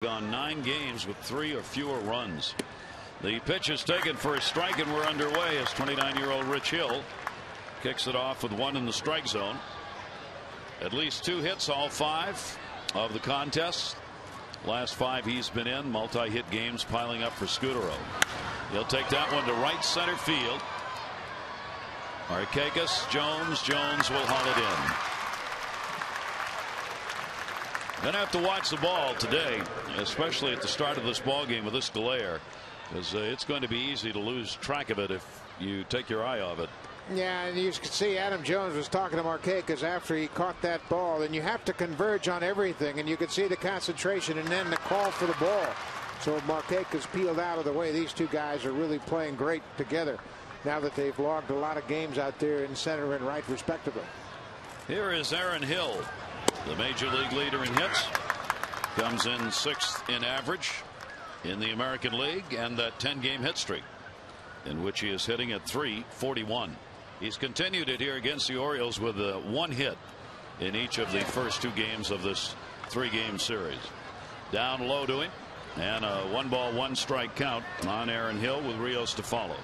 Gone 9 games with 3 or fewer runs. The pitch is taken for a strike, and we're underway as 29-year-old Rich Hill kicks it off with 1 in the strike zone. At least 2 hits, all 5 of the contest. Last 5 he's been in. Multi-hit games piling up for Scudero. He'll take that one to right center field. Markakis, Jones will haul it in. Gonna have to watch the ball today, especially at the start of this ball game with this glare, because it's going to be easy to lose track of it if you take your eye off it. Yeah, and you can see Adam Jones was talking to Markakis after he caught that ball, and you have to converge on everything, and you can see the concentration and then the call for the ball. So Markakis peeled out of the way. These two guys are really playing great together now that they've logged a lot of games out there in center and right respectively. Here is Aaron Hill, the major league leader in hits, comes in 6th in average in the American League, and that 10-game hit streak in which he is hitting at .341. He's continued it here against the Orioles with 1 hit in each of the first 2 games of this 3-game series. Down low to him, and a 1-ball 1-strike count on Aaron Hill with Rios to follow.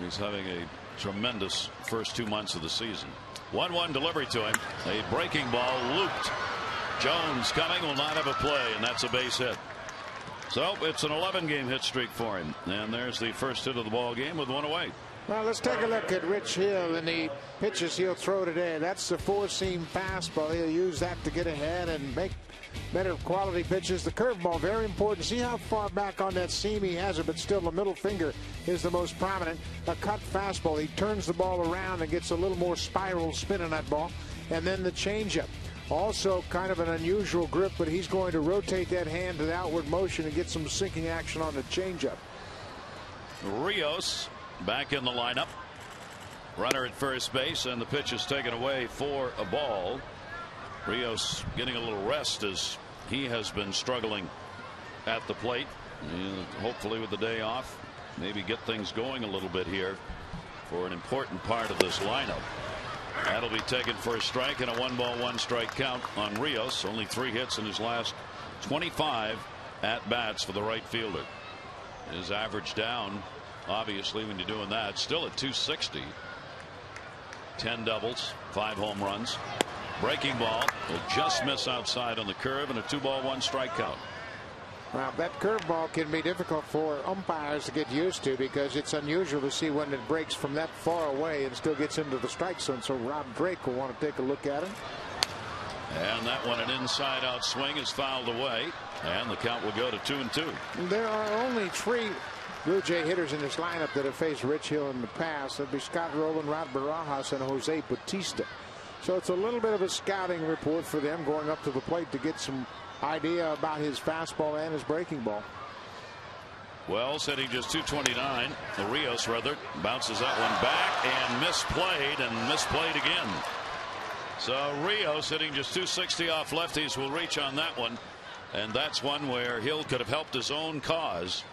He's having a tremendous first 2 months of the season. 1-1 delivery to him. A breaking ball looped. Jones coming, will not have a play, and that's a base hit. So it's an 11-game hit streak for him, and there's the first hit of the ball game with 1 away. Well, let's take a look at Rich Hill and the pitches he'll throw today. That's the 4-seam fastball. He'll use that to get ahead and make better quality pitches. The curveball, very important. See how far back on that seam he has it, but still the middle finger is the most prominent. A cut fastball. He turns the ball around and gets a little more spiral spin in that ball. And then the changeup. Also kind of an unusual grip, but he's going to rotate that hand to the outward motion and get some sinking action on the changeup. Rios back in the lineup. Runner at first base, and the pitch is taken away for a ball. Rios getting a little rest as he has been struggling at the plate. And hopefully with the day off, maybe get things going a little bit here for an important part of this lineup. That'll be taken for a strike, and a 1-ball 1-strike count on Rios. Only 3 hits in his last 25 at bats for the right fielder. His average down, obviously, when you're doing that. Still at .260. 10 doubles, 5 home runs. Breaking ball will just miss outside on the curve, and a 2-ball 1-strike count. Well, that curveball can be difficult for umpires to get used to, because it's unusual to see when it breaks from that far away and still gets into the strike zone. So Rob Drake will want to take a look at it. And that one, an inside-out swing, is fouled away, and the count will go to 2-2. There are only 3 Blue Jay hitters in this lineup that have faced Rich Hill in the past. That'd be Scott Rowland, Rod Barajas, and Jose Bautista. So it's a little bit of a scouting report for them going up to the plate to get some idea about his fastball and his breaking ball. Wells hitting just .229. Rios rather bounces that one back and misplayed again. So Rios hitting just .260 off lefties will reach on that one, and that's one where Hill could have helped his own cause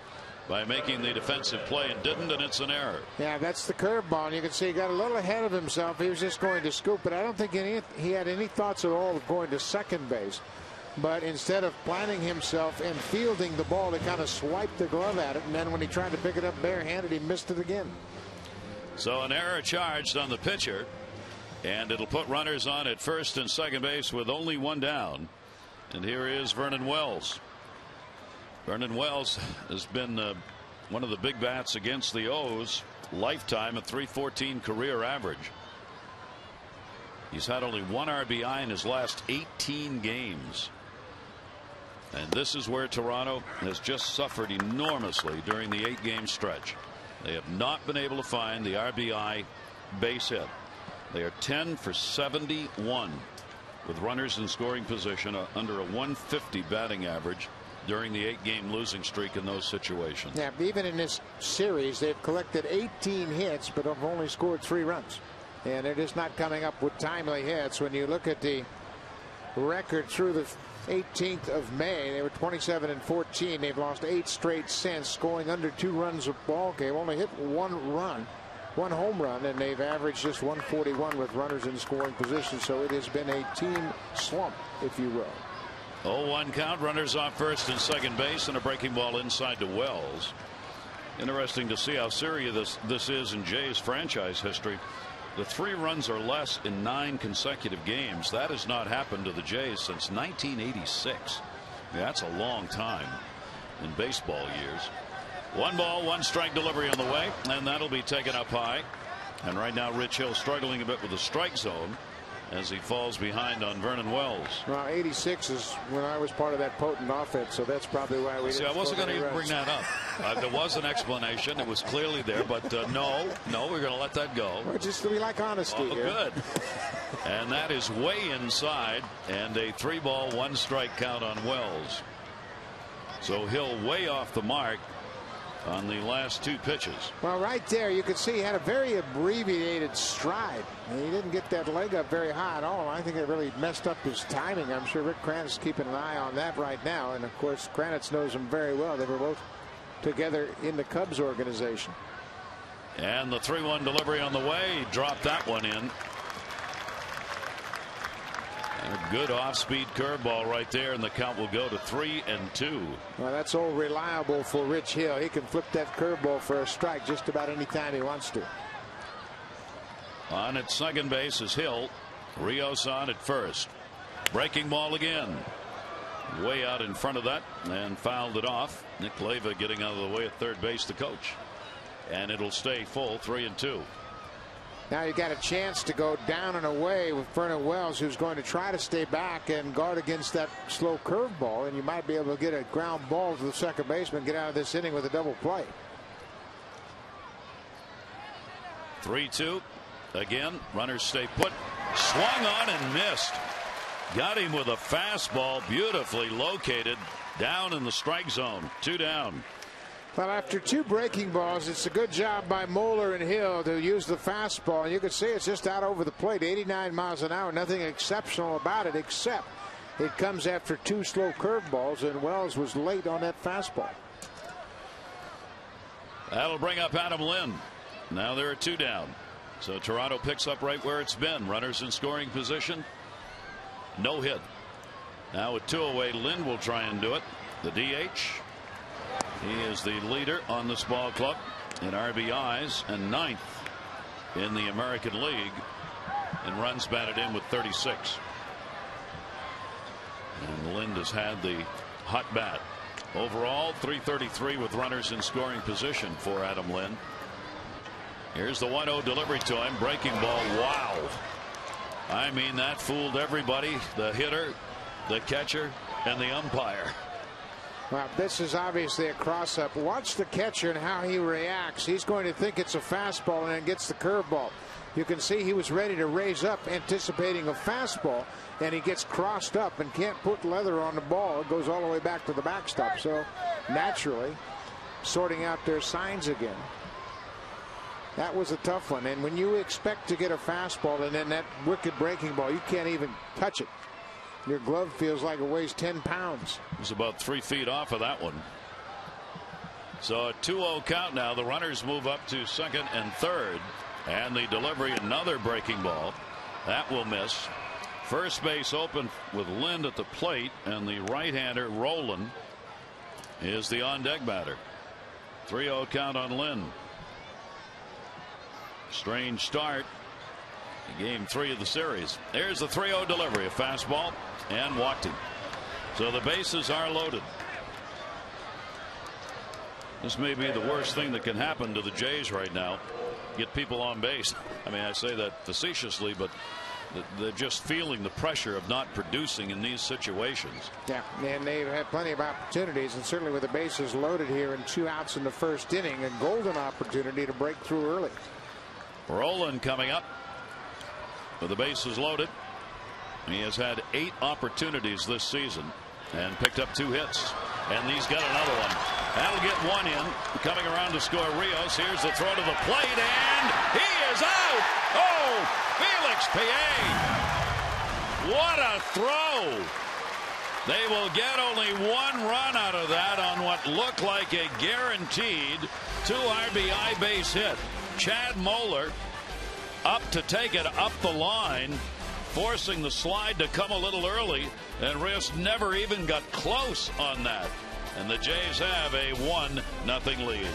by making the defensive play and didn't, and it's an error. Yeah, that's the curveball. You can see he got a little ahead of himself. He was just going to scoop, but I don't think he had any thoughts at all of going to second base. But instead of planning himself and fielding the ball, he kind of swiped the glove at it, and then when he tried to pick it up barehanded, he missed it again. So an error charged on the pitcher, and it'll put runners on at first and second base with only 1 down. And here is Vernon Wells. Vernon Wells has been one of the big bats against the O's. Lifetime, a .314 career average. He's had only 1 RBI in his last 18 games. And this is where Toronto has just suffered enormously during the 8-game stretch. They have not been able to find the RBI base hit. They are 10 for 71 with runners in scoring position, under a 150 batting average during the 8-game losing streak in those situations. Yeah, even in this series, they've collected 18 hits, but have only scored 3 runs. And they're just not coming up with timely hits. When you look at the record through the 18th of May, they were 27-14. They've lost 8 straight since, scoring under 2 runs a ball game. Only hit 1 run one home run, and they've averaged just 141 with runners in scoring position. So it has been a team slump, if you will. 0-1 count, runners off first and second base, and a breaking ball inside to Wells. Interesting to see how serious this is in Jays franchise history. The 3 runs or less in 9 consecutive games. That has not happened to the Jays since 1986. That's a long time in baseball years. 1 ball, 1 strike delivery on the way, and that'll be taken up high. And right now Rich Hill struggling a bit with the strike zone as he falls behind on Vernon Wells. Well, 86 is when I was part of that potent offense, so that's probably why we didn't. I wasn't going to even bring that up. There was an explanation. It was clearly there, but no, we're going to let that go. Well, just we like honesty here. Good. And that is way inside, and a 3-ball, 1 strike count on Wells. So Hill way off the mark on the last 2 pitches. Well, right there you could see he had a very abbreviated stride. He didn't get that leg up very high at all. I think it really messed up his timing. I'm sure Rick Kranitz is keeping an eye on that right now, and of course Kranitz knows him very well. They were both together in the Cubs organization. And the 3-1 delivery on the way. He dropped that one in. And a good off-speed curveball right there, and the count will go to 3-2. Well, that's all reliable for Rich Hill. He can flip that curveball for a strike just about any time he wants to. On at second base is Hill. Rios on at first. Breaking ball again. Way out in front of that and fouled it off. Nick Leyva getting out of the way at third base, the coach. And it'll stay full, 3-2. Now you got a chance to go down and away with Vernon Wells, who's going to try to stay back and guard against that slow curveball, and you might be able to get a ground ball to the second baseman, get out of this inning with a double play. 3-2. Again, runners stay put. Swung on and missed. Got him with a fastball, beautifully located down in the strike zone. 2 down. Well, after 2 breaking balls, it's a good job by Moeller and Hill to use the fastball. And you can see it's just out over the plate, 89 miles an hour. Nothing exceptional about it, except it comes after 2 slow curveballs, and Wells was late on that fastball. That'll bring up Adam Lynn. Now there are 2 down. So Toronto picks up right where it's been. Runners in scoring position. No hit. Now with 2 away, Lynn will try and do it. The DH. He is the leader on this ball club in RBIs and 9th in the American League in runs batted in with 36. And Lind has had the hot bat. Overall, 333 with runners in scoring position for Adam Lynn. Here's the 1-0 delivery to him. Breaking ball. Wow. I mean, that fooled everybody. The hitter, the catcher, and the umpire. Well, this is obviously a cross-up. Watch the catcher and how he reacts. He's going to think it's a fastball and then gets the curveball. You can see he was ready to raise up anticipating a fastball, and he gets crossed up and can't put leather on the ball. It goes all the way back to the backstop. So naturally sorting out their signs again. That was a tough one. And when you expect to get a fastball and then that wicked breaking ball, you can't even touch it. Your glove feels like it weighs 10 pounds. It was about 3 feet off of that one. So a 2-0 count now. The runners move up to second and third. And the delivery, another breaking ball. That will miss. First base open with Lind at the plate, and the right-hander Rowland is the on-deck batter. 3-0 count on Lind. Strange start. Game 3 of the series. There's the 3-0 delivery. A fastball, and walked him. So the bases are loaded. This may be the worst thing that can happen to the Jays right now. Get people on base. I mean, I say that facetiously, but they're just feeling the pressure of not producing in these situations. Yeah, and they've had plenty of opportunities, and certainly with the bases loaded here and 2 outs in the first inning, a golden opportunity to break through early. Rowland coming up with the bases loaded. He has had 8 opportunities this season and picked up 2 hits, and he's got another one. That'll get 1 in. Coming around to score Rios. Here's the throw to the plate, and he is out. Oh, Felix Piet. What a throw. They will get only 1 run out of that on what looked like a guaranteed 2 RBI base hit. Chad Moeller up to take it up the line, forcing the slide to come a little early, and Rios never even got close on that. And the Jays have a 1-0 lead.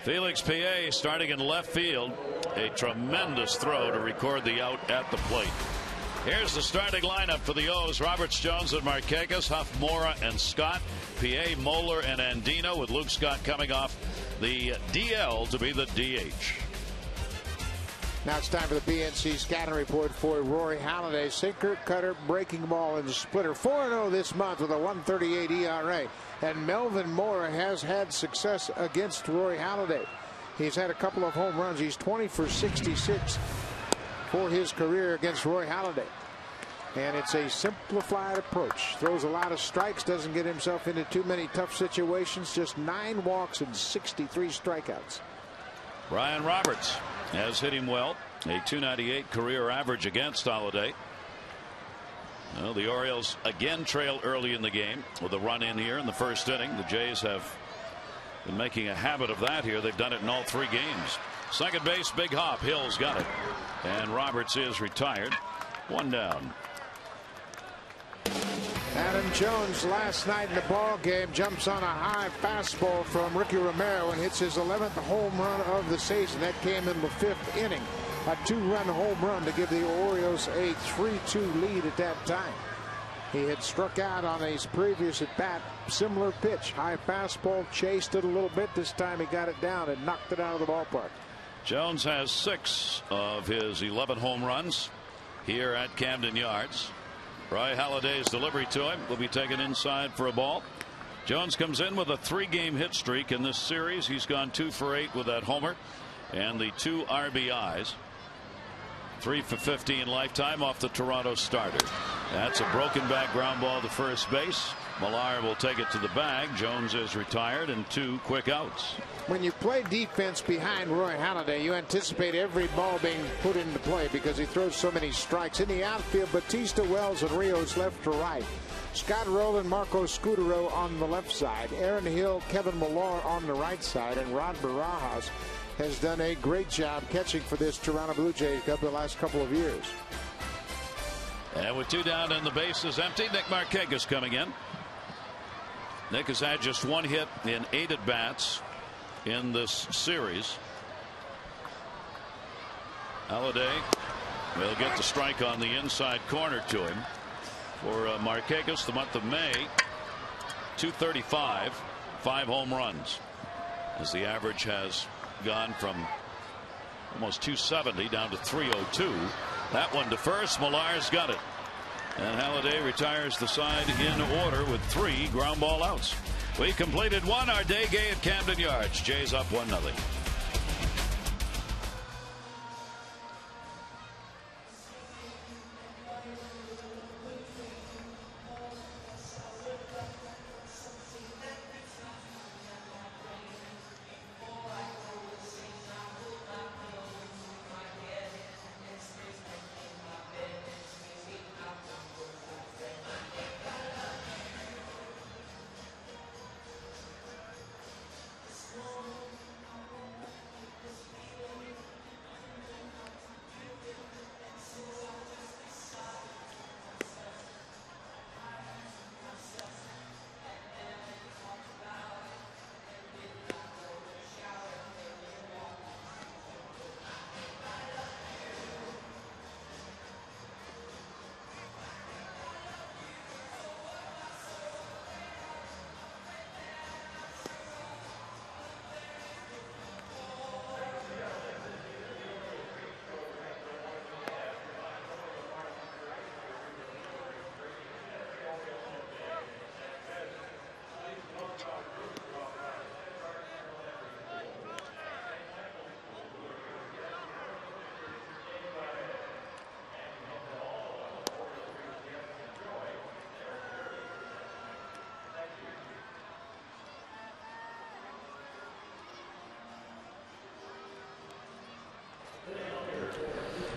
Felix Pie starting in left field. A tremendous throw to record the out at the plate. Here's the starting lineup for the O's. Roberts, Jones, and Markakis, Huff, Mora, and Scott. Pie, Moeller, and Andino, with Luke Scott coming off the DL to be the DH. Now it's time for the PNC scouting report for Rory Halladay. Sinker, cutter, breaking ball, and splitter. 4-0 this month with a 1.38 ERA. And Melvin Mora has had success against Rory Halladay. He's had a couple of home runs. He's 20 for 66 for his career against Rory Halladay. And it's a simplified approach. Throws a lot of strikes, doesn't get himself into too many tough situations. Just 9 walks and 63 strikeouts. Brian Roberts has hit him well. A .298 career average against Halladay. Well, the Orioles again trail early in the game with a run in here in the first inning. The Jays have been making a habit of that here. They've done it in all 3 games. Second base, big hop. Hill's got it. And Roberts is retired. 1 down. Adam Jones last night in the ball game jumps on a high fastball from Ricky Romero and hits his 11th home run of the season. That came in the 5th inning. A 2-run home run to give the Orioles a 3-2 lead at that time. He had struck out on his previous at bat. Similar pitch, high fastball, chased it a little bit. This time he got it down and knocked it out of the ballpark. Jones has 6 of his 11 home runs here at Camden Yards. Roy Halladay's delivery to him will be taken inside for a ball. Jones comes in with a 3-game hit streak in this series. He's gone 2 for 8 with that homer and the 2 RBIs. 3 for 15 lifetime off the Toronto starter. That's a broken back ground ball to first base. Millar will take it to the bag. Jones is retired and 2 quick outs. When you play defense behind Roy Halladay, you anticipate every ball being put into play because he throws so many strikes. In the outfield, Batista, Wells, and Rios left to right. Scott Rowland, Marco Scutaro on the left side. Aaron Hill, Kevin Millar on the right side. And Rod Barajas has done a great job catching for this Toronto Blue Jays Cup the last couple of years. And with 2 down and the bases empty, Nick Markakis coming in. Nick has had just 1 hit in 8 at bats in this series. Halladay will get the strike on the inside corner to him. For Markakis, the month of May, .235, 5 home runs, as the average has gone from almost .270 down to .302. That one to first. Millar's got it. And Halladay retires the side in order with 3 ground ball outs. We completed 1. Our day game at Camden Yards. Jays up 1-0.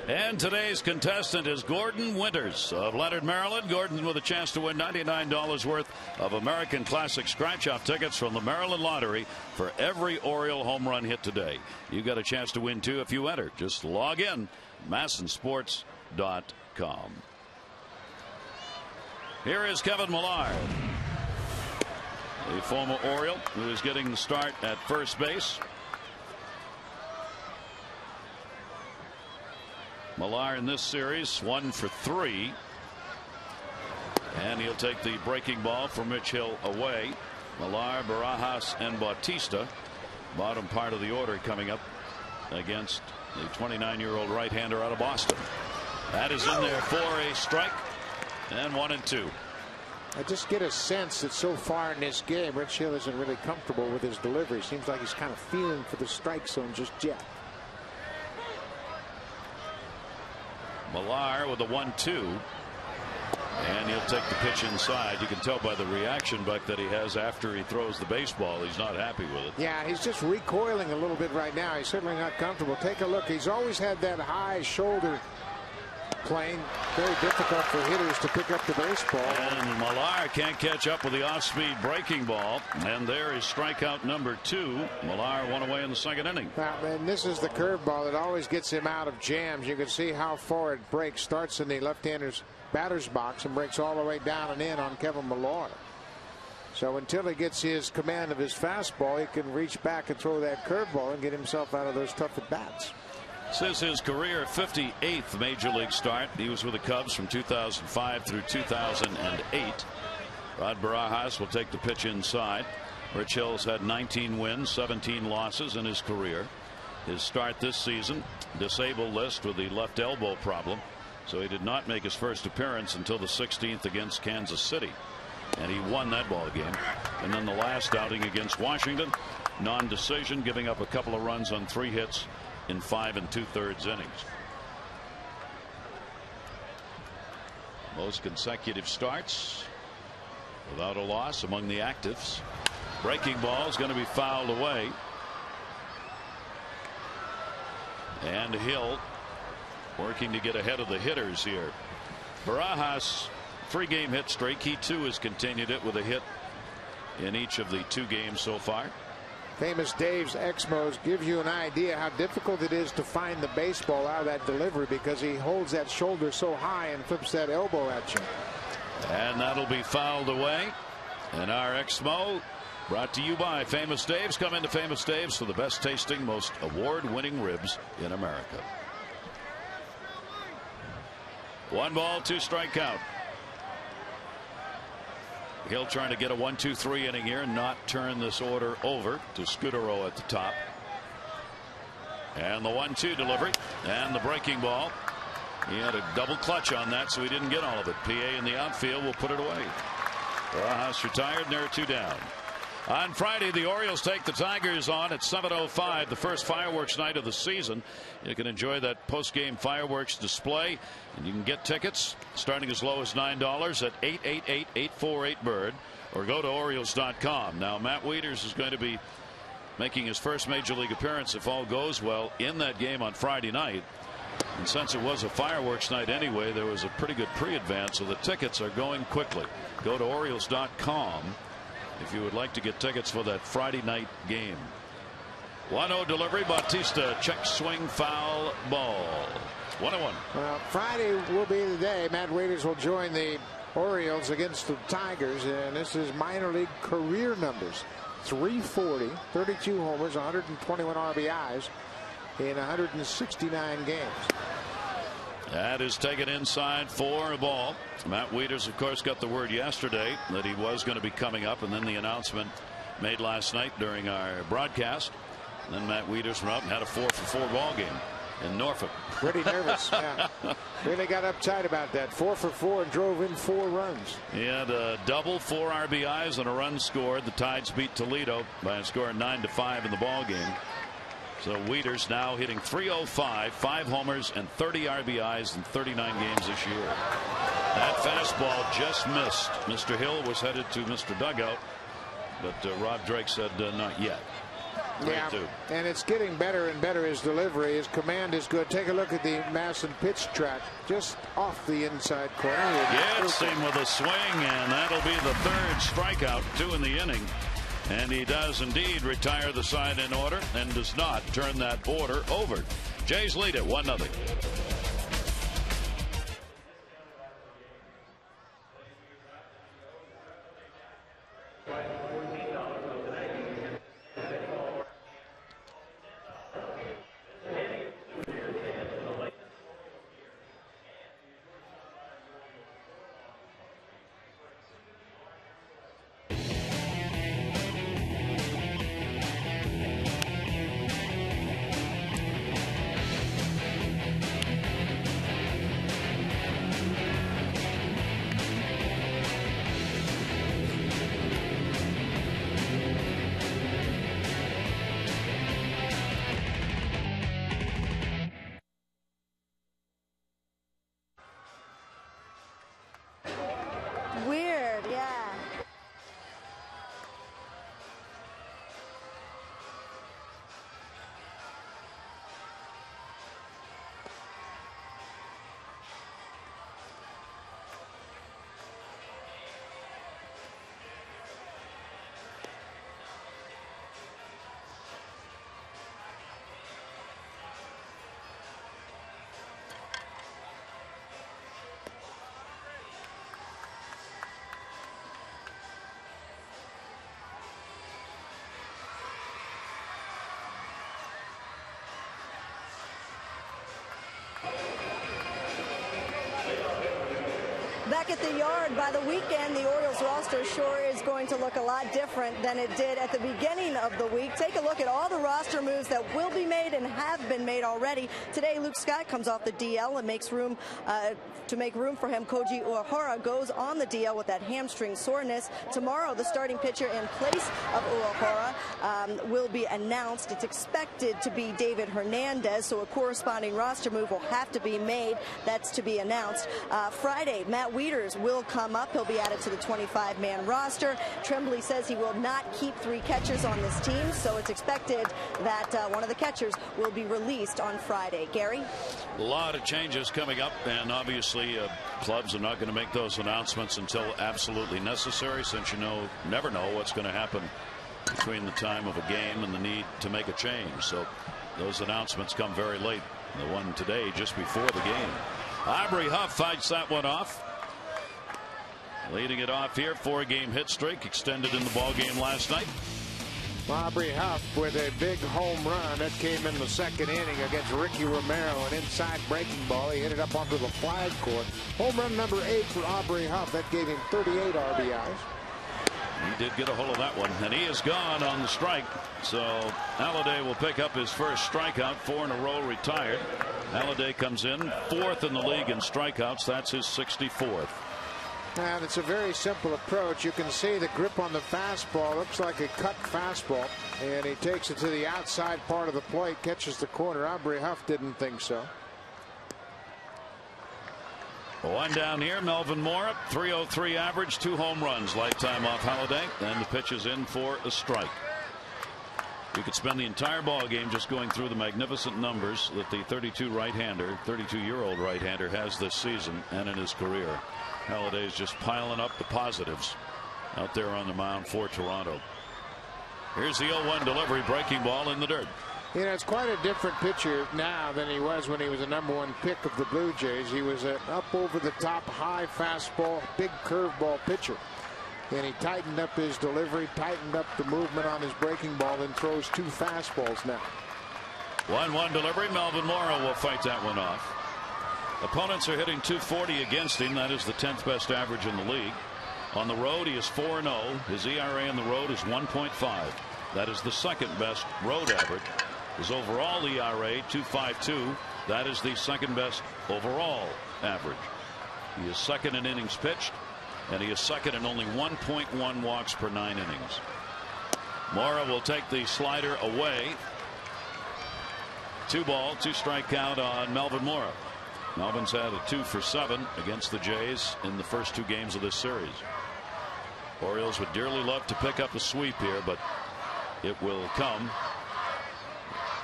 And today's contestant is Gordon Winters of Leonard, Maryland. Gordon with a chance to win $99 worth of American Classic scratch-off tickets from the Maryland Lottery for every Oriole home run hit today. You got a chance to win too if you enter. Just log in, MASNsports.com. Here is Kevin Millar, a former Oriole who is getting the start at first base. Millar in this series 1 for 3, and he'll take the breaking ball from Rich Hill away. Millar, Barajas, and Bautista, bottom part of the order coming up against the 29-year-old right-hander out of Boston. That is in there for a strike, and 1-2. I just get a sense that so far in this game, Rich Hill isn't really comfortable with his delivery. Seems like he's kind of feeling for the strike zone just yet. Millar with a 1-2, and he'll take the pitch inside. You can tell by the reaction, Buck, that he has after he throws the baseball. He's not happy with it. Yeah, he's just recoiling a little bit right now. He's certainly not comfortable. Take a look. He's always had that high shoulder plane. Very difficult for hitters to pick up the baseball. And Millar can't catch up with the off-speed breaking ball. And there is strikeout number 2. Millar one away in the second inning. And this is the curveball that always gets him out of jams. You can see how far it breaks. Starts in the left-hander's batter's box and breaks all the way down and in on Kevin Millar. So until he gets his command of his fastball, he can reach back and throw that curveball and get himself out of those tough at-bats. This is his career 58th major league start. He was with the Cubs from 2005 through 2008. Rod Barajas will take the pitch inside. Rich Hill's had 19 wins, 17 losses in his career. His start this season, disabled list with the left elbow problem, so he did not make his first appearance until the 16th against Kansas City, and he won that ball game. And then the last outing against Washington, non-decision, giving up a couple of runs on 3 hits in 5 2/3 innings. Most consecutive starts without a loss among the actives. Breaking ball is going to be fouled away, and Hill working to get ahead of the hitters here. Barajas, 3-game hit streak. He too has continued it with a hit in each of the 2 games so far. Famous Dave's Exmos gives you an idea how difficult it is to find the baseball out of that delivery, because he holds that shoulder so high and flips that elbow at you. And that'll be fouled away. And our Exmo, brought to you by Famous Dave's. Come into Famous Dave's for the best tasting, most award-winning ribs in America. 1 ball, 2 strike count. Hill trying to get a 1-2-3 inning here and not turn this order over to Scudero at the top. And the 1-2 delivery and the breaking ball. He had a double clutch on that, so he didn't get all of it. PA in the outfield will put it away. Barajas retired, and there are 2 down. On Friday, the Orioles take the Tigers on at 7:05, the first fireworks night of the season. You can enjoy that post-game fireworks display, and you can get tickets starting as low as $9 at 888-848-BIRD, or go to Orioles.com. Now, Matt Wieters is going to be making his first major league appearance, if all goes well, in that game on Friday night. And since it was a fireworks night anyway, there was a pretty good pre-advance, so the tickets are going quickly. Go to Orioles.com if you would like to get tickets for that Friday night game. 1-0 delivery. Bautista check swing, foul ball. 1-1. Well, Friday will be the day Matt Wieters will join the Orioles against the Tigers, and this is minor league career numbers. 340, 32 homers, 121 RBIs in 169 games. That is taken inside for a ball. Matt Wieters, of course, got the word yesterday that he was going to be coming up, and then the announcement made last night during our broadcast. And then Matt Wieters went up and had a 4-for-4 ball game in Norfolk. Pretty nervous. Yeah. Really got uptight about that. 4 for 4 and drove in 4 runs. He had a double, 4 RBIs, and a run scored. The Tides beat Toledo by a score of 9-5 in the ball game. So Wieters now hitting .305, 5 homers and 30 RBIs in 39 games this year. That fastball just missed. Mr. Hill was headed to Mr. Dugout, but Rob Drake said not yet. Yeah, and it's getting better and better. His delivery, his command is good. Take a look at the Masson pitch track, just off the inside corner. Gets him with a swing, and that'll be the third strikeout, 2 in the inning. And he does indeed retire the side in order and does not turn that order over. Jays lead it 1-0. Weird, yeah. Back at the yard by the weekend, the Orioles roster sure is going to look a lot different than it did at the beginning of the week. Take a look at all the roster moves that will be made and have been made already. Today, Luke Scott comes off the DL and makes room to make room for him. Koji Uehara goes on the DL with that hamstring soreness. Tomorrow, the starting pitcher in place of Uehara will be announced. It's expected to be David Hernandez, so a corresponding roster move will have to be made. That's to be announced. Friday, Matt Wieters will come up. He'll be added to the 25-man roster. Tremblay says he will not keep 3 catchers on this team, so it's expected that one of the catchers will be released on Friday. Gary? A lot of changes coming up, and obviously clubs are not going to make those announcements until absolutely necessary, since you never know what's going to happen between the time of a game and the need to make a change. So those announcements come very late. The one today just before the game. Aubrey Huff fights that one off. Leading it off here, 4-game hit streak extended in the ball game last night. Aubrey Huff with a big home run that came in the second inning against Ricky Romero, an inside breaking ball. He hit it up onto the flag court. Home run number 8 for Aubrey Huff. That gave him 38 RBIs. He did get a hold of that one, and he is gone on the strike. So Halladay will pick up his first strikeout, 4 in a row retired. Halladay comes in 4th in the league in strikeouts. That's his 64th. And it's a very simple approach. You can see the grip on the fastball looks like a cut fastball, and he takes it to the outside part of the plate, catches the corner. Aubrey Huff didn't think so. One down here, Melvin Mora, 303 average, 2 home runs lifetime off Halladay, and the pitch is in for a strike. We could spend the entire ball game just going through the magnificent numbers that the 32-year-old right-hander has this season and in his career. Halladay's just piling up the positives out there on the mound for Toronto. Here's the 0-1 delivery, breaking ball in the dirt. You know, it's quite a different pitcher now than he was when he was a #1 pick of the Blue Jays. He was an up over the top, high fastball, big curveball pitcher. And he tightened up his delivery, tightened up the movement on his breaking ball, and throws 2 fastballs now. 1-1 delivery. Melvin Mora will fight that one off. Opponents are hitting .240 against him. That is the 10th best average in the league. On the road, he is 4-0. His ERA on the road is 1.5. That is the 2nd best road average. His overall ERA, 2.52. That is the 2nd best overall average. He is 2nd in innings pitched, and he is 2nd in only 1.1 walks per 9 innings. Mora will take the slider away. 2 ball, 2 strike count on Melvin Mora. Melvin's had a 2 for 7 against the Jays in the first 2 games of this series. Orioles would dearly love to pick up a sweep here, but it will come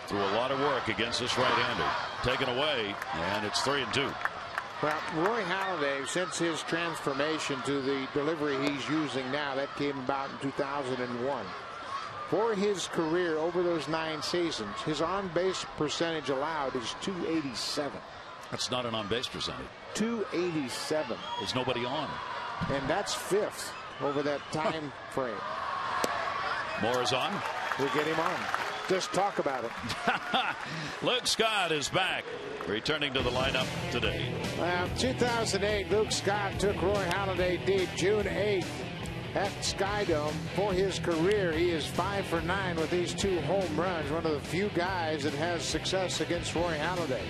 through a lot of work against this right-hander. Taken away, and it's 3-2. Well, Roy Halladay, since his transformation to the delivery he's using now, that came about in 2001. For his career over those 9 seasons, his on-base percentage allowed is .287. That's not an on-base percentage. .287. There's nobody on. And that's 5th over that time frame. Moore is on. We'll get him on. Just talk about it. Luke Scott is back, returning to the lineup today. 2008, Luke Scott took Roy Halladay deep June 8th at Skydome. For his career, he is 5 for 9 with these 2 home runs. One of the few guys that has success against Roy Halladay.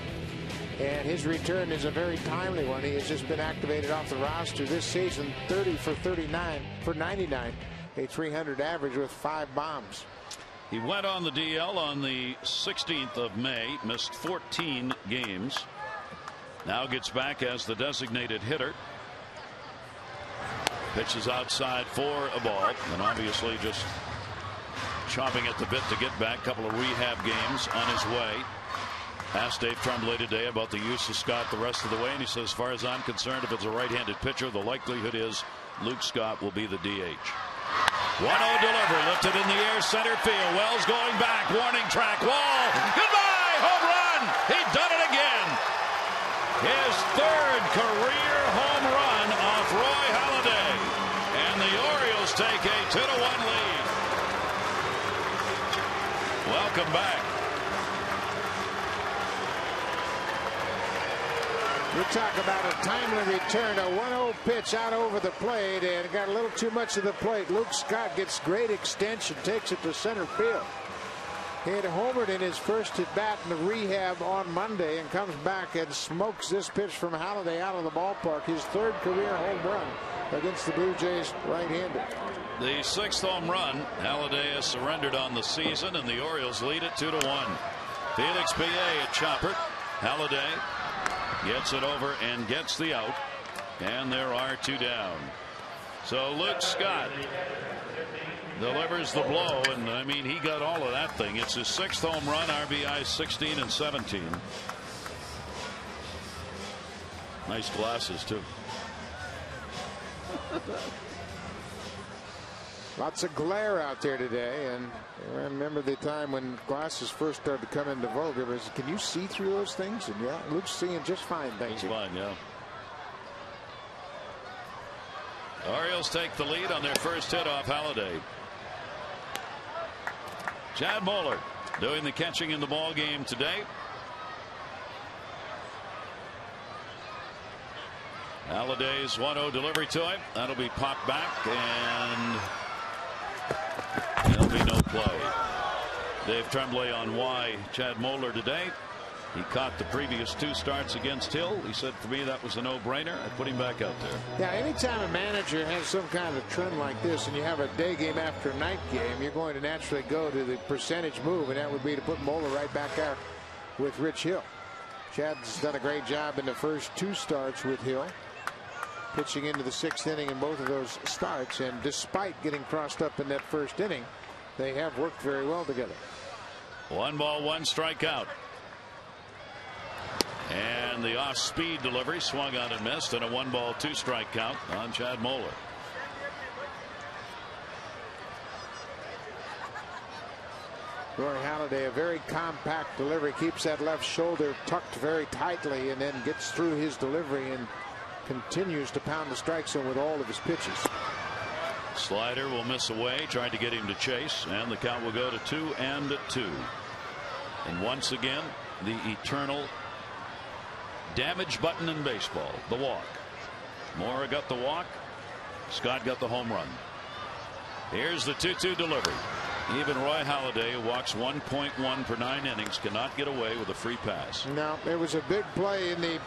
And his return is a very timely one. He has just been activated off the roster this season. 30 for 39 for 99, a .300 average with 5 bombs. He went on the DL on the 16th of May, missed 14 games. Now gets back as the designated hitter. Pitches outside for a ball, and obviously just chomping at the bit to get back. Couple of rehab games on his way. Asked Dave Tremblay today about the use of Scott the rest of the way, and he says, as far as I'm concerned, if it's a right-handed pitcher, the likelihood is Luke Scott will be the DH. 1-0 delivery, lifted in the air, center field. Wells going back, warning track, wall. Goodbye, home run. He done it again. His 3rd career home run off Roy Halladay, and the Orioles take a 2-1 lead. Welcome back. You talk about a timely return, a 1-0 pitch out over the plate, and got a little too much of the plate. Luke Scott gets great extension, takes it to center field. He had homered in his first at bat in the rehab on Monday, and comes back and smokes this pitch from Halladay out of the ballpark. His 3rd career home run against the Blue Jays right-handed. The 6th home run Halladay has surrendered on the season, and the Orioles lead it 2-1. Felix P.A. at chopper. Halladay gets it over and gets the out, and there are 2 down. So Luke Scott delivers the blow, and I mean, he got all of that thing. It's his 6th home run, RBI 16 and 17. Nice glasses too. Lots of glare out there today, and I remember the time when glasses first started to come into vogue. It was, can you see through those things? And yeah, Luke's seeing just fine. Thank you. Fine, yeah. Orioles take the lead on their first hit off Halladay. Chad Moeller doing the catching in the ball game today. Halladay's 1-0 delivery to him. That'll be popped back, and there'll be no play. Dave Tremblay on why Chad Moeller today. He caught the previous 2 starts against Hill. He said, for me, that was a no-brainer. I put him back out there. Yeah, anytime a manager has some kind of trend like this, and you have a day game after a night game, you're going to naturally go to the percentage move, and that would be to put Moeller right back out with Rich Hill. Chad's done a great job in the first 2 starts with Hill, pitching into the 6th inning in both of those starts, and despite getting crossed up in that first inning, they have worked very well together. 1 ball, 1 strikeout. And the off-speed delivery swung on and missed, and a 1 ball, 2 strike count on Chad Moeller. Roy Halladay, a very compact delivery, keeps that left shoulder tucked very tightly, and then gets through his delivery and continues to pound the strike zone with all of his pitches. Slider will miss away, tried to get him to chase, and the count will go to 2-2. And once again, the eternal damage button in baseball, the walk. Moore got the walk. Scott got the home run. Here's the 2-2 delivery. Even Roy Halladay, who walks 1.1 per 9 innings, cannot get away with a free pass. Now, there was a big play in the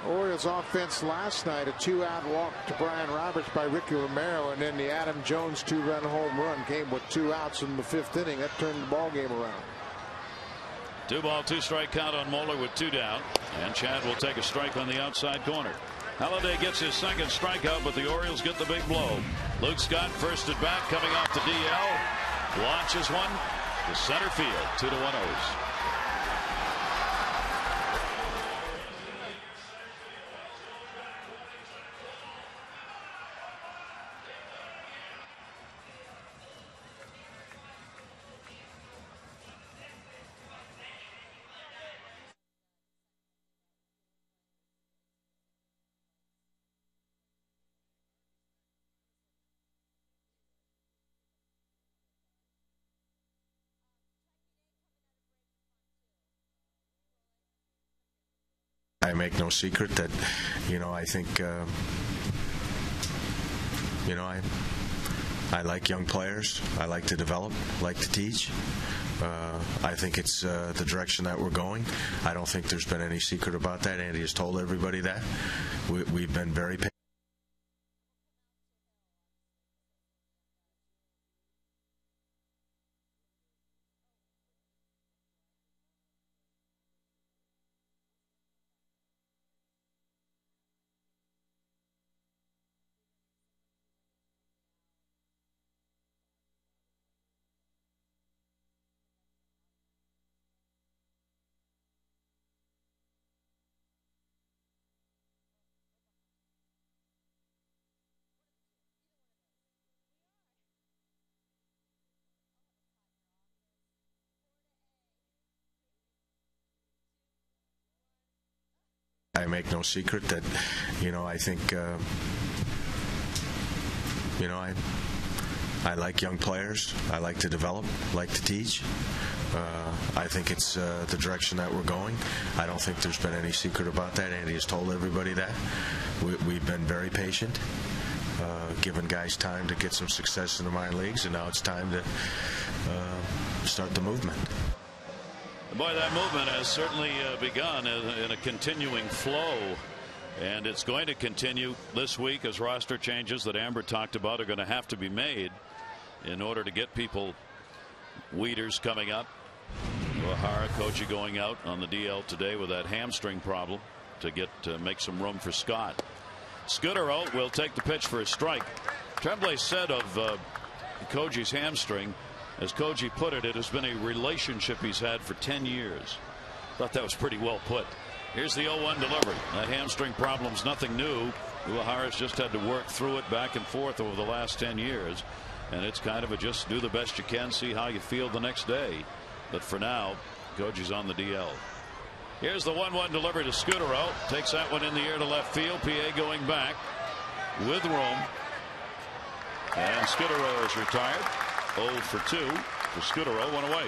Orioles offense last night, a 2-out walk to Brian Roberts by Ricky Romero, and then the Adam Jones 2-run home run came with 2 outs in the 5th inning. That turned the ball game around. 2 ball, 2 strike count on Moeller with 2 down, and Chad will take a strike on the outside corner. Halladay gets his 2nd strikeout, but the Orioles get the big blow. Luke Scott first at bat, coming off the DL, launches one to center field. 2-1 O's. I make no secret that, I think, I like young players. I like to develop, like to teach. I think it's the direction that we're going. I don't think there's been any secret about that. Andy has told everybody that. We've been very patient. I make no secret that, I think, I like young players. I like to develop, like to teach. I think it's the direction that we're going. I don't think there's been any secret about that. Andy has told everybody that. We've been very patient, giving guys time to get some success in the minor leagues, and now it's time to start the movement. Boy, that movement has certainly begun in a continuing flow, and it's going to continue this week as roster changes that Amber talked about are going to have to be made in order to get people. Weeders coming up. O'Hara, Koji going out on the DL today with that hamstring problem to make some room for Scott. Scudero will take the pitch for a strike. Tremblay said of Koji's hamstring, as Koji put it, it has been a relationship he's had for 10 years. Thought that was pretty well put. Here's the 0-1 delivery. That hamstring problem's nothing new. O'Hara's just had to work through it back and forth over the last 10 years. And it's kind of a just do the best you can, see how you feel the next day. But for now, Koji's on the DL. Here's the 1-1 delivery to Scudero. Takes that one in the air to left field. PA going back with room. And Scudero is retired. 0 for 2 for Scudero, one away.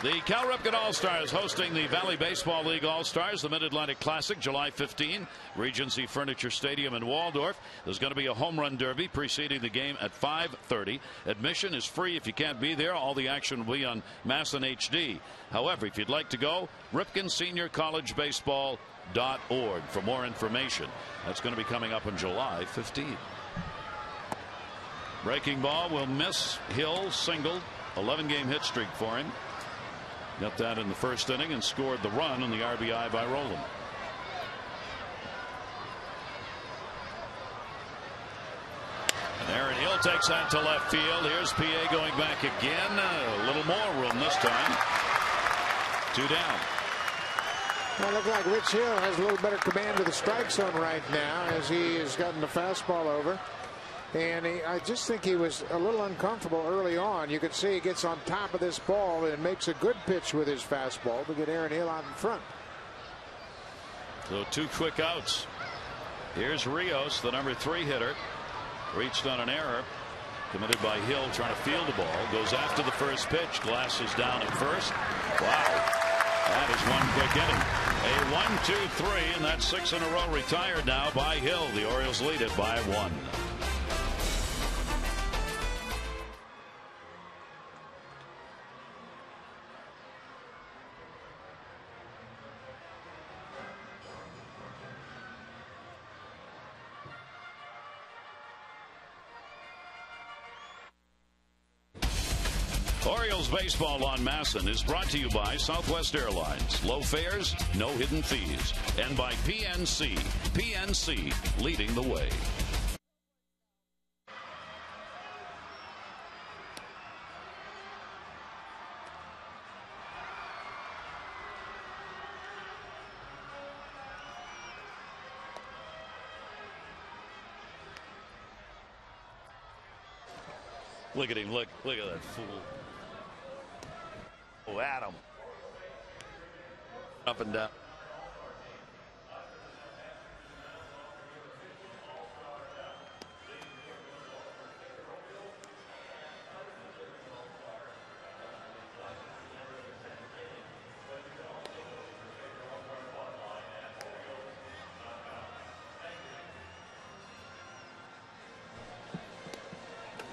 The Cal Ripken All-Stars hosting the Valley Baseball League All-Stars, the Mid-Atlantic Classic, July 15, Regency Furniture Stadium in Waldorf. There's going to be a home run derby preceding the game at 5:30. Admission is free if you can't be there. All the action will be on Masson HD. However, if you'd like to go, RipkenSeniorCollegeBaseball.org for more information. That's going to be coming up on July 15. Breaking ball will miss. Hill singled. 11-game hit streak for him. Got that in the first inning and scored the run on the RBI by Rowland. And Aaron Hill takes that to left field. Here's PA going back again. A little more room this time. 2 down. Well, it looks like Rich Hill has a little better command of the strike zone right now as he has gotten the fastball over. And I just think he was a little uncomfortable early on. You could see he gets on top of this ball and makes a good pitch with his fastball to get Aaron Hill out in front. So 2 quick outs. Here's Rios, the number 3 hitter. Reached on an error committed by Hill, trying to field the ball. Goes after the first pitch. Glass is down at first. Wow. That is one quick inning. A 1-2-3, and that's 6 in a row retired now by Hill. The Orioles lead it by 1. Orioles baseball on Masson is brought to you by Southwest Airlines. Low fares, no hidden fees. And by PNC. PNC leading the way. Look at him. Look at that fool. Oh, Adam. Up and down.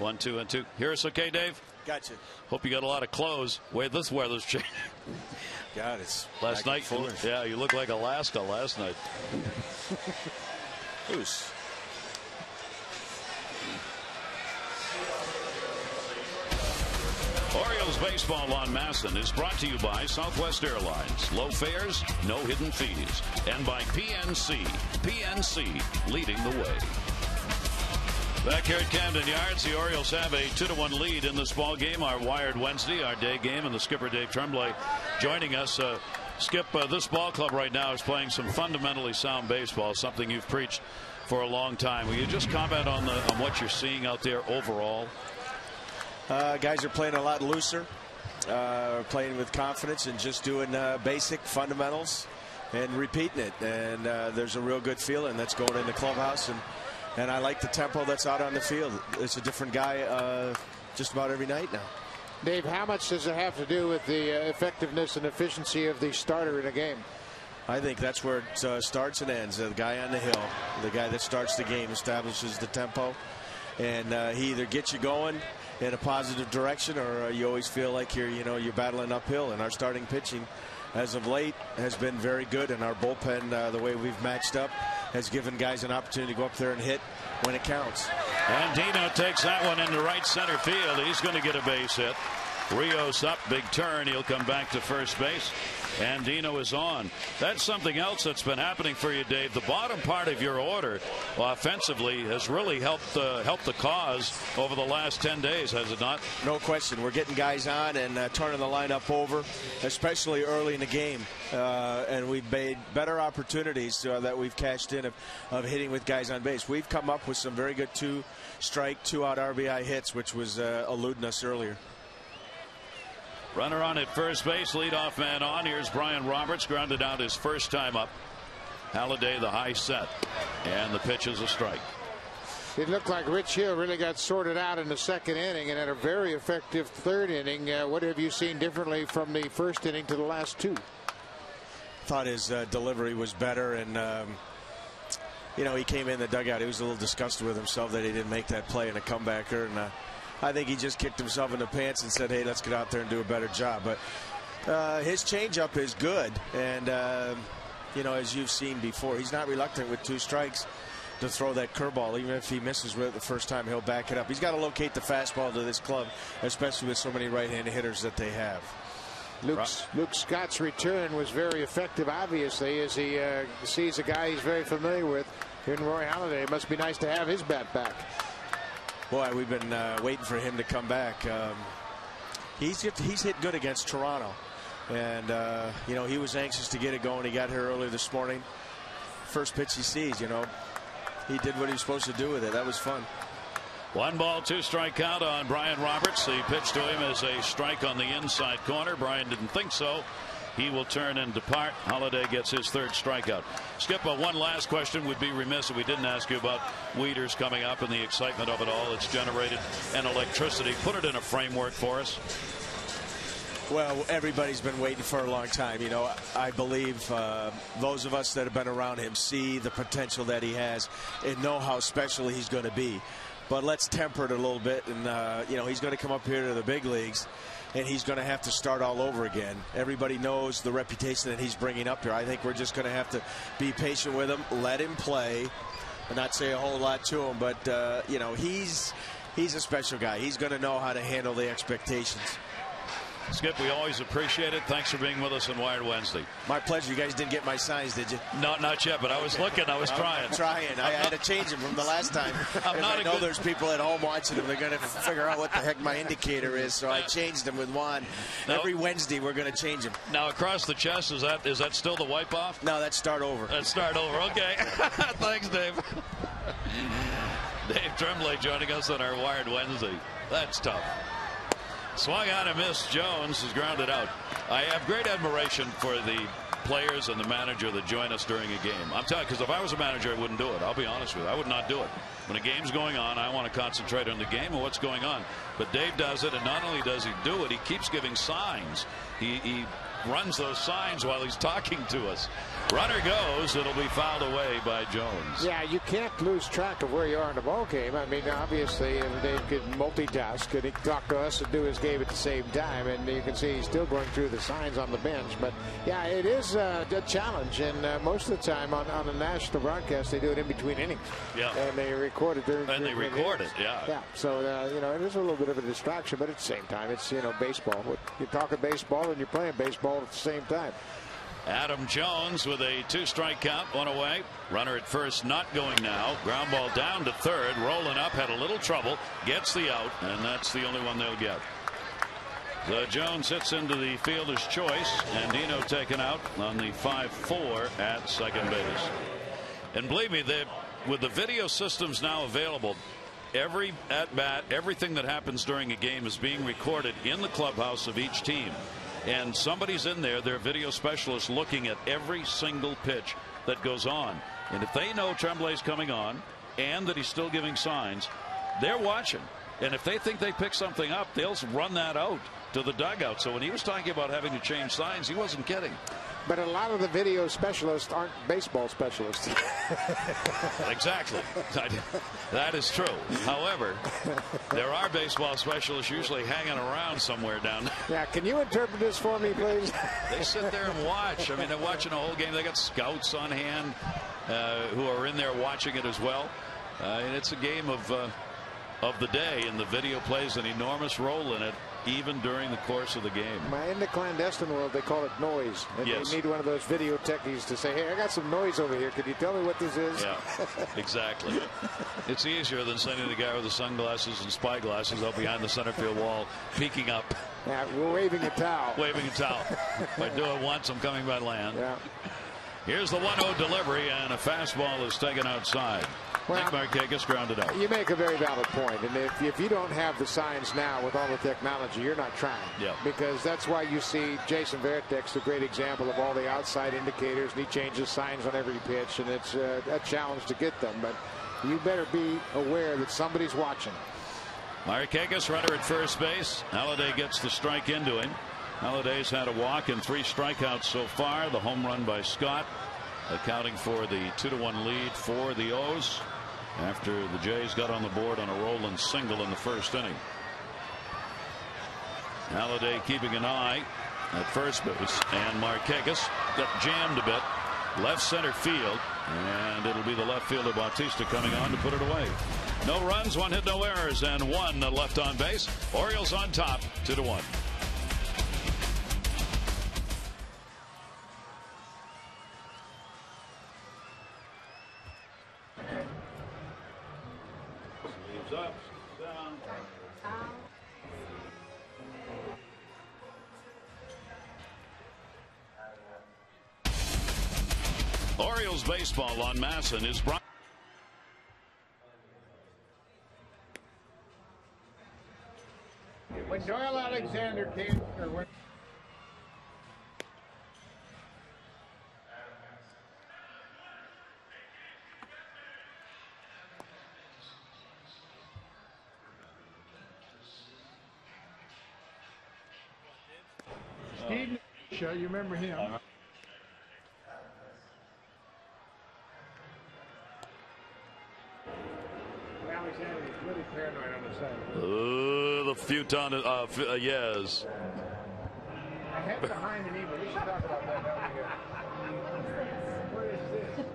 1, 2, and 2. Hear us okay, Dave? Gotcha. Hope you got a lot of clothes. Wait, this weather's changing. God, it's last night. Yeah, you look like Alaska last night. Loose. Orioles baseball on Masson is brought to you by Southwest Airlines. Low fares, no hidden fees. And by PNC. PNC leading the way. Back here at Camden Yards, the Orioles have a 2-1 lead in this ball game. Our Wired Wednesday, our day game, and the skipper Dave Tremblay joining us. Skip, this ball club right now is playing some fundamentally sound baseball, something you've preached for a long time. Will you just comment on what you're seeing out there overall? Guys are playing a lot looser, playing with confidence and just doing basic fundamentals and repeating it. And there's a real good feeling that's going in the clubhouse. And I like the tempo that's out on the field. It's a different guy just about every night now. Dave, how much does it have to do with the effectiveness and efficiency of the starter in a game? I think that's where it starts and ends. The guy on the hill, the guy that starts the game, establishes the tempo. And he either gets you going in a positive direction, or you always feel like you're battling uphill. And our starting pitching, as of late, has been very good. And our bullpen, the way we've matched up, has given guys an opportunity to go up there and hit when it counts. And Dino takes that one into right center field. He's going to get a base hit. Rios up, big turn. He'll come back to first base. And Dino is on. That's something else that's been happening for you, Dave. The bottom part of your order offensively has really helped the cause over the last 10 days, has it not? No question. We're getting guys on and turning the lineup over, especially early in the game. And we've made better opportunities that we've cashed in of hitting with guys on base. We've come up with some very good 2-strike, 2-out RBI hits, which was eluding us earlier. Runner on at first base, leadoff man on. Here's Brian Roberts, grounded out his first time up. Halladay the high set, and the pitch is a strike. It looked like Rich Hill really got sorted out in the second inning and had a very effective third inning. What have you seen differently from the first inning to the last two? Thought his delivery was better, and he came in the dugout. He was a little disgusted with himself that he didn't make that play in a comebacker, and I think he just kicked himself in the pants and said, hey, let's get out there and do a better job. But his changeup is good. And, as you've seen before, he's not reluctant with 2 strikes to throw that curveball. Even if he misses with it the first time, he'll back it up. He's got to locate the fastball to this club, especially with so many right-handed hitters that they have. Luke Scott's return was very effective, obviously, as he sees a guy he's very familiar with in Roy Halladay. It must be nice to have his bat back. Boy, we've been waiting for him to come back. He's hit good against Toronto, and he was anxious to get it going. He got here early this morning. First pitch he sees, he did what he was supposed to do with it. That was fun. 1 ball, 2 strike count on Brian Roberts. The pitch to him is a strike on the inside corner. Brian didn't think so. He will turn and depart. Halladay gets his 3rd strikeout. Skip, one last question. Would be remiss if we didn't ask you about Wieters coming up and the excitement of it all. It's generated and electricity. Put it in a framework for us. Well, everybody's been waiting for a long time. I believe those of us that have been around him see the potential that he has and know how special he's going to be. But let's temper it a little bit. And, he's going to come up here to the big leagues, and he's going to have to start all over again. Everybody knows the reputation that he's bringing up here. I think we're just going to have to be patient with him, let him play, and not say a whole lot to him. But, he's a special guy. He's going to know how to handle the expectations. Skip, we always appreciate it. Thanks for being with us on Wired Wednesday. My pleasure. You guys didn't get my signs, did you? No, not yet, but I was looking. I was trying. I had to change them from the last time. I know there's people at home watching them. They're going to figure out what the heck my indicator is, so I changed them with Juan. Every Wednesday we're going to change them. Now, across the chest, is that still the wipe off? No, that's start over. That's start over. Okay. Thanks, Dave. Dave Tremblay joining us on our Wired Wednesday. That's tough. Swung on and missed. Jones is grounded out. I have great admiration for the players and the manager that join us during a game. I'm telling you, because if I was a manager, I wouldn't do it. I'll be honest with you. I would not do it. When a game's going on, I want to concentrate on the game and what's going on. But Dave does it, and not only does he do it, he keeps giving signs. He runs those signs while he's talking to us. Runner goes. It'll be fouled away by Jones. Yeah, you can't lose track of where you are in the ball game. I mean, obviously, they could multitask. He could talk to us and do his game at the same time. And you can see he's still going through the signs on the bench. But, yeah, it is a challenge. And most of the time on the national broadcast, they do it in between innings. Yeah. And they record it during And they record it, yeah. Yeah. So, you know, it is a little bit of a distraction. But at the same time, it's, you know, baseball. You're talking baseball and you're playing baseball at the same time. Adam Jones with a 2-strike count, 1 away. Runner at first not going now. Ground ball down to third. Rolling up, had a little trouble. Gets the out, and that's the only one they'll get. So Jones hits into the fielder's choice, and Dino taken out on the 5-4 at second base. And believe me, with the video systems now available, every at-bat, everything that happens during a game is being recorded in the clubhouse of each team. And somebody's in there, their video specialist, looking at every single pitch that goes on. And if they know Tremblay's coming on and that he's still giving signs, they're watching. And if they think they pick something up, they'll run that out to the dugout. So when he was talking about having to change signs, he wasn't kidding. But a lot of the video specialists aren't baseball specialists. Exactly. That is true. However, there are baseball specialists usually hanging around somewhere down there. Yeah, can you interpret this for me, please? They sit there and watch. I mean, they're watching a whole game. They got scouts on hand who are in there watching it as well. And it's a game of the day, and the video plays an enormous role in it, even during the course of the game. In the clandestine world, they call it noise. And yes. They need one of those video techies to say, hey, I got some noise over here. Can you tell me what this is? Yeah, exactly. It's easier than sending the guy with the sunglasses and spyglasses out behind the center field wall, peeking up. Yeah, we're waving a towel. Waving a towel. If I do it once, I'm coming by land. Yeah. Here's the 1-0 delivery, and a fastball is taken outside. Well, Nick Markakis grounded out. You make a very valid point. And if you don't have the signs now with all the technology, you're not trying. Yeah. Because that's why you see Jason Berken's a great example of all the outside indicators, and he changes signs on every pitch, and it's a challenge to get them. But you better be aware that somebody's watching. Markakis, runner at first base. Halladay gets the strike into him. Halladay's had a walk and 3 strikeouts so far. The home run by Scott, accounting for the 2-1 lead for the O's after the Jays got on the board on a rolling single in the first inning. Halladay keeping an eye at first base, and Markakis got jammed a bit left center field, and it'll be the left fielder Bautista coming on to put it away. No runs, 1 hit, no errors, and 1 left on base. Orioles on top, 2-1. Up, down. Orioles baseball on Masson is brought. When Doyle Alexander came, or when Steve, you remember him? Alexander was really paranoid on the side. The Futon, yes. I had behind the knee, but we should talk about that. What is this?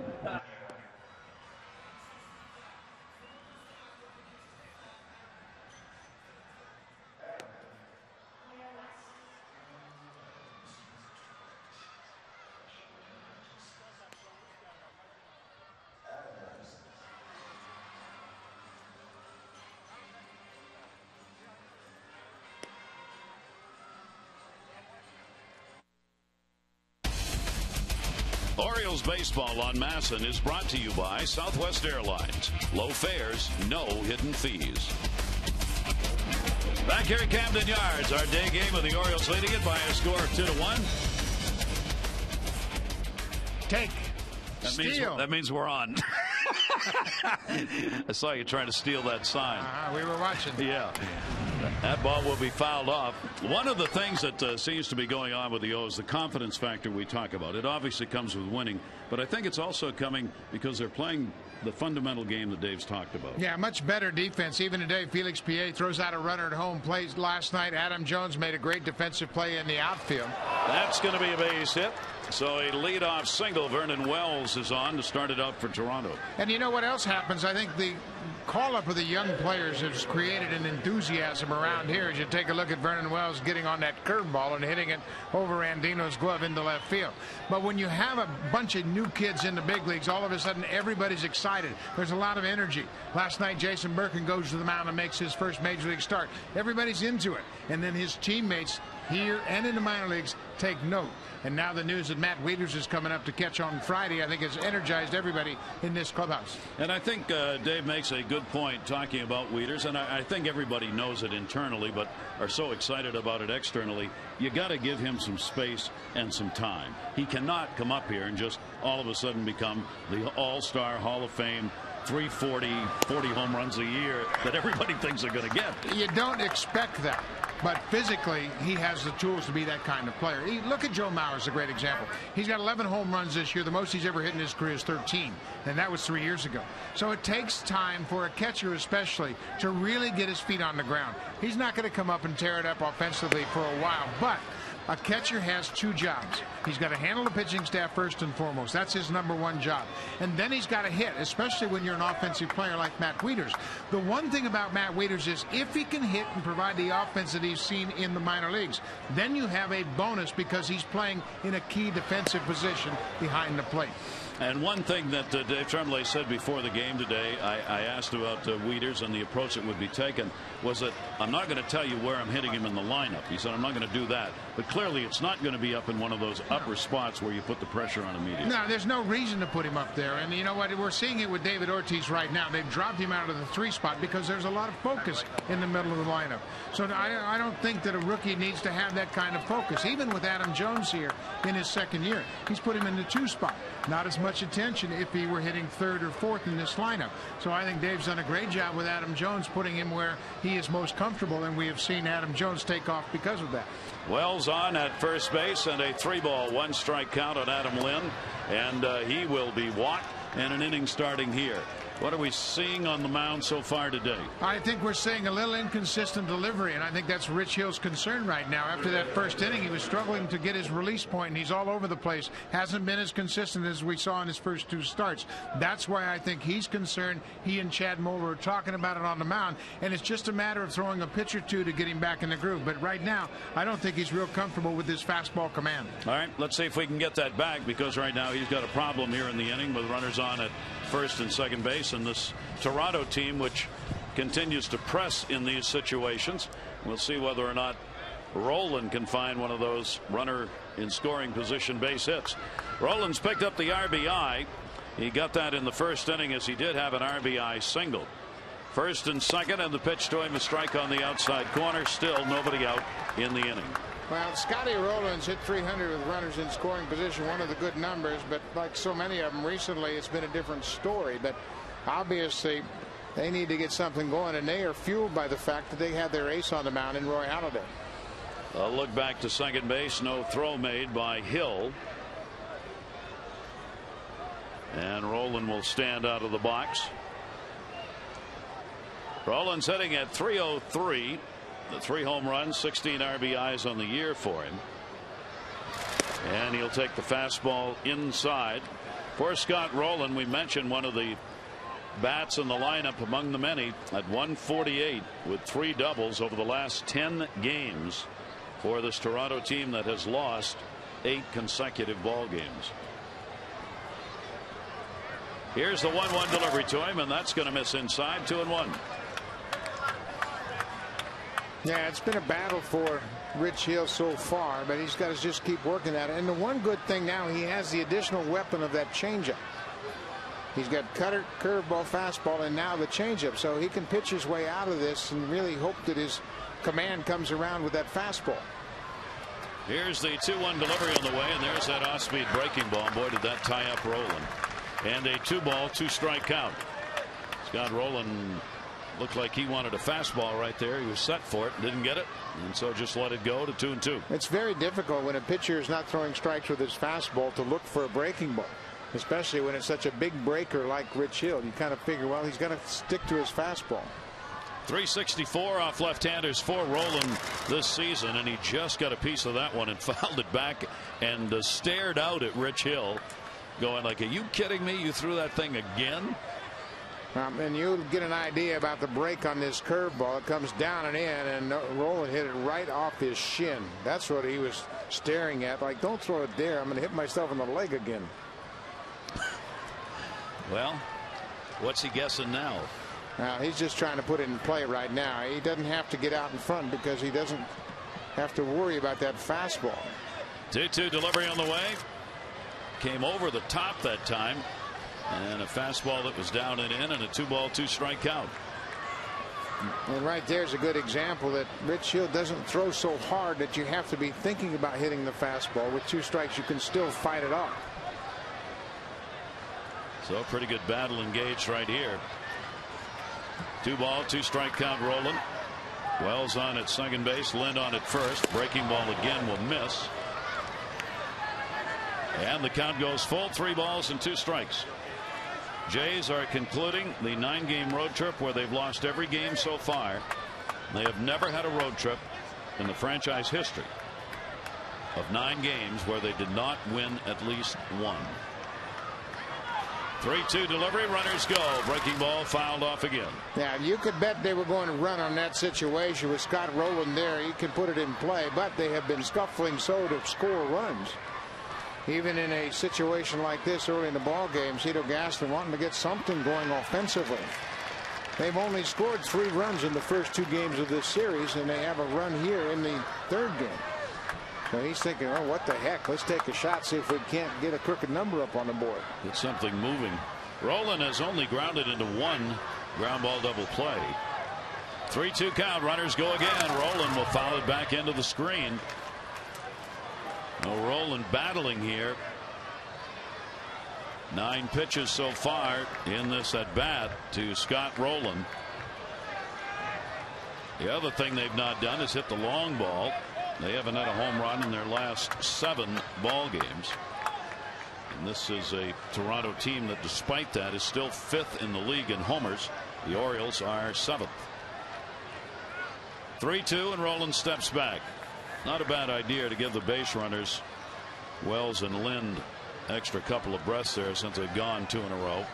Orioles baseball on Masson is brought to you by Southwest Airlines. Low fares, no hidden fees. Back here at Camden Yards, our day game with the Orioles leading it by a score of 2-1. Take That means we're on. I saw you trying to steal that sign. We were watching. Yeah. That ball will be fouled off. One of the things that seems to be going on with the O's, the confidence factor we talk about, it obviously comes with winning, but I think it's also coming because they're playing the fundamental game that Dave's talked about. Yeah, much better defense. Even today, Felix Pierre throws out a runner at home. Plays last night. Adam Jones made a great defensive play in the outfield. That's going to be a base hit. So a leadoff single. Vernon Wells is on to start it out for Toronto. And you know what else happens? I think the call-up of the young players has created an enthusiasm around here as you take a look at Vernon Wells getting on that curveball and hitting it over Andino's glove into left field. But when you have a bunch of new kids in the big leagues, all of a sudden everybody's excited. There's a lot of energy. Last night, Jason Berken goes to the mound and makes his first major league start. Everybody's into it. And then his teammates here and in the minor leagues take note. And now the news that Matt Wieters is coming up to catch on Friday, I think, has energized everybody in this clubhouse. And I think Dave makes a good point talking about Wieters, and I think everybody knows it internally, but are so excited about it externally. You got to give him some space and some time. He cannot come up here and just all of a sudden become the all-star Hall of Fame 340, 40 home runs a year that everybody thinks they're going to get. You don't expect that. But physically, he has the tools to be that kind of player. Look at Joe Mauer as a great example. He's got 11 home runs this year. The most he's ever hit in his career is 13, and that was 3 years ago. So it takes time for a catcher especially to really get his feet on the ground. He's not going to come up and tear it up offensively for a while, but a catcher has two jobs. He's got to handle the pitching staff first and foremost. That's his #1 job. And then he's got to hit, especially when you're an offensive player like Matt Wieters. The one thing about Matt Wieters is if he can hit and provide the offense that he's seen in the minor leagues, then you have a bonus because he's playing in a key defensive position behind the plate. And one thing that Dave Tremblay said before the game today, I asked about Wieters and the approach that would be taken, was that I'm not going to tell you where I'm hitting him in the lineup. He said I'm not going to do that. But clearly it's not going to be up in one of those upper spots where you put the pressure on immediately. No, there's no reason to put him up there. And you know what? We're seeing it with David Ortiz right now. They've dropped him out of the 3 spot because there's a lot of focus in the middle of the lineup. So I don't think that a rookie needs to have that kind of focus. Even with Adam Jones here in his 2nd year, he's put him in the 2 spot. Not as much attention if he were hitting 3rd or 4th in this lineup. So I think Dave's done a great job with Adam Jones, putting him where he is most comfortable, and we have seen Adam Jones take off because of that. Wells on at first base, and a 3-ball, 1-strike count on Adam Lynn, and he will be walked, and an inning starting here. What are we seeing on the mound so far today? I think we're seeing a little inconsistent delivery, and I think that's Rich Hill's concern right now. After that first inning, he was struggling to get his release point, and he's all over the place. Hasn't been as consistent as we saw in his first 2 starts. That's why I think he's concerned. He and Chad Moeller are talking about it on the mound, and it's just a matter of throwing a pitch or 2 to get him back in the groove. But right now, I don't think he's real comfortable with his fastball command. All right, let's see if we can get that back, because right now he's got a problem here in the inning with runners on at first and second base, and this Toronto team, which continues to press in these situations. We'll see whether or not Roland can find one of those runner in scoring position base hits. Roland's picked up the RBI. He got that in the first inning, as he did have an RBI single. First and second, and the pitch to him, a strike on the outside corner. Still nobody out in the inning. Well, Scotty Rollins hit 300 with runners in scoring position, one of the good numbers, but like so many of them recently, it's been a different story. But obviously they need to get something going, and they are fueled by the fact that they have their ace on the mound in Roy Halladay. A look back to second base, no throw made by Hill, and Roland will stand out of the box. Roland's hitting at .303. The 3 home runs, 16 RBIs on the year for him. And he'll take the fastball inside. For Scott Rolen, we mentioned one of the bats in the lineup among the many at 148 with 3 doubles over the last 10 games for this Toronto team that has lost 8 consecutive ball games. Here's the 1-1 delivery to him, and that's going to miss inside. 2-1. Yeah, it's been a battle for Rich Hill so far, but he's got to just keep working at it. And the one good thing now, he has the additional weapon of that changeup. He's got cutter, curveball, fastball, and now the changeup. So he can pitch his way out of this and really hope that his command comes around with that fastball. Here's the 2-1 delivery on the way, and there's that off-speed breaking ball. Boy, did that tie up Roland. and a 2-ball, 2-strike count. Scott Rowland looked like he wanted a fastball right there. He was set for it, didn't get it, and so just let it go to 2-2. It's very difficult when a pitcher is not throwing strikes with his fastball to look for a breaking ball, especially when it's such a big breaker like Rich Hill. You kind of figure, well, he's going to stick to his fastball. 364 off left-handers for Rowland this season, and he just got a piece of that one and fouled it back and stared out at Rich Hill, going like, are you kidding me? You threw that thing again? And you get an idea about the break on this curveball. It comes down and in, and Rowland hit it right off his shin. That's what he was staring at. Like, don't throw it there. I'm going to hit myself in the leg again. Well, what's he guessing now? He's just trying to put it in play right now. He doesn't have to get out in front because he doesn't have to worry about that fastball. 2-2 delivery on the way. Came over the top that time. And a fastball that was down and in, and a 2-ball, 2-strike count. And right there's a good example that Rich Hill doesn't throw so hard that you have to be thinking about hitting the fastball. With 2 strikes, you can still fight it off. So a pretty good battle engaged right here. 2-ball, 2-strike count Rowland. Wells on at second base, Lind on at first. Breaking ball again will miss. And the count goes full, 3 balls and 2 strikes. Jays are concluding the 9-game road trip where they've lost every game so far. They have never had a road trip in the franchise history of 9 games where they did not win at least one. 3-2 delivery, runners go. Breaking ball fouled off again. Yeah, you could bet they were going to run on that situation with Scott Rowland there. He can put it in play, but they have been scuffling so to score runs. Even in a situation like this early in the ball game, Cito Gaston wanting to get something going offensively. They've only scored 3 runs in the first 2 games of this series, and they have a run here in the 3rd game. So he's thinking, oh, what the heck? Let's take a shot, see if we can't get a crooked number up on the board. Get something moving. Rowland has only grounded into 1 ground ball double play. 3-2 count. Runners go again. Rowland will foul it back into the screen. No, Rowland battling here. 9 pitches so far in this at bat to Scott Rowland. The other thing they've not done is hit the long ball. They haven't had a home run in their last 7 ball games. And this is a Toronto team that, despite that, is still 5th in the league in homers. The Orioles are 7th. 3-2 and Rowland steps back. Not a bad idea to give the base runners Wells and Lind extra couple of breaths there since they've gone 2 in a row.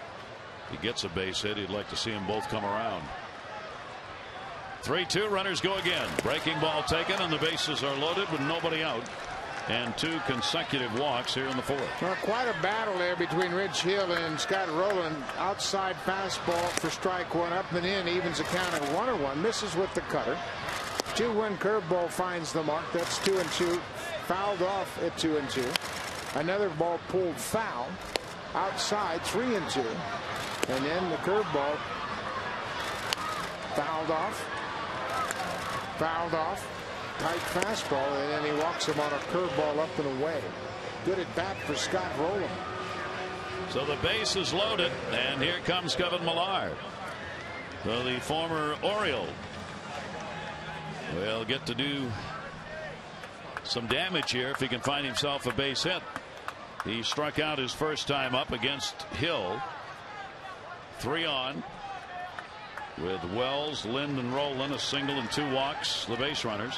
He gets a base hit. He'd like to see them both come around. 3-2 runners go again. Breaking ball taken and the bases are loaded with nobody out. And 2 consecutive walks here in the 4th. Well, quite a battle there between Rich Hill and Scott Rowland. Outside fastball for strike 1, up and in, evens the count at 1-1. Misses with the cutter. 2-1 curveball finds the mark. That's 2-2. Fouled off at 2-2. Another ball pulled foul. Outside 3-2. And then the curveball fouled off. Fouled off. Tight fastball, and then he walks him on a curveball up and away. Good at bat for Scott Rowland. So the base is loaded, and here comes Kevin Millar. So the former Oriole will get to do some damage here if he can find himself a base hit. He struck out his first time up against Hill. 3 on with Wells, Lind, and Rowland. A single and 2 walks, the base runners.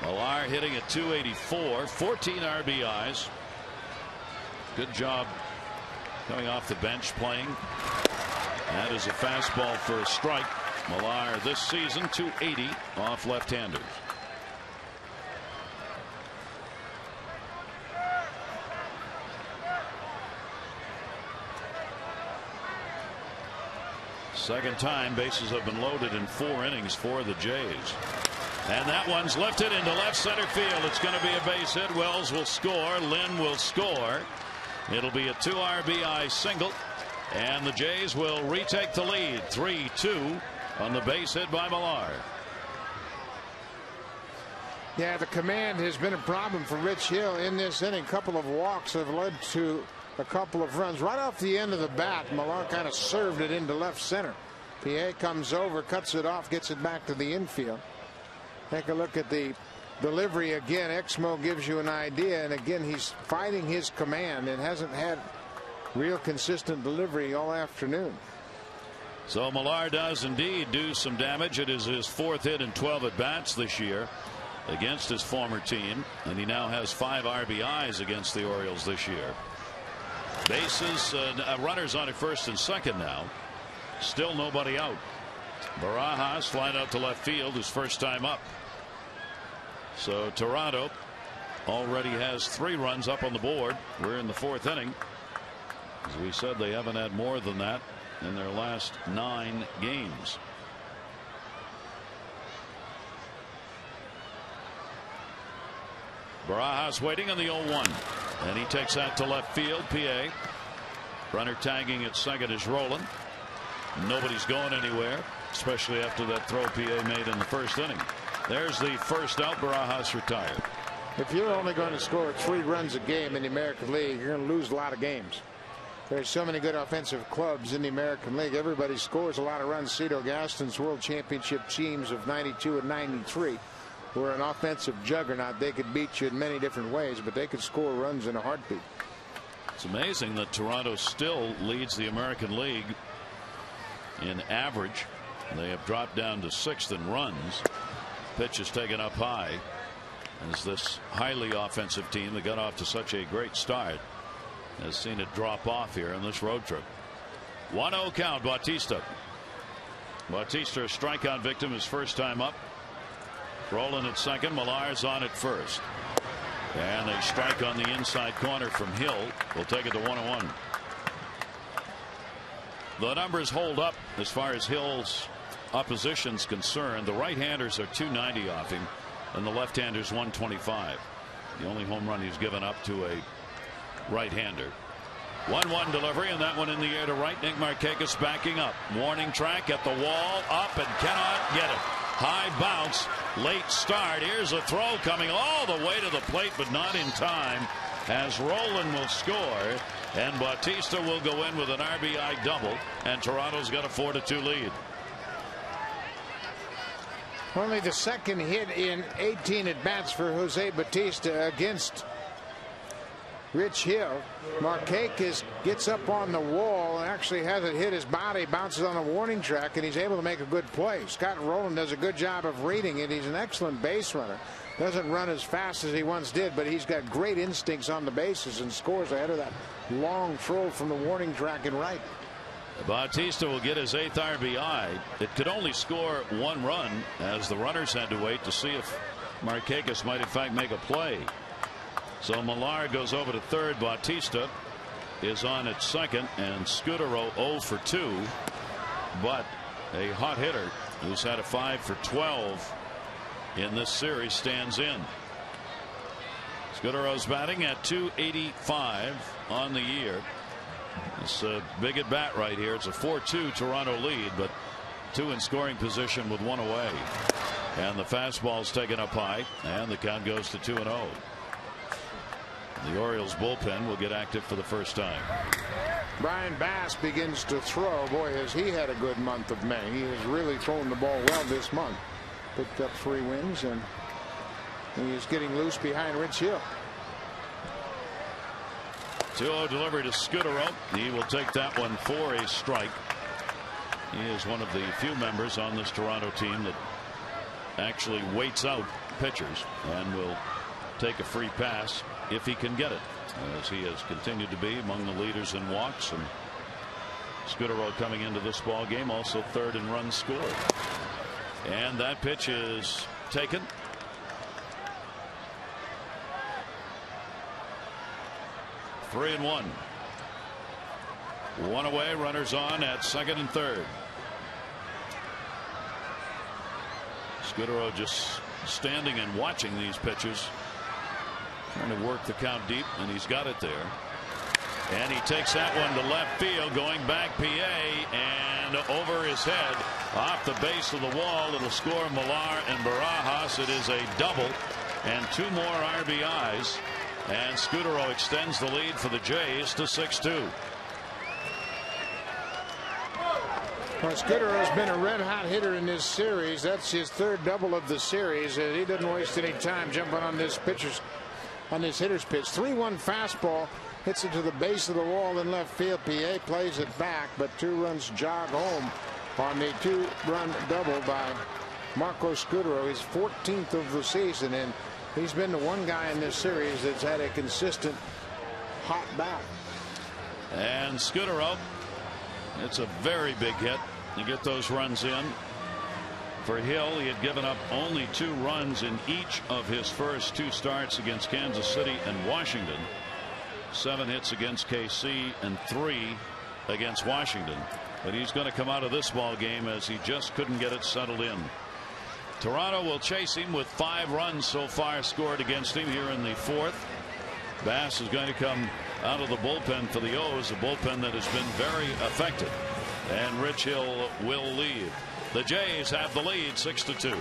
Millar hitting at 284, 14 RBIs. Good job coming off the bench playing. That is a fastball for a strike. Millar this season 280 off left-handers. Second time bases have been loaded in 4 innings for the Jays. And that one's lifted into left center field. It's going to be a base hit. Wells will score. Lind will score. It'll be a 2 RBI single. And the Jays will retake the lead 3-2 on the base hit by Millar. Yeah, the command has been a problem for Rich Hill in this inning. A couple of walks have led to a couple of runs. Right off the end of the bat, Millar kind of served it into left center. PA comes over, cuts it off, gets it back to the infield. Take a look at the delivery again. Exmo gives you an idea, and again he's fighting his command and hasn't had real consistent delivery all afternoon. So Millar does indeed do some damage. It is his 4th hit in 12 at bats this year against his former team, and he now has 5 RBIs against the Orioles this year. Bases, runners on at first and second now. Still nobody out. Barajas flying out to left field, his first time up. So Toronto already has 3 runs up on the board. We're in the 4th inning. As we said, they haven't had more than that in their last 9 games. Barajas waiting on the 0-1, and he takes that to left field. PA runner tagging at second is rolling. Nobody's going anywhere, especially after that throw PA made in the first inning. There's the first out. Barajas retired. If you're only going to score 3 runs a game in the American League, you're going to lose a lot of games. There's so many good offensive clubs in the American League. Everybody scores a lot of runs. Cito Gaston's World Championship teams of '92 and '93 were an offensive juggernaut. They could beat you in many different ways, but they could score runs in a heartbeat. It's amazing that Toronto still leads the American League in average. They have dropped down to 6th in runs. Pitch is taken up high as this highly offensive team that got off to such a great start has seen it drop off here in this road trip. 1-0 count. Bautista. Bautista, a strikeout victim, his first time up. Rolling at second. Millar's on at first. And a strike on the inside corner from Hill. We'll take it to 1-1. The numbers hold up as far as Hill's opposition's concerned. The right-handers are 290 off him, and the left-handers 125. The only home run he's given up to a right-hander. 1-1 delivery, and that one in the air to right. Nick Markakis backing up. Warning track at the wall, up and cannot get it. High bounce, late start. Here's a throw coming all the way to the plate, but not in time, as Roland will score, and Bautista will go in with an RBI double, and Toronto's got a 4-2 lead. Only the second hit in 18 at bats for Jose Bautista against Rich Hill. Markakis gets up on the wall and actually has it hit his body, bounces on a warning track, and he's able to make a good play. Scott Rowland does a good job of reading it. He's an excellent base runner. Doesn't run as fast as he once did, but he's got great instincts on the bases and scores ahead of that long throw from the warning track in right. Bautista will get his 8th RBI. It could only score 1 run, as the runners had to wait to see if Markakis might in fact make a play. So Millar goes over to third. Bautista is on at second, and Scudero 0 for 2. But a hot hitter who's had a 5 for 12 in this series stands in. Scudero's batting at .285 on the year. It's a big at bat right here. It's a 4-2 Toronto lead, but 2 in scoring position with 1 away. And the fastball's taken up high, and the count goes to 2-0. The Orioles bullpen will get active for the first time. Brian Bass begins to throw. Boy, has he had a good month of May. He has really thrown the ball well this month. Picked up 3 wins, and he is getting loose behind Rich Hill. 2-0 delivery to Scudero. He will take that one for a strike. He is one of the few members on this Toronto team that actually waits out pitchers and will take a free pass if he can get it, as he has continued to be among the leaders in walks. And Scudero coming into this ball game also 3rd in runs scored. And that pitch is taken. Three and 1. 1 away, runners on at second and third. Scudero just standing and watching these pitches, trying to work the count deep, and he's got it there. And he takes that one to left field, going back PA, and over his head off the base of the wall. It'll score Millar and Barajas. It is a double and 2 more RBIs. And Scudero extends the lead for the Jays to 6-2. Well, Scudero's been a red-hot hitter in this series. That's his 3rd double of the series. He doesn't waste any time jumping on this hitter's pitch. 3-1 fastball hits it to the base of the wall in left field. PA plays it back, but 2 runs jog home on the 2-run double by Marco Scudero. His 14th of the season, and he's been the one guy in this series that's had a consistent hot bat. And Scudero, it's a very big hit. You get those runs in. For Hill, he had given up only 2 runs in each of his first 2 starts against Kansas City and Washington. 7 hits against KC and 3 against Washington. But he's going to come out of this ball game as he just couldn't get it settled in. Toronto will chase him with 5 runs so far scored against him here in the 4th. Bass is going to come out of the bullpen for the O's, a bullpen that has been very effective. And Rich Hill will leave. The Jays have the lead 6-2.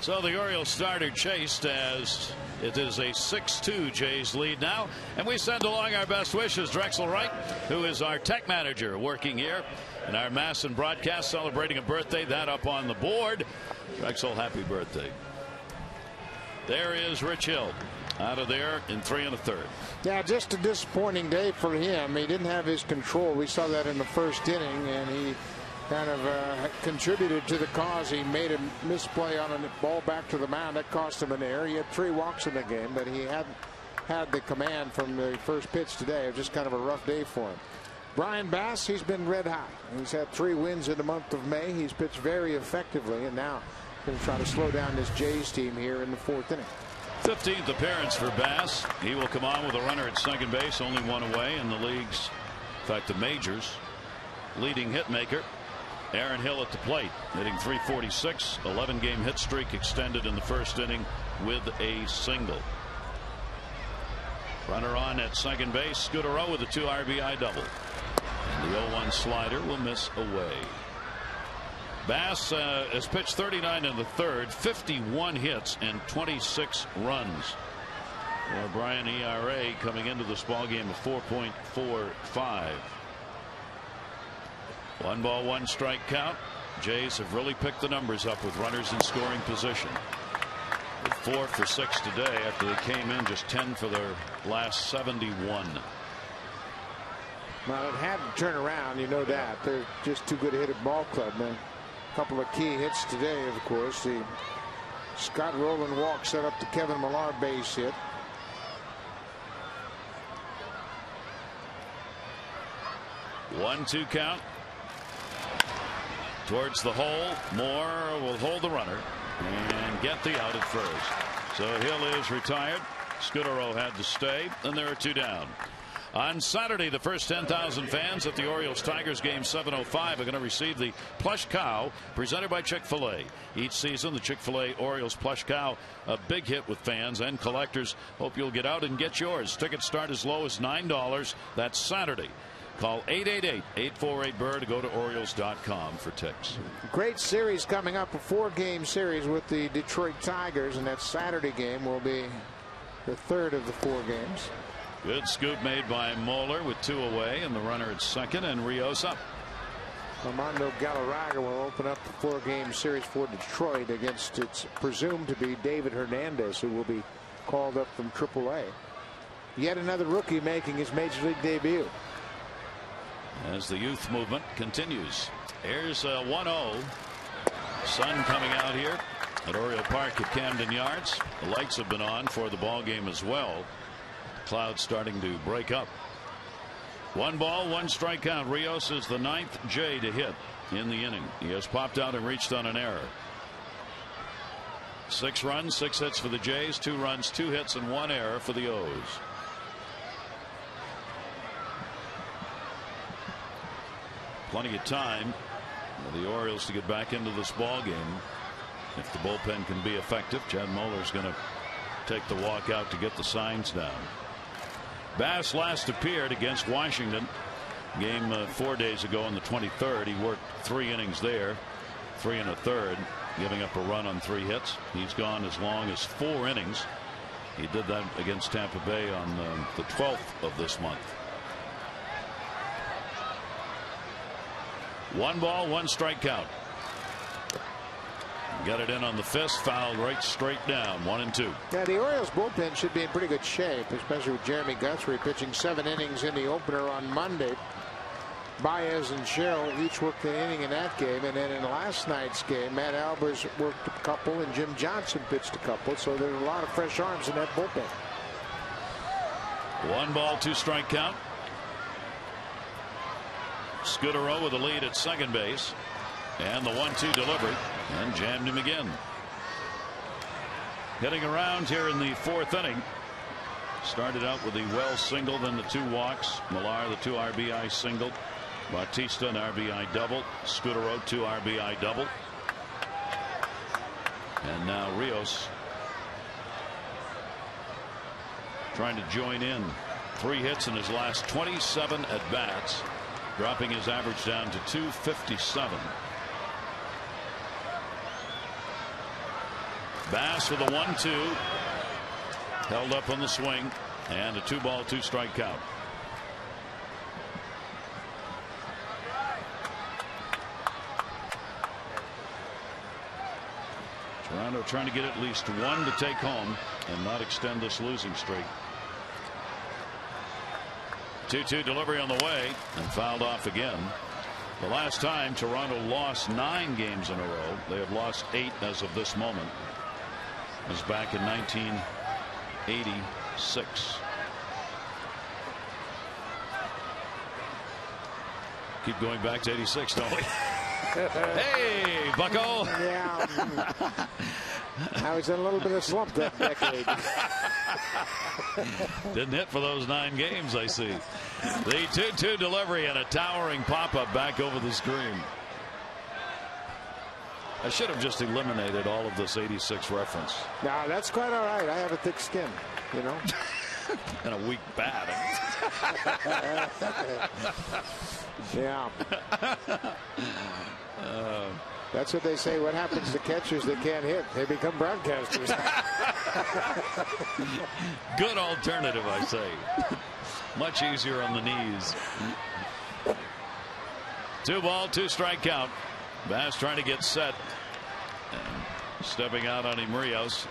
So the Orioles starter chased as it is a 6-2 Jays lead now. And we send along our best wishes. Drexel Wright, who is our tech manager working here in our Masson broadcast, celebrating a birthday. That up on the board. Drexel, happy birthday. There is Rich Hill out of there in 3 1/3. Yeah, just a disappointing day for him. He didn't have his control. We saw that in the first inning, and he kind of contributed to the cause. He made a misplay on a ball back to the mound that cost him an error. He had 3 walks in the game, but he hadn't had the command from the first pitch today. It was just kind of a rough day for him. Brian Bass, he's been red hot. He's had 3 wins in the month of May. He's pitched very effectively, and now going to try to slow down this Jays team here in the 4th inning. 15th appearance for Bass. He will come on with a runner at second base, only 1 away in the league's, in fact, the majors, leading hit maker. Aaron Hill at the plate, hitting .346, 11-game hit streak extended in the first inning with a single. Runner on at second base, Scudero with a 2 RBI double. And the 0-1 slider will miss away. Bass has pitched 39 in the 3rd, 51 hits and 26 runs. O'Brien ERA coming into this ball game of 4.45. 1 ball, 1 strike count. Jays have really picked the numbers up with runners in scoring position. With 4 for 6 today after they came in just 10 for their last 71. Well, it had to turn around, you know that. They're just too good a hit at ball club, man. A couple of key hits today, of course. The Scott Rowland walk set up the Kevin Millar base hit. One-two count. Towards the hole. Moore will hold the runner and get the out at first. So Hill is retired. Scudero had to stay, and there are 2 down. On Saturday, the first 10,000 fans at the Orioles-Tigers game 7:05 are going to receive the plush cow presented by Chick-fil-A. Each season, the Chick-fil-A Orioles plush cow, a big hit with fans and collectors. Hope you'll get out and get yours. Tickets start as low as $9. That's Saturday. Call 888-848-BIRD to go to Orioles.com for tickets. Great series coming up, a 4-game series with the Detroit Tigers, and that Saturday game will be the third of the 4 games. Good scoop made by Moeller with 2 away, and the runner at second, and Rios up. Armando Galarraga will open up the 4-game series for Detroit against, it's presumed to be David Hernandez, who will be called up from AAA. Yet another rookie making his major league debut. As the youth movement continues. Here's a 1-0. Sun coming out here at Oriole Park at Camden Yards. The lights have been on for the ball game as well. Clouds starting to break up. 1 ball, 1 strikeout. Rios is the 9th J to hit in the inning. He has popped out and reached on an error. 6 runs, 6 hits for the Jays, 2 runs, 2 hits, and 1 error for the O's. Plenty of time for the Orioles to get back into this ball game. If the bullpen can be effective, Chad Moeller's going to take the walk out to get the signs down. Bass last appeared against Washington game 4 days ago on the 23rd. He worked 3 innings there, 3 1/3, giving up a run on 3 hits. He's gone as long as 4 innings. He did that against Tampa Bay on the 12th of this month. 1 ball, 1 strikeout. Got it in on the fist, fouled right straight down. 1-2. Yeah, the Orioles bullpen should be in pretty good shape, especially with Jeremy Guthrie pitching 7 innings in the opener on Monday. Baez and Sherrill each worked an inning in that game, and then in last night's game, Matt Albers worked a couple and Jim Johnson pitched a couple, so there's a lot of fresh arms in that bullpen. 1 ball, 2 strike count. Scudero with the lead at second base, and the 1-2 delivery, and jammed him again. Getting around here in the 4th inning. Started out with the Wells single, then the 2 walks. Millar, the 2 RBI single. Bautista, an RBI double. Scudero, 2 RBI double. And now Rios trying to join in. 3 hits in his last 27 at bats, dropping his average down to 257. Bass with a 1-2, held up on the swing, and a 2 ball, 2 strike count. Toronto trying to get at least 1 to take home and not extend this losing streak. 2-2 delivery on the way and fouled off again. The last time Toronto lost 9 games in a row, they have lost 8 as of this moment, was back in 1986. Keep going back to 86, don't we? Hey, Bucko. Yeah. I was in a little bit of slump that decade. Didn't hit for those 9 games, I see. The 2-2 delivery and a towering pop-up back over the screen. I should have just eliminated all of this 86 reference. No, that's quite all right. I have a thick skin, you know. And a weak bat. Yeah. That's what they say. What happens to catchers that can't hit? They become broadcasters. Good alternative, I say. Much easier on the knees. 2 ball, 2 strike count. Bass trying to get set. And stepping out on him, Rios.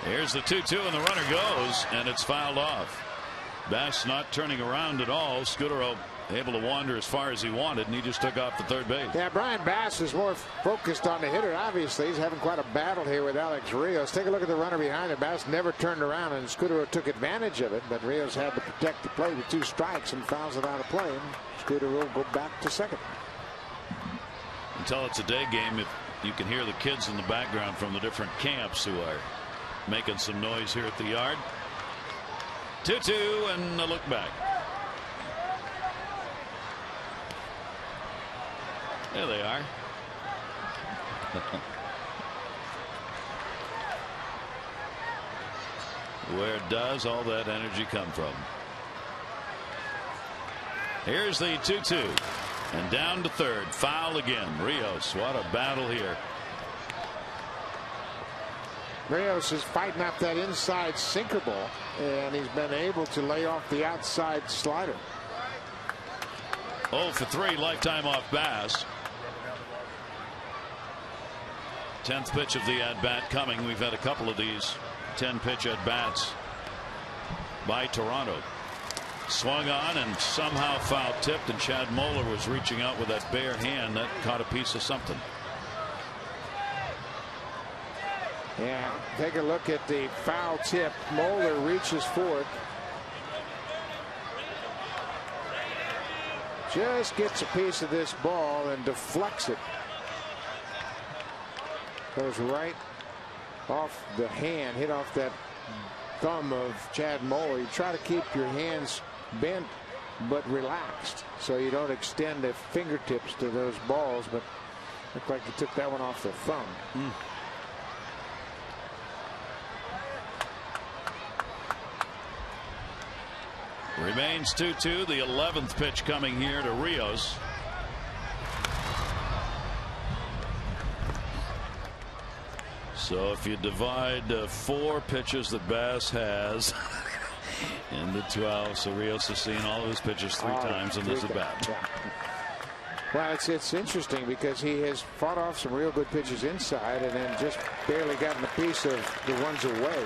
Here's the 2-2, and the runner goes, and it's fouled off. Bass not turning around at all. Scudero able to wander as far as he wanted, and he just took off to third base. Yeah, Brian Bass is more focused on the hitter. Obviously, he's having quite a battle here with Alex Rios. Take a look at the runner behind him. Bass never turned around, and Scudero took advantage of it, but Rios had to protect the play with 2 strikes and fouls it out of play. And Scudero will go back to second. Until it's a day game, if You can hear the kids in the background from the different camps who are making some noise here at the yard. 2-2 and a look back. There they are. Where does all that energy come from? Here's the 2-2 and down to third. Foul again. Rios, what a battle here. Rios is fighting up that inside sinker ball, and he's been able to lay off the outside slider. 0 for 3 lifetime off Bass. 10th pitch of the at bat coming. We've had a couple of these 10 pitch at bats by Toronto. Swung on and somehow foul tipped, and Chad Moeller was reaching out with that bare hand that caught a piece of something. Yeah, take a look at the foul tip. Moeller reaches for it. Just gets a piece of this ball and deflects it. Goes right off the hand, hit off that thumb of Chad Moeller. You try to keep your hands bent but relaxed so you don't extend the fingertips to those balls, but looked like he took that one off the thumb. Remains 2-2. The 11th pitch coming here to Rios. So if you divide 4 pitches that Bass has into 12, so Rios has seen all of his pitches 3 times in this at bat. Yeah. Well, it's interesting because he has fought off some real good pitches inside and then just barely gotten a piece of the ones away.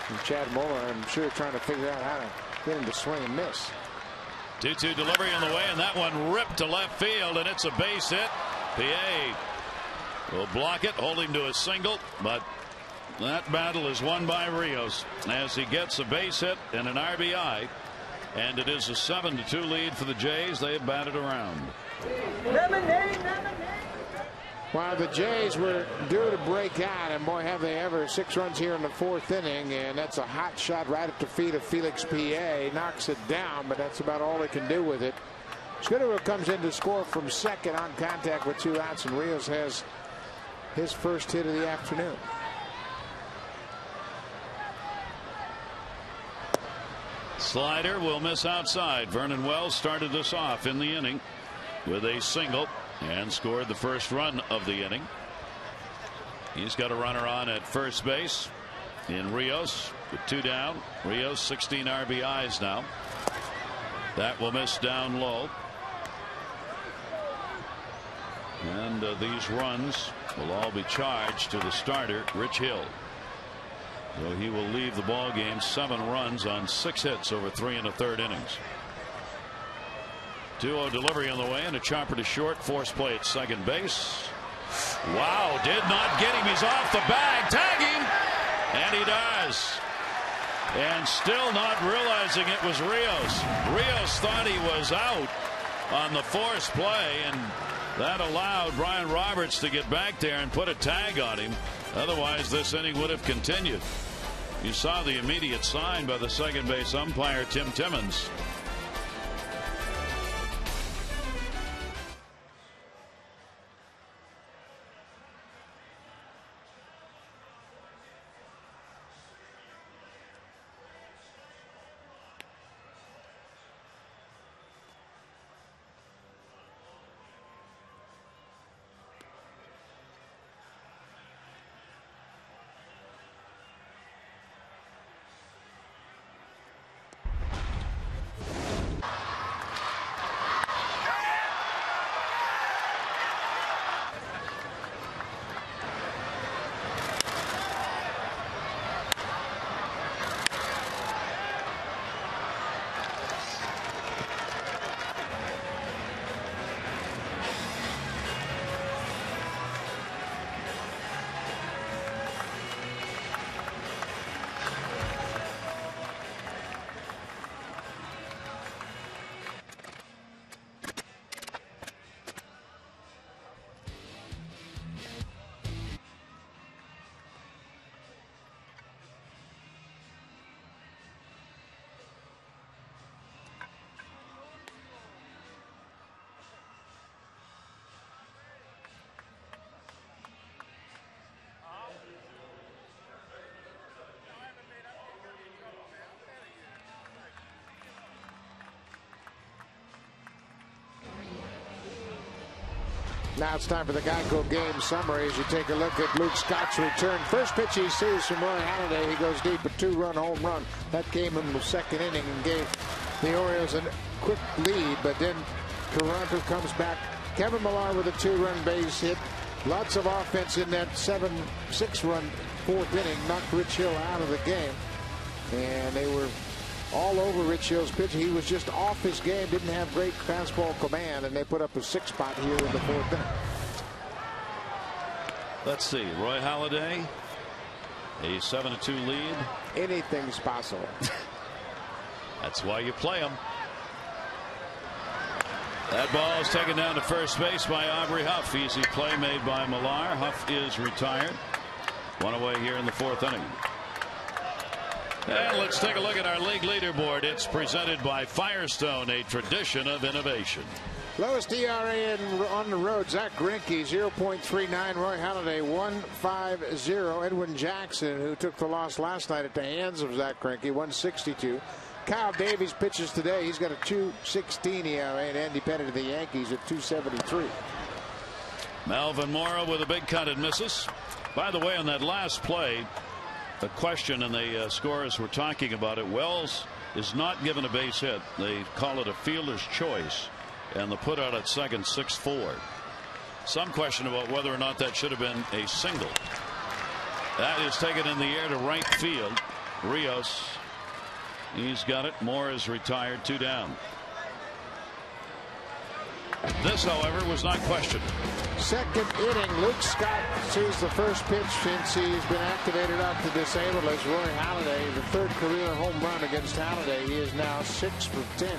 And Chad Moeller, I'm sure, trying to figure out how to get him to swing and miss. 2-2 delivery on the way, and that one ripped to left field, and it's a base hit. PA will block it, hold him to a single, but that battle is won by Rios as he gets a base hit and an RBI, and it is a 7-2 lead for the Jays. They have batted around. Well, the Jays were due to break out, and boy, have they ever. 6 runs here in the 4th inning, and that's a hot shot right at the feet of Felix PA. Knocks it down, but that's about all they can do with it. Scudero comes in to score from second on contact with 2 outs, and Rios has his first hit of the afternoon. Slider will miss outside. Vernon Wells started this off in the inning with a single and scored the first run of the inning. He's got a runner on at first base in Rios with 2 down. Rios 16 RBIs now. That will miss down low. And these runs will all be charged to the starter, Rich Hill. So he will leave the ball game 7 runs on 6 hits over 3 1/3 innings. 2-0 delivery on the way, and a chopper to short. Force play at second base. Wow, did not get him. He's off the bag. Tag him, and he does. And still not realizing it was Rios. Rios thought he was out on the force play, and that allowed Brian Roberts to get back there and put a tag on him. Otherwise, this inning would have continued. You saw the immediate sign by the second base umpire, Tim Timmons. Now it's time for the Geico game summary as you take a look at Luke Scott's return. First pitch he sees from Roy Halladay. He goes deep, a 2-run home run. That came in the second inning and gave the Orioles a quick lead. But then Toronto comes back. Kevin Millar with a 2-run base hit. Lots of offense in that 6-run fourth inning. Knocked Rich Hill out of the game. And they were all over Rich Hill's pitch. He was just off his game, didn't have great fastball command, and they put up a 6-spot here in the fourth inning. Let's see. Roy Halladay, a 7-2 lead. Anything's possible. That's why you play him. That ball is taken down to first base by Aubrey Huff. Easy play made by Millar. Huff is retired. One away here in the fourth inning. And let's take a look at our league leaderboard. It's presented by Firestone, a tradition of innovation. Lowest ERA on the road, Zach Greinke, 0.39. Roy Halladay, 1.50. Edwin Jackson, who took the loss last night at the hands of Zach Greinke, 1.62. Kyle Davies pitches today. He's got a 2.16 ERA, and Andy Pettit of the Yankees at 2.73. Melvin Mora with a big cut and misses. By the way, on that last play, a question, and the scorers were talking about it. Wells is not given a base hit. They call it a fielder's choice, and the put out at second, 6-4. Some question about whether or not that should have been a single. That is taken in the air to right field. Rios, he's got it. Moore is retired, 2 down. This, however, was not questioned. Second inning, Luke Scott sees the first pitch since he's been activated off the disabled list. Roy Halladay, the third career home run against Halladay. He is now 6 for 10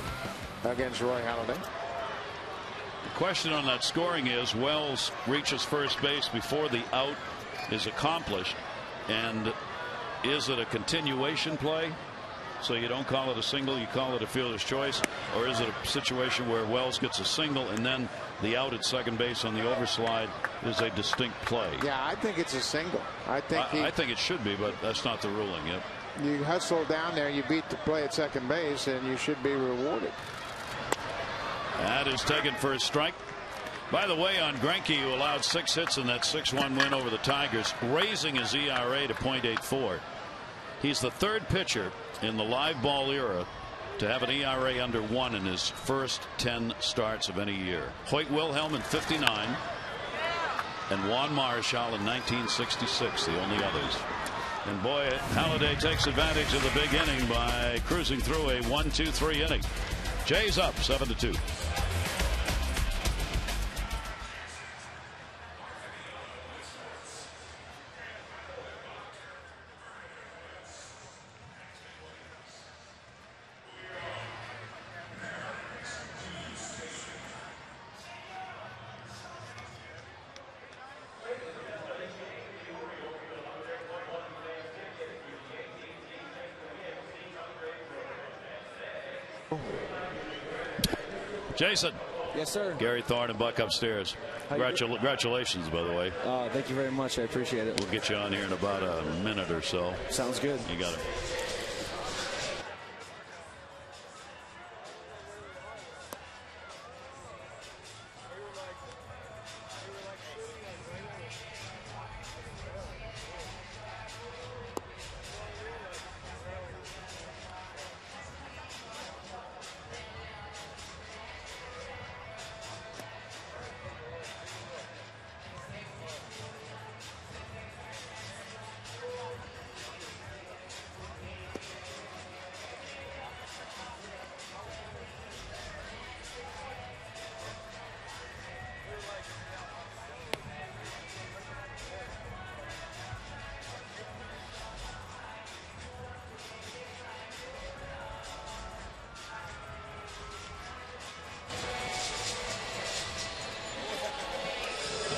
against Roy Halladay. The question on that scoring is Wells reaches first base before the out is accomplished, and is it a continuation play? So you don't call it a single, you call it a fielder's choice, or is it a situation where Wells gets a single and then the out at second base on the overslide is a distinct play? Yeah, I think it's a single. I think it should be, but that's not the ruling yet. You hustle down there, you beat the play at second base, and you should be rewarded. That is taken for a strike. By the way, on Greinke, who allowed 6 hits in that 6-1 win over the Tigers, raising his ERA to .84. He's the third pitcher in the live ball era to have an ERA under 1 in his first 10 starts of any year. Hoyt Wilhelm in '59 and Juan Marichal in 1966, the only others. And boy, Halladay takes advantage of the big inning by cruising through a 1-2-3 inning. Jays up 7-2. Jason. Yes, sir. Gary Thorne and Buck upstairs. Congratulations, by the way. Thank you very much. I appreciate it. We'll get you on here in about a minute or so. Sounds good. You got it.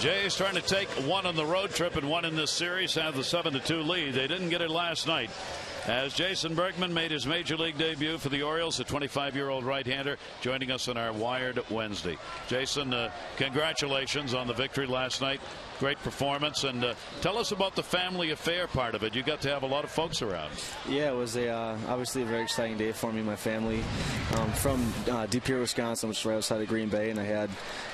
Jays trying to take one on the road trip and one in this series, have the 7-2 lead. They didn't get it last night as Jason Berken made his major league debut for the Orioles, a 25-year-old right-hander, joining us on our Wired Wednesday. Jason, congratulations on the victory last night. great performance. And tell us about the family affair part of it. You got to have a lot of folks around. Yeah, it was obviously a very exciting day for me and my family. From De Pere, Wisconsin, which is right outside of Green Bay, and I had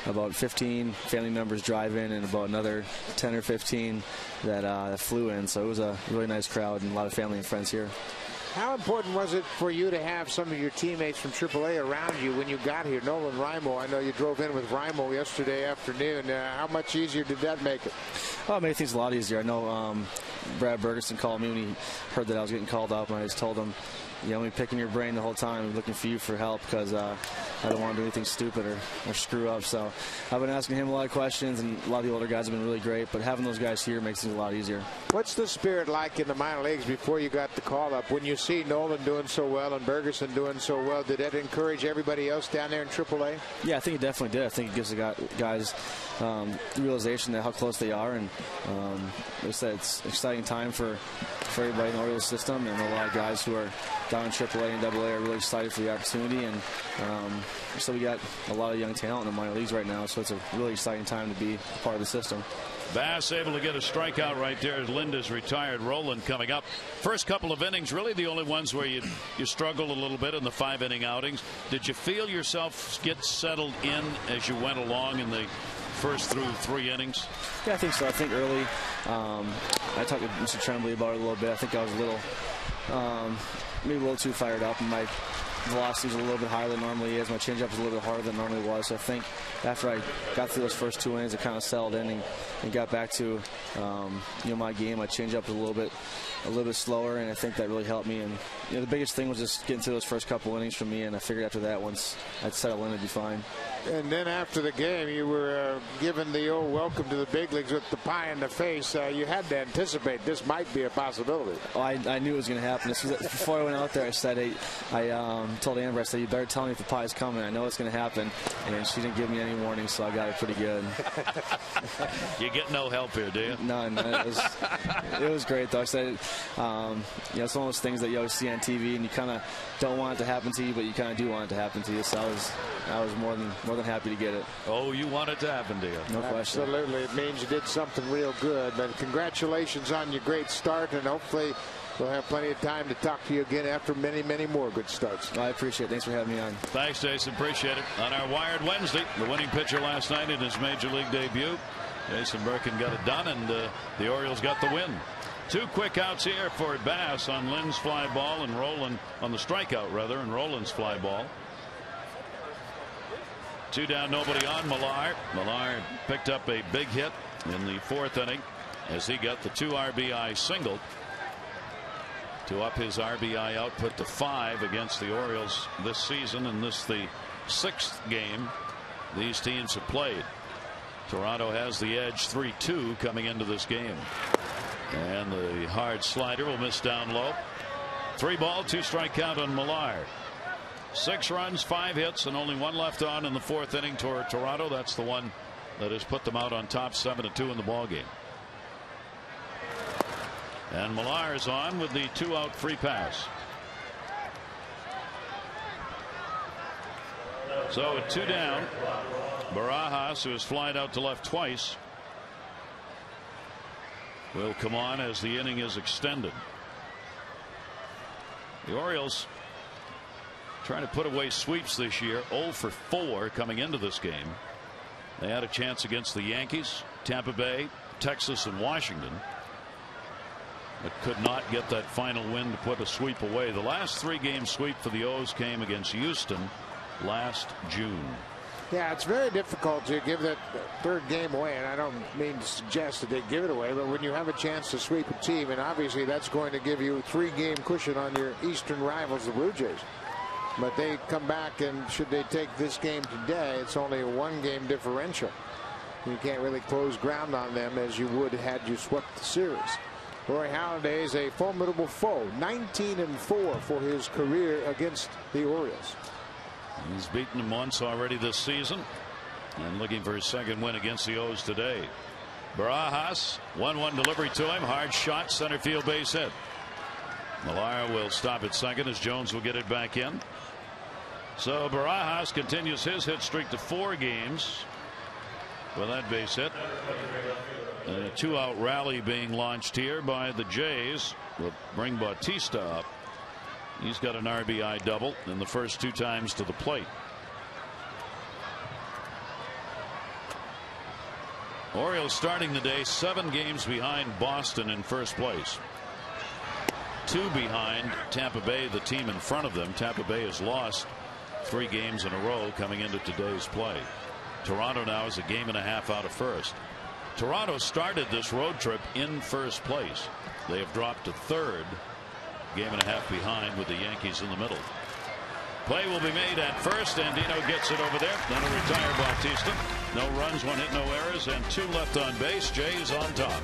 about 15 family members drive in and about another 10 or 15 that flew in. So it was a really nice crowd and a lot of family and friends here. How important was it for you to have some of your teammates from AAA around you when you got here? Nolan Rimo, I know you drove in with Rimo yesterday afternoon. How much easier did that make it? Oh, it made things a lot easier. I know Brad Bergeson called me when he heard that I was getting called up, and I just told him, you know, I'm picking your brain the whole time. I'm looking for you for help because I don't want to do anything stupid or screw up. So I've been asking him a lot of questions, and a lot of the older guys have been really great. But having those guys here makes things a lot easier. What's the spirit like in the minor leagues before you got the call up? When you see Nolan doing so well and Bergeson doing so well, did that encourage everybody else down there in AAA? Yeah, I think it definitely did. I think it gives the guys the realization that how close they are, and like I said, it's an exciting time for everybody in the Orioles system, and a lot of guys who are down in AAA and AA are really excited for the opportunity, and so we got a lot of young talent in the minor leagues right now, so it's a really exciting time to be part of the system. Bass able to get a strikeout right there as Linda's retired. Roland coming up. First couple of innings, really the only ones where you struggled a little bit in the 5-inning outings. Did you feel yourself get settled in as you went along in the first through 3 innings? Yeah, I think so. I think early, I talked to Mr. Tremblay about it a little bit. I think I was a little, maybe a little too fired up, and my velocity was a little bit higher than it normally is. My changeup was a little bit harder than it normally was. So I think after I got through those first 2 innings, it kind of settled in and got back to my game. My changeup was a little bit slower, and I think that really helped me. And the biggest thing was just getting through those first couple innings for me, and I figured after that, once I'd settle in, it'd be fine. And then after the game, you were given the old welcome to the big leagues with the pie in the face. You had to anticipate this might be a possibility. Oh, I knew it was going to happen. Before I went out there, I said, I told Amber, I said, you better tell me if the pie's coming. I know it's going to happen. And she didn't give me any warning, so I got it pretty good. You get no help here, do you? None. It was great, though. I said, it's one of those things that you always see on TV, and you kind of don't want it to happen to you, but you kind of do want it to happen to you. So I was more than happy to get it. Oh, you want it to happen to you? No question. Absolutely. It means you did something real good. But congratulations on your great start, and hopefully we'll have plenty of time to talk to you again after many, many more good starts. I appreciate it. Thanks for having me on. Thanks, Jason. Appreciate it. On our Wired Wednesday, the winning pitcher last night in his Major League debut, Jason Berken got it done, and the Orioles got the win. 2 quick outs here for Bass on Lynn's fly ball and Roland on the strikeout, rather, and Roland's fly ball. 2 down, nobody on. Millar picked up a big hit in the 4th inning as he got the 2 RBI single to up his RBI output to 5 against the Orioles this season, and this the 6th game these teams have played. Toronto has the edge 3-2 coming into this game, and the hard slider will miss down low. 3 ball, 2 strike count on Millar. 6 runs, 5 hits, and only 1 left on in the 4th inning toward Toronto. That's the one that has put them out on top 7-2 in the ballgame. And Millar is on with the 2-out free pass. So at 2 down, Barajas, who has flied out to left twice, will come on as the inning is extended. The Orioles trying to put away sweeps this year, 0 for 4 coming into this game. They had a chance against the Yankees, Tampa Bay, Texas, and Washington, but could not get that final win to put a sweep away. The last 3-game sweep for the O's came against Houston last June. Yeah, it's very difficult to give that 3rd game away, and I don't mean to suggest that they give it away, but when you have a chance to sweep a team, and obviously that's going to give you a 3-game cushion on your Eastern rivals, the Blue Jays. But they come back, and should they take this game today, it's only a 1-game differential. You can't really close ground on them as you would had you swept the series. Roy Halladay is a formidable foe, 19-4 for his career against the Orioles. He's beaten them once already this season, and looking for his 2nd win against the O's today. Barajas, 1-1 delivery to him, hard shot, center field base hit. Millar will stop at 2nd as Jones will get it back in. So Barajas continues his hit streak to 4 games with that base hit. A 2-out rally being launched here by the Jays. Will bring Bautista up. He's got an RBI double in the first 2 times to the plate. Orioles starting the day 7 games behind Boston in first place. 2 behind Tampa Bay, the team in front of them. Tampa Bay has lost 3 games in a row coming into today's play. Toronto now is a game and a half out of first. Toronto started this road trip in first place. They have dropped to third, game and a half behind with the Yankees in the middle. Play will be made at first. Andino gets it over there. That'll retire Bautista. No runs, 1 hit, no errors, and 2 left on base. Jays on top.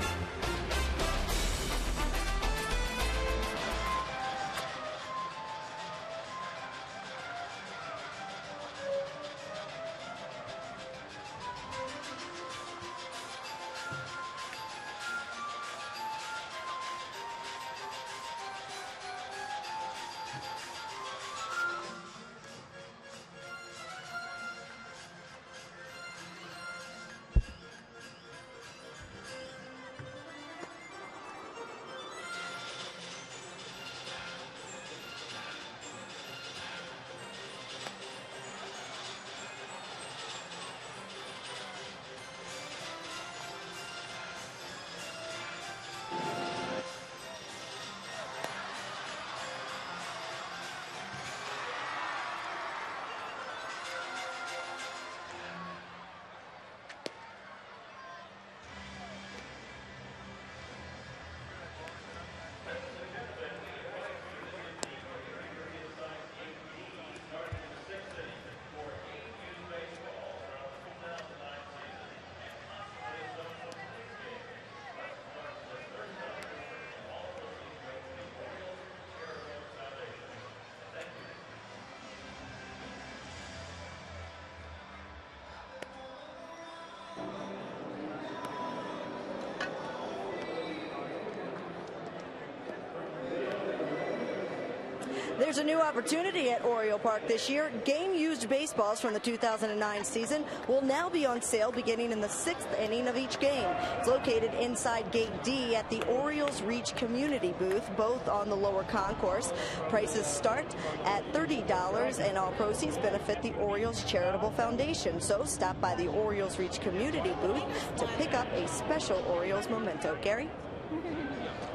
There's a new opportunity at Oriole Park this year. Game-used baseballs from the 2009 season will now be on sale beginning in the 6th inning of each game. It's located inside Gate D at the Orioles Reach Community Booth, both on the lower concourse. Prices start at $30, and all proceeds benefit the Orioles Charitable Foundation. So stop by the Orioles Reach Community Booth to pick up a special Orioles memento. Gary?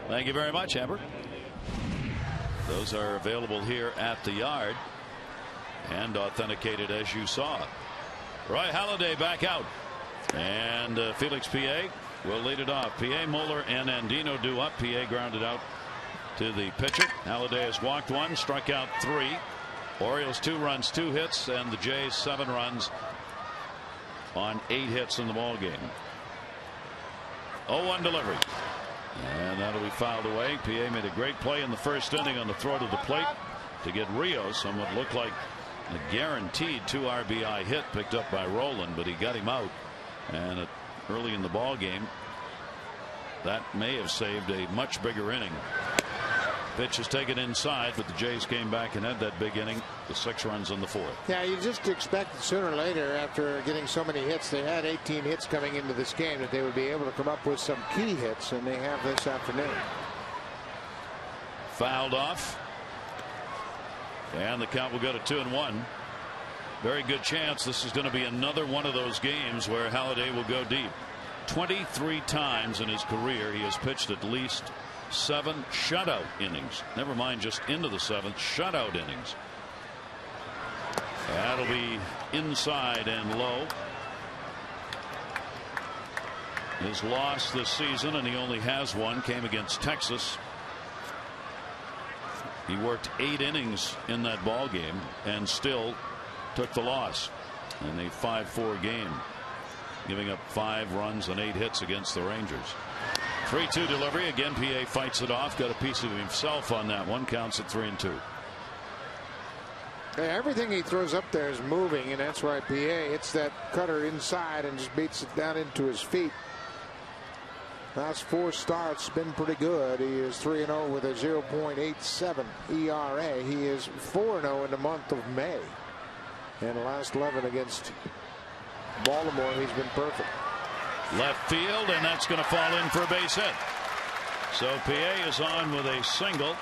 Thank you very much, Amber. Those are available here at the yard and authenticated as you saw. Roy Halladay back out, and Felix Pie will lead it off. Pie, Moeller, and Andino due up. Pie grounded out to the pitcher. Halladay has walked 1, struck out 3. Orioles 2 runs, 2 hits, and the Jays 7 runs on 8 hits in the ball game. 0-1 delivery. And that'll be fouled away. PA made a great play in the first inning on the throw to the plate to get Rios on what looked like a guaranteed 2 RBI hit picked up by Roland, but he got him out. And early in the ball game, that may have saved a much bigger inning. Pitch is taken inside, but the Jays came back and had that big inning, the 6 runs in the 4th. Yeah, you just expected sooner or later, after getting so many hits, they had 18 hits coming into this game, that they would be able to come up with some key hits, and they have this afternoon. Fouled off, and the count will go to 2-1. Very good chance this is going to be another one of those games where Halladay will go deep. 23 times in his career he has pitched at least 7 shutout innings. Never mind just into the 7th, shutout innings. That'll be inside and low. His loss this season, and he only has one, came against Texas. He worked 8 innings in that ball game and still took the loss in a 5-4 game, giving up 5 runs and 8 hits against the Rangers. 3-2 delivery. Again, PA fights it off. Got a piece of himself on that one. Counts at 3-2. Yeah, everything he throws up there is moving, and that's why PA hits that cutter inside and just beats it down into his feet. Last 4 starts been pretty good. He is 3-0 with a 0.87 ERA. He is 4-0 in the month of May. And the last 11 against Baltimore, he's been perfect. left field, and that's going to fall in for a base hit. So PA is on with a single,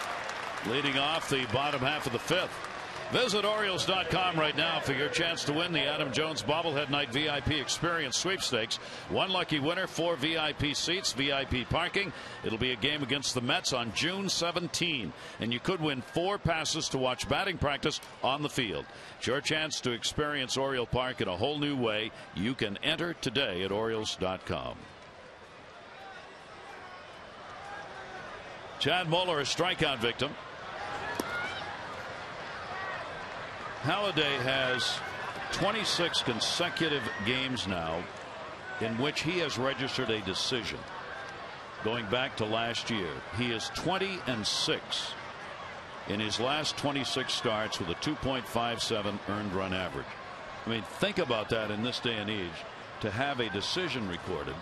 leading off the bottom half of the fifth. Visit Orioles.com right now for your chance to win the Adam Jones Bobblehead Night VIP Experience Sweepstakes. One lucky winner, 4 VIP seats, VIP parking. It'll be a game against the Mets on June 17. And you could win 4 passes to watch batting practice on the field. It's your chance to experience Oriole Park in a whole new way. You can enter today at Orioles.com. Chad Moeller, a strikeout victim. Halladay has 26 consecutive games now in which he has registered a decision. Going back to last year, he is 20-6 in his last 26 starts with a 2.57 earned run average. I mean, think about that in this day and age, to have a decision recorded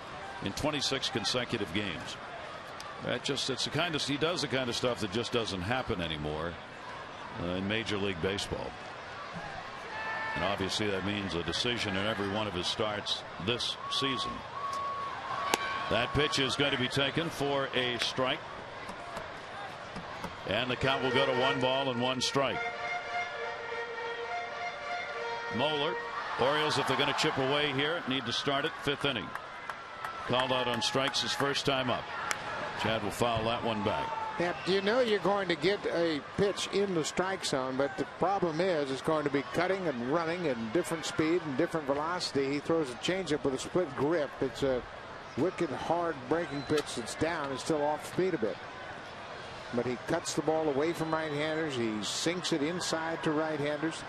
in 26 consecutive games. It's the kind of, he does the kind of stuff that just doesn't happen anymore in Major League Baseball. And obviously that means a decision in every one of his starts this season. That pitch is going to be taken for a strike. And the count will go to 1 ball and 1 strike. Moeller, Orioles, if they're going to chip away here, need to start it 5th inning. Called out on strikes his first time up. Chad will foul that one back. Yeah, you know you're going to get a pitch in the strike zone, but the problem is it's going to be cutting and running and different speed and different velocity. He throws a changeup with a split grip. It's a wicked hard breaking pitch that's down. It's still off speed a bit. But he cuts the ball away from right-handers. He sinks it inside to right-handers.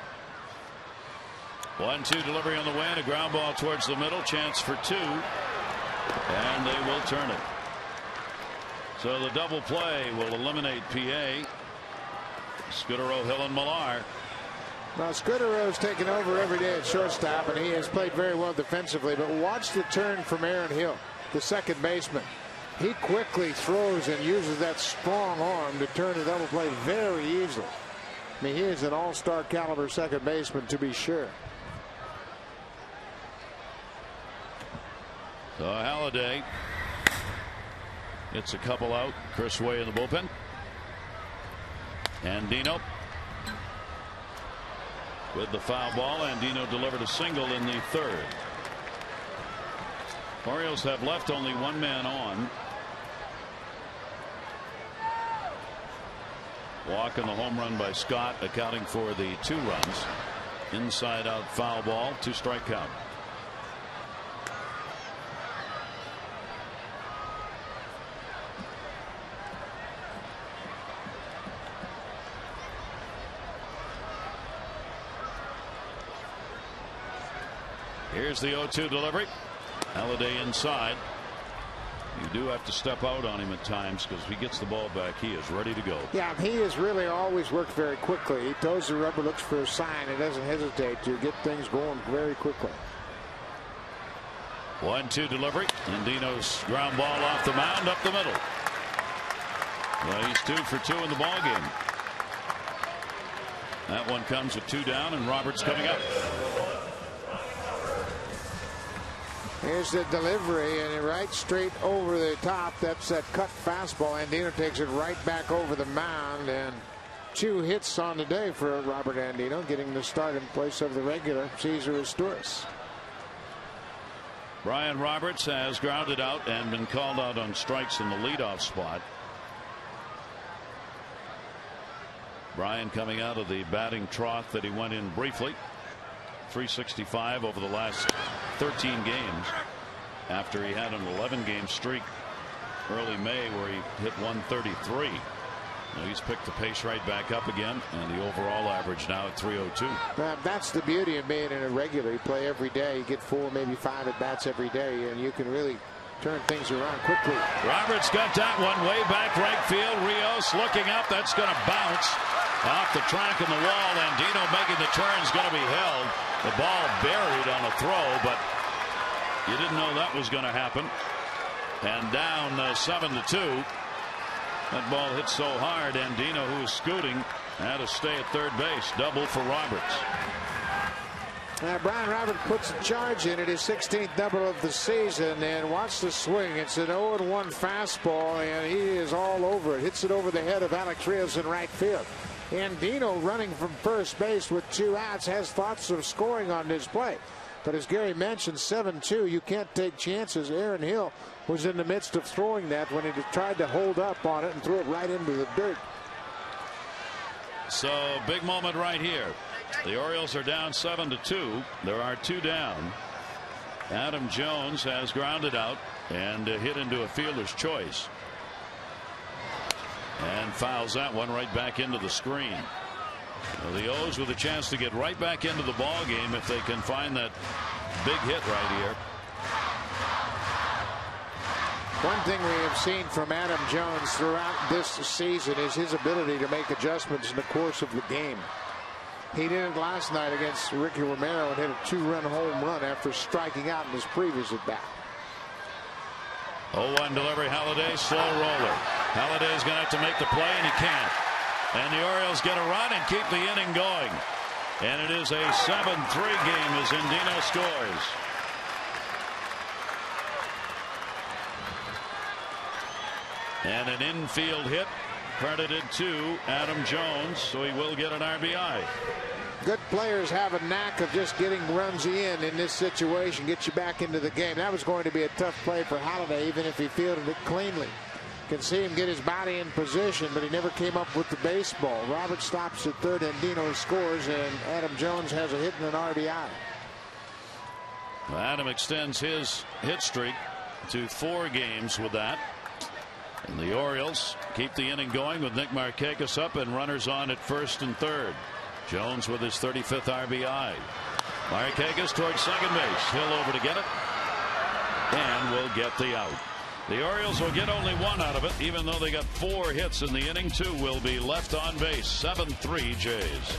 1-2 delivery on the way, and a ground ball towards the middle. Chance for 2. And they will turn it. So the double play will eliminate PA. Scudero, Hill, and Millar. Well, Scudero's taken over every day at shortstop, and he has played very well defensively. But watch the turn from Aaron Hill, the second baseman. He quickly throws and uses that strong arm to turn the double play very easily. I mean, he is an all-star caliber second baseman, to be sure. So Halladay. It's a couple out. Chris Way in the bullpen. Andino with the foul ball. Andino delivered a single in the 3rd. Orioles have left only 1 man on. Walk and the home run by Scott accounting for the 2 runs. Inside out foul ball, 2-strike count. Here's the 0-2 delivery. Halladay inside. You do have to step out on him at times because if he gets the ball back, he is ready to go. Yeah, he has really always worked very quickly. He toes the rubber, looks for a sign, and doesn't hesitate to get things going very quickly. 1-2 delivery. Andino's ground ball off the mound up the middle. Well, he's 2 for 2 in the ball game. That one comes with 2 down, and Roberts coming up. Here's the delivery, and right straight over the top. That's that cut fastball. Andino takes it right back over the mound, and 2 hits on the day for Robert Andino, getting the start in place of the regular Cesar Izturis. Brian Roberts has grounded out and been called out on strikes in the leadoff spot. Brian coming out of the batting trough that he went in briefly. 365 over the last 13 games after he had an 11-game streak early May where he hit 133. Now he's picked the pace right back up again, and the overall average now at 302. That's the beauty of being in a regular. You play every day. You get 4, maybe 5 at bats every day, and you can really turn things around quickly. Roberts got that one way back right field. Rios looking up. That's going to bounce off the track in the wall. Andino making the turn is going to be held. The ball buried on a throw, but you didn't know that was going to happen. And down 7-2. That ball hit so hard, Andino, who was scooting, had to stay at third base. Double for Roberts. Brian Robert puts a charge in at his 16th double of the season, and watch the swing. It's an 0-1 fastball, and he is all over it. Hits it over the head of Alex Rios in right field. Andino, running from first base with 2 outs, has thoughts of scoring on this play. But as Gary mentioned, 7-2, you can't take chances. Aaron Hill was in the midst of throwing that when he tried to hold up on it and threw it right into the dirt. So big moment right here. The Orioles are down 7-2. There are 2 down. Adam Jones has grounded out and hit into a fielder's choice. And fouls that one right back into the screen. Well, the O's with a chance to get right back into the ball game if they can find that big hit right here. One thing we have seen from Adam Jones throughout this season is his ability to make adjustments in the course of the game. He did it last night against Ricky Romero and hit a 2-run home run after striking out in his previous at bat. 0-1 delivery. Halladay, slow roller. Halladay's going to have to make the play, and he can't. And the Orioles get a run and keep the inning going. And it is a 7-3 game as Andino scores. And an infield hit credited to Adam Jones, so he will get an RBI. Good players have a knack of just getting runs in this situation, get you back into the game. That was going to be a tough play for Halladay, even if he fielded it cleanly. Can see him get his body in position, but he never came up with the baseball. Robert stops at third, Andino scores, and Adam Jones has a hit and an RBI. Adam extends his hit streak to 4 games with that. And the Orioles keep the inning going with Nick Markakis up and runners on at first and third. Jones with his 35th RBI. Markakis towards second base. Hill over to get it. And will get the out. The Orioles will get only 1 out of it, even though they got 4 hits in the inning. 2 will be left on base. 7-3 Jays.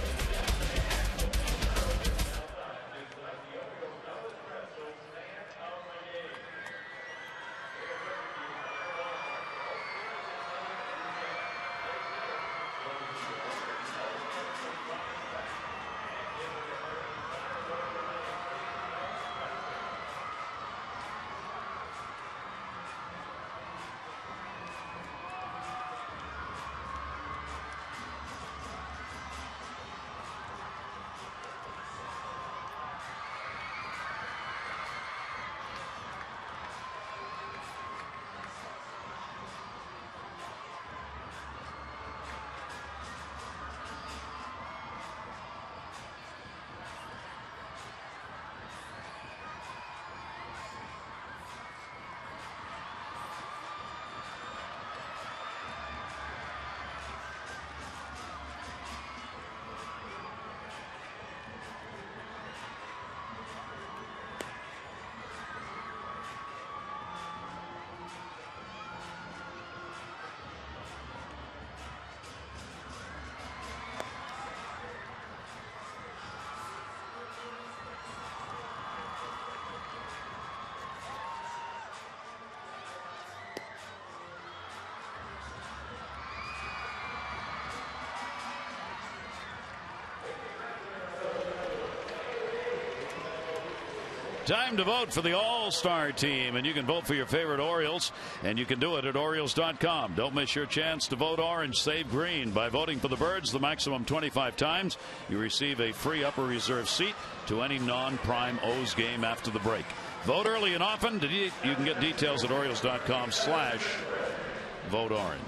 Time to vote for the All-Star team, and you can vote for your favorite Orioles, and you can do it at Orioles.com. Don't miss your chance to vote orange, save green. By voting for the Birds the maximum 25 times, you receive a free upper reserve seat to any non-prime O's game after the break. Vote early and often. You can get details at Orioles.com/vote orange.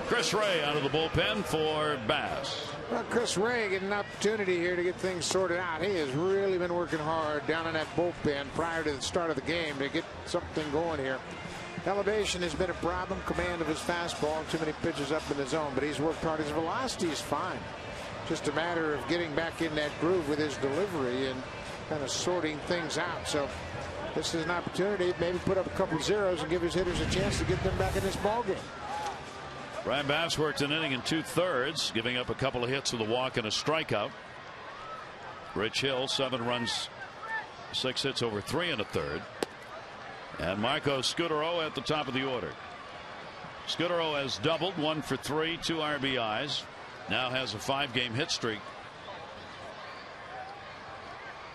Chris Ray out of the bullpen for Bass. Well, Chris Ray getting an opportunity here to get things sorted out. He has really been working hard down in that bullpen prior to the start of the game to get something going here. Elevation has been a problem. Command of his fastball. Too many pitches up in the zone, but he's worked hard. His velocity is fine. Just a matter of getting back in that groove with his delivery and kind of sorting things out. So this is an opportunity to maybe put up a couple zeros and give his hitters a chance to get them back in this ballgame. Brian Bass worked an inning in 2/3, giving up a couple of hits with a walk and a strikeout. Rich Hill, 7 runs, 6 hits over 3 1/3. And Marco Scutaro at the top of the order. Scutaro has doubled, 1 for 3, 2 RBIs. Now has a 5-game hit streak.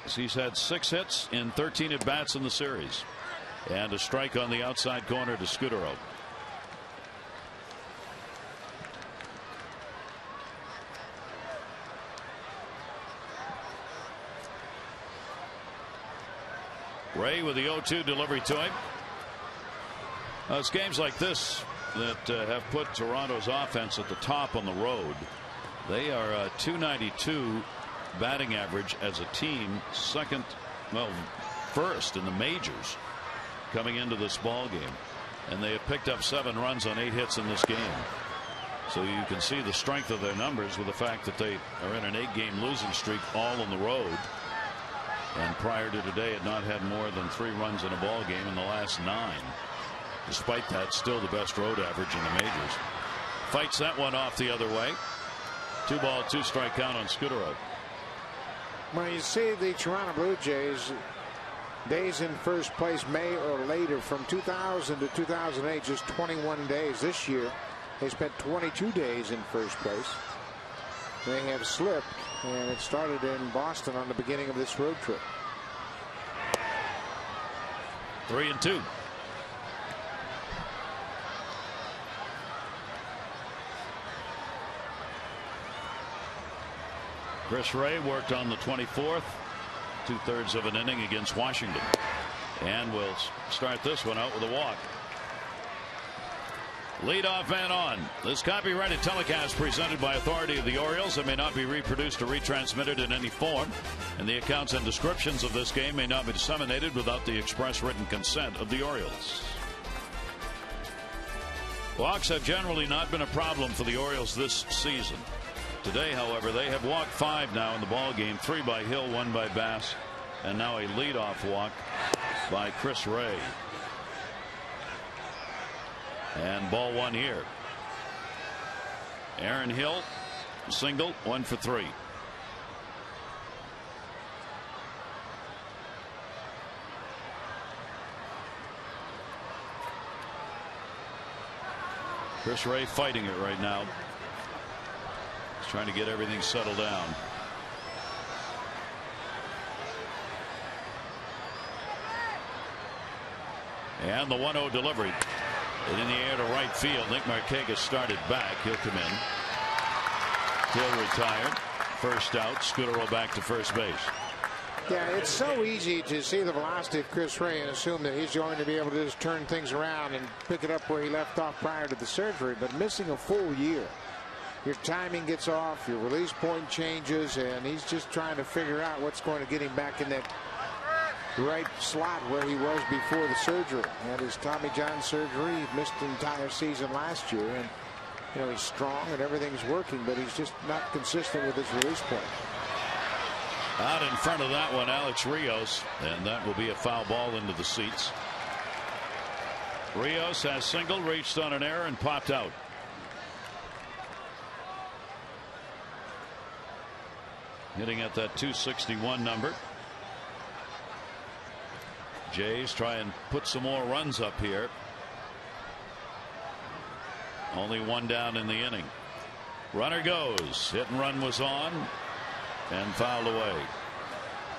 He's had 6 hits in 13 at bats in the series, and a strike on the outside corner to Scudero. Ray with the 0-2 delivery to him. It's games like this that have put Toronto's offense at the top on the road. They are .292 batting average as a team, first in the majors coming into this ball game, and they have picked up 7 runs on 8 hits in this game. So you can see the strength of their numbers with the fact that they are in an 8-game losing streak all on the road, and prior to today had not had more than 3 runs in a ball game in the last 9. Despite that, still the best road average in the majors. Fights that one off the other way. 2-ball, 2-strike count on Scudero. Well, you see the Toronto Blue Jays days in first place May or later from 2000 to 2008, just 21 days. This year they spent 22 days in first place. They have slipped, and it started in Boston on the beginning of this road trip. 3-2. Chris Ray worked on the 24th, 2/3 of an inning against Washington, and will start this one out with a walk. Leadoff man on. This copyrighted telecast presented by authority of the Orioles and may not be reproduced or retransmitted in any form, and the accounts and descriptions of this game may not be disseminated without the express written consent of the Orioles. Walks have generally not been a problem for the Orioles this season. Today, however, they have walked 5 now in the ball game. 3 by Hill, 1 by Bass, and now a leadoff walk by Chris Ray. And ball 1 here. Aaron Hill single, 1 for 3. Chris Ray fighting it right now. He's trying to get everything settled down. And the 1-0 delivery. And in the air to right field. Nick Markakis started back. He'll come in. Hill retired. First out. Scudero back to first base. Yeah, it's so easy to see the velocity of Chris Ray and assume that he's going to be able to just turn things around and pick it up where he left off prior to the surgery. But missing a full year, your timing gets off, your release point changes, and he's just trying to figure out what's going to get him back in that right slot where he was before the surgery. Had his Tommy John surgery. He missed the entire season last year, and you know he's strong and everything's working, but he's just not consistent with his release point. Out in front of that one, Alex Rios, and that will be a foul ball into the seats. Rios has single, reached on an error and popped out. Hitting at that 261 number. Jays try and put some more runs up here. Only 1 down in the inning. Runner goes. Hit and run was on and fouled away.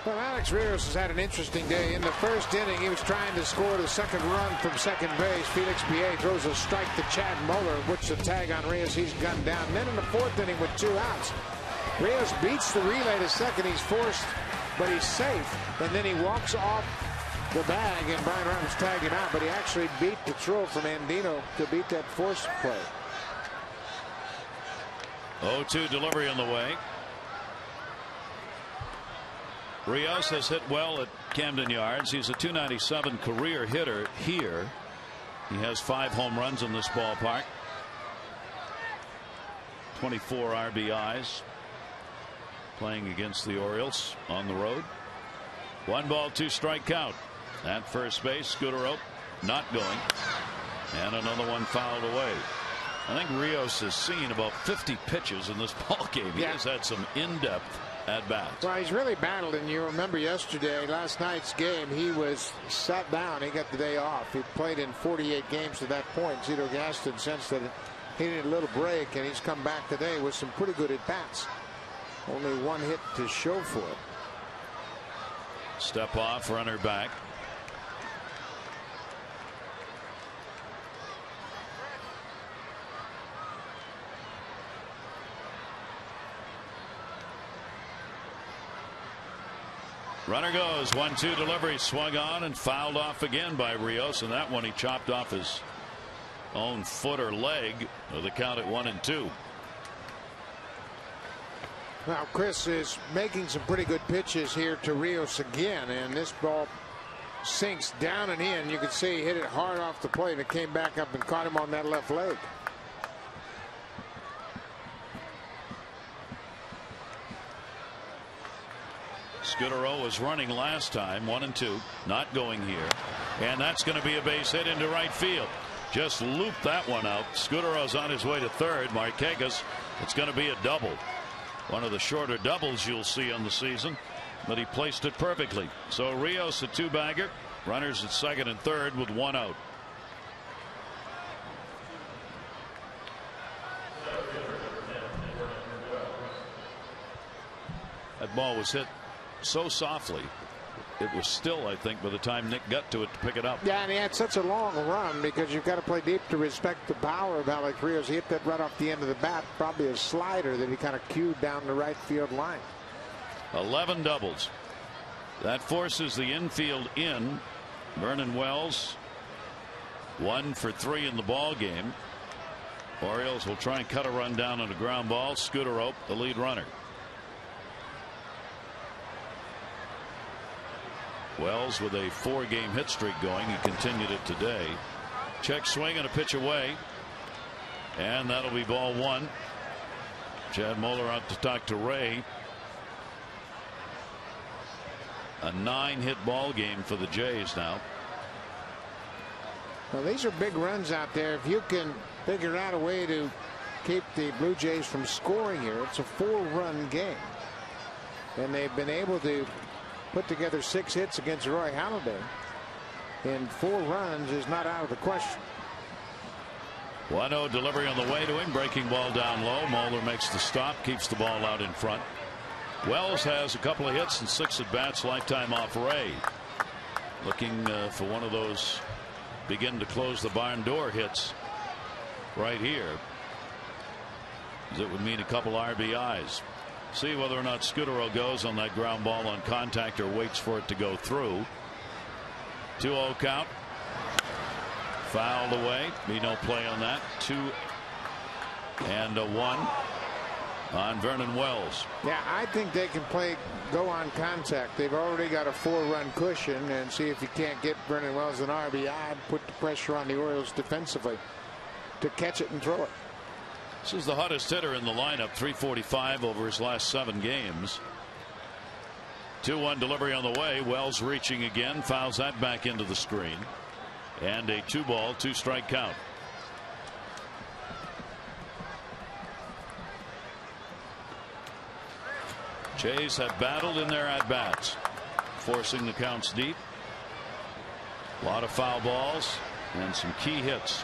Well, Alex Rios has had an interesting day. In the first inning, he was trying to score the second run from second base. Felix Piet throws a strike to Chad Muller, which the tag on Rios. He's gunned down. Then in the 4th inning with 2 outs, Rios beats the relay to second. He's forced, but he's safe. And then he walks off the bag, and Brian Reynolds tagged him out, but he actually beat the throw from Andino to beat that force play. 0-2 delivery on the way. Rios has hit well at Camden Yards. He's a .297 career hitter here. He has 5 home runs in this ballpark. 24 RBIs. Playing against the Orioles on the road. 1 ball, 2 strike count. At first base, Scudero not going. And another one fouled away. I think Rios has seen about 50 pitches in this ball game. He has had some in-depth at bats. Well, he's really battled, and you remember yesterday, last night's game, he was sat down. He got the day off. He played in 48 games to that point. Zito Gaston sensed that he needed a little break, and he's come back today with some pretty good at bats. Only 1 hit to show for it. Step off, runner back. Runner goes. 1-2 delivery, swung on and fouled off again by Rios, and that one he chopped off his own foot or leg with the count at 1-2. Well, Chris is making some pretty good pitches here to Rios again, and this ball sinks down and in. You can see he hit it hard off the plate. It came back up and caught him on that left leg. Scudero was running last time, 1-2, not going here, and that's going to be a base hit into right field. Just looped that one out. Scudero's on his way to third. Marquez, it's going to be a double. One of the shorter doubles you'll see on the season, but he placed it perfectly. So Rios a two-bagger, runners at second and third with one out. That ball was hit so softly, it was still, I think, by the time Nick got to it to pick it up. Yeah, and he had such a long run because you've got to play deep to respect the power of Alex Rios. He hit that right off the end of the bat, probably a slider that he kind of cued down the right field line. 11 doubles. That forces the infield in. Vernon Wells 1 for 3 in the ball game. Orioles will try and cut a run down on a ground ball. Scudero, the lead runner. Wells with a 4-game hit streak going. He continued it today. Check swing and a pitch away, and that'll be ball 1. Chad Moeller out to talk to Ray. A 9-hit ball game for the Jays now. Well, these are big runs out there. If you can figure out a way to keep the Blue Jays from scoring here, it's a 4-run game, and they've been able to put together 6 hits against Roy Halladay, and 4 runs is not out of the question. 1-0 delivery on the way to him. Breaking ball down low. Moeller makes the stop, keeps the ball out in front. Wells has a couple of hits and 6 at bats, lifetime off Ray. Looking for one of those begin to close the barn door hits right here. It would mean a couple RBIs. See whether or not Scudero goes on that ground ball on contact or waits for it to go through. 2-0 count. Fouled away. Be no play on that. 2-1 on Vernon Wells. Yeah, I think they can go on contact. They've already got a 4-run cushion, and see if you can't get Vernon Wells an RBI, put the pressure on the Orioles defensively to catch it and throw it. This is the hottest hitter in the lineup, 345 over his last 7 games. 2-1 delivery on the way. Wells reaching again, fouls that back into the screen, and a 2-ball 2-strike count. Jays have battled in their at-bats, forcing the counts deep. A lot of foul balls and some key hits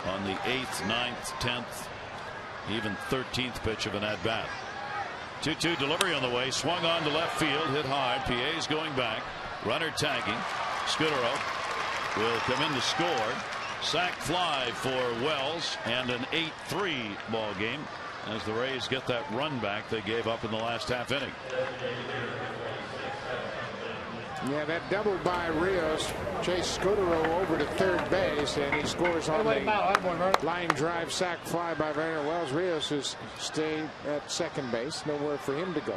on the 8th, 9th, 10th, even 13th pitch of an at-bat. 2-2 delivery on the way, swung on to left field, hit hard. PA's going back, runner tagging. Scudero will come in to score. Sac fly for Wells, and an 8-3 ball game as the Rays get that run back they gave up in the last half inning. Yeah, that double by Rios chased Scudero over to third base, and he scores on the line drive sac fly by Vernon Wells. Rios has stayed at second base. Nowhere for him to go.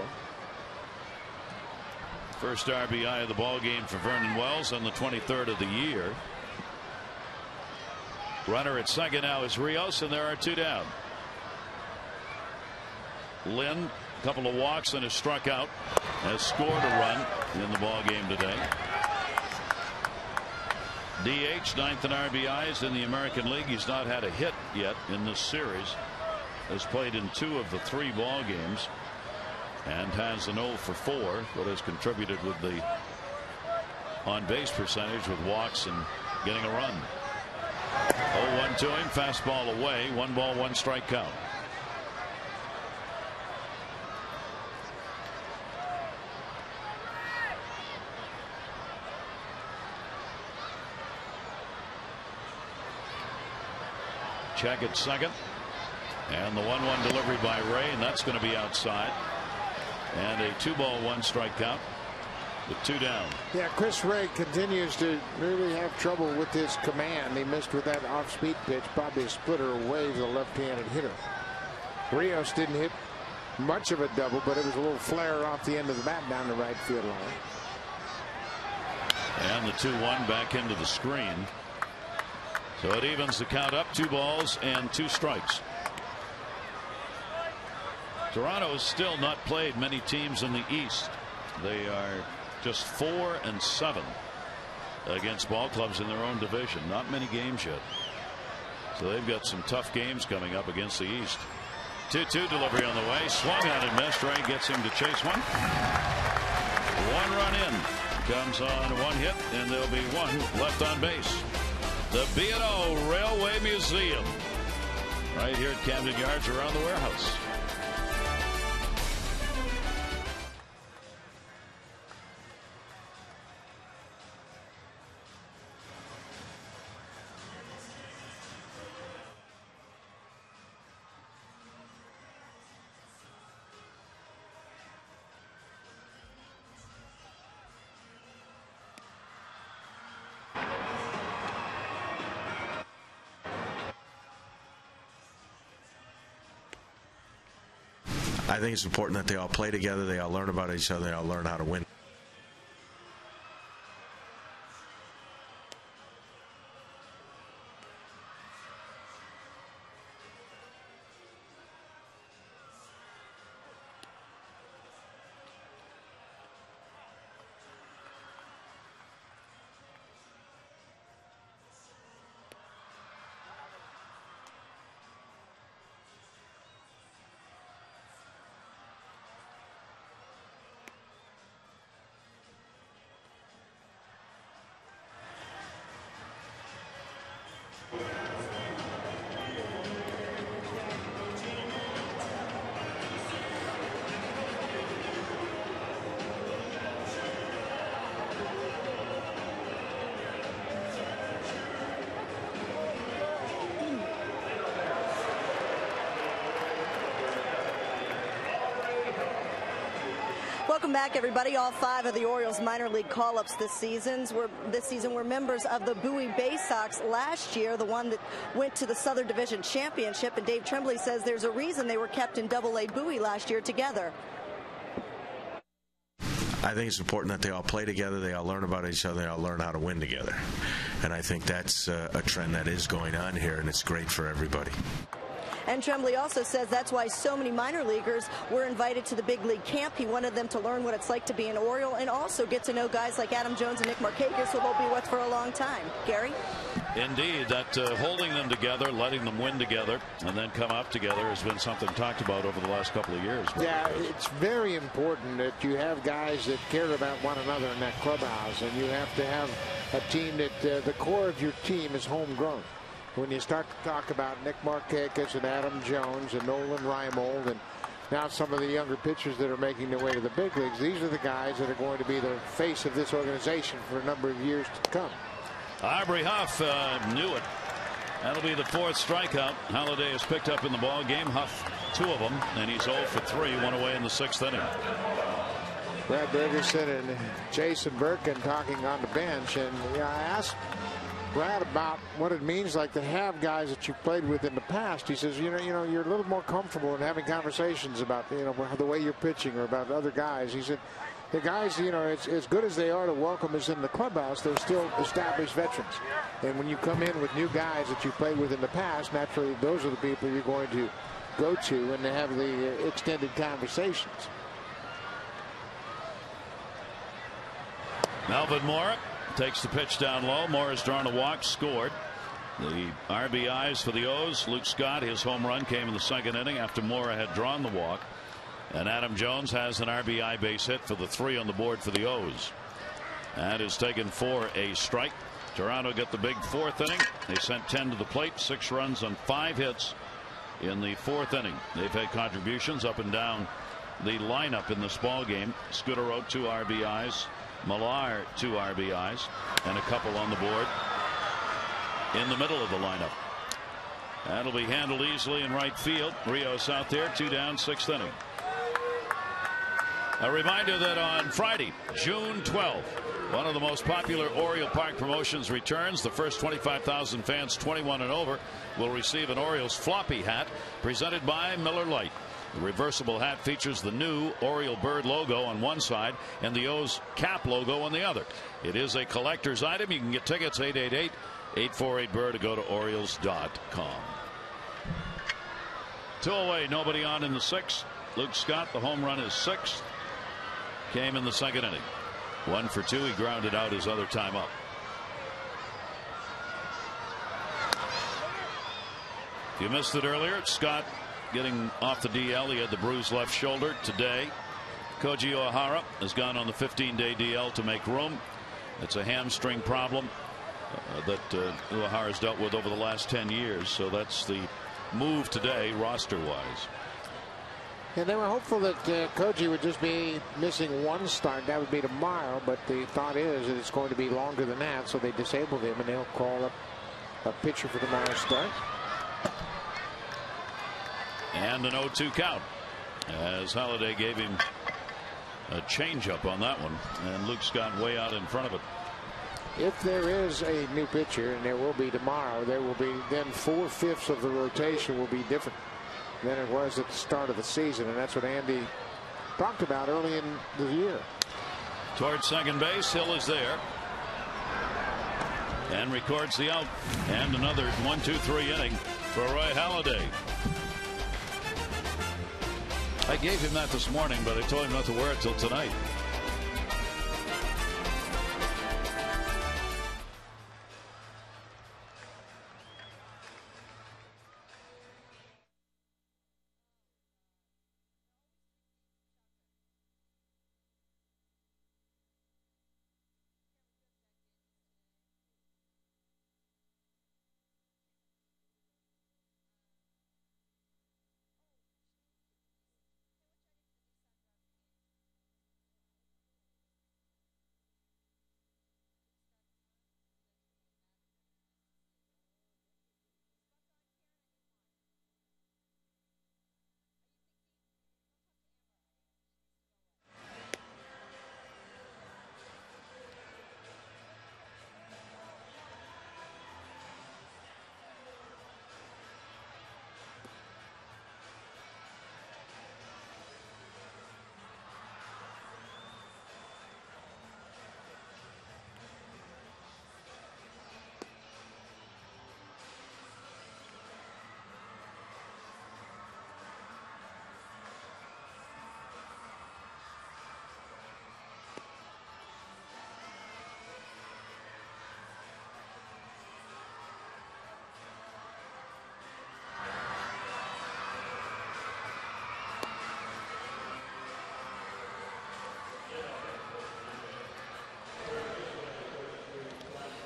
First RBI of the ball game for Vernon Wells on the 23rd of the year. Runner at second now is Rios, and there are 2 down. Lynn, a couple of walks and has struck out, has scored a run in the ball game today. DH, 9th in RBIs in the American League. He's not had a hit yet in this series. Has played in 2 of the 3 ball games and has an 0 for 4, but has contributed with the on base percentage with walks and getting a run. 0-1 to him, fastball away, 1 ball 1 strike count. check at second. And the 1-1 delivery by Ray, and that's going to be outside. And a 2-ball 1-strike count with 2 down. Yeah, Chris Ray continues to really have trouble with his command. He missed with that off-speed pitch, probably a splitter away to the left-handed hitter. Rios didn't hit much of a double, but it was a little flare off the end of the bat down the right field line. And the 2-1 back into the screen. So it evens the count up, 2 balls and 2 strikes. Toronto has still not played many teams in the East. They are just 4-7 against ball clubs in their own division. Not many games yet. So they've got some tough games coming up against the East. 2-2 delivery on the way. Swung on and missed. Ray gets him to chase one. 1 run in. Comes on 1 hit, and there'll be 1 left on base. The B&O Railway Museum. Right here at Camden Yards around the warehouse. I think it's important that they all play together, they all learn about each other, they all learn how to win. Welcome back, everybody. All 5 of the Orioles minor league call-ups this season were members of the Bowie Bay Sox last year, the one that went to the Southern Division Championship. And Dave Tremblay says there's a reason they were kept in Double-A Bowie last year together. I think it's important that they all play together, they all learn about each other, they all learn how to win together. And I think that's a trend that is going on here, and it's great for everybody. And Tremblay also says that's why so many minor leaguers were invited to the big league camp. He wanted them to learn what it's like to be an Oriole and also get to know guys like Adam Jones and Nick Markakis, who they'll be with for a long time. Gary? Indeed, that holding them together, letting them win together, and then come up together has been something talked about over the last couple of years. Yeah, it's very important that you have guys that care about one another in that clubhouse, and you have to have a team that the core of your team is homegrown. When you start to talk about Nick Markakis and Adam Jones and Nolan Reimold and now some of the younger pitchers that are making their way to the big leagues, these are the guys that are going to be the face of this organization for a number of years to come. Aubrey Huff knew it. That'll be the 4th strikeout Halladay has picked up in the ball game. Huff 2 of them, and he's 0 for 3, 1 away in the 6th inning. Brad Bergerson and Jason Berken talking on the bench, and I asked Brad about what it means like to have guys that you've played with in the past. He says, you know, you're a little more comfortable in having conversations about, the way you're pitching or about other guys. He said, the guys, it's as good as they are to welcome us in the clubhouse, they're still established veterans. And when you come in with new guys that you've played with in the past, naturally, those are the people you're going to go to and have the extended conversations. Melvin Mora takes the pitch down low. Mora's drawn a walk, scored. The RBIs for the O's. Luke Scott, his home run came in the 2nd inning after Mora had drawn the walk. And Adam Jones has an RBI base hit for the 3 on the board for the O's. That is taken for a strike. Toronto got the big 4th inning. They sent 10 to the plate, 6 runs on 5 hits in the 4th inning. They've had contributions up and down the lineup in this ball game. Scooter wrote 2 RBIs. Millar 2 RBIs and a couple on the board in the middle of the lineup. That'll be handled easily in right field. Rios out there, 2 down, 6th inning. A reminder that on Friday, June 12th, one of the most popular Oriole Park promotions returns. The first 25,000 fans 21 and over will receive an Orioles floppy hat presented by Miller Lite. The reversible hat features the new Oriole bird logo on one side and the O's cap logo on the other. It is a collector's item. You can get tickets 888-848-BIRD to go to Orioles.com. 2 away, nobody on in the 6th. Luke Scott, the home run is 6th. Came in the 2nd inning. 1 for 2. He grounded out his other time up. If you missed it earlier, Scott getting off the DL. He had the bruised left shoulder today. Koji Ohara has gone on the 15-day DL to make room. It's a hamstring problem that Ohara's dealt with over the last 10 years. So that's the move today, roster-wise. And they were hopeful that Koji would just be missing 1 start. That would be tomorrow. But the thought is that it's going to be longer than that. So they disabled him, and they'll call up a pitcher for tomorrow's start. And an 0-2 count as Holliday gave him a changeup on that one. And Luke Scott way out in front of it. If there is a new pitcher, and there will be tomorrow, there will be then 4/5 of the rotation will be different than it was at the start of the season. And that's what Andy talked about early in the year. Towards second base, Hill is there and records the out. And another 1-2-3 inning for Roy Halladay. I gave him that this morning, but I told him not to wear it till tonight.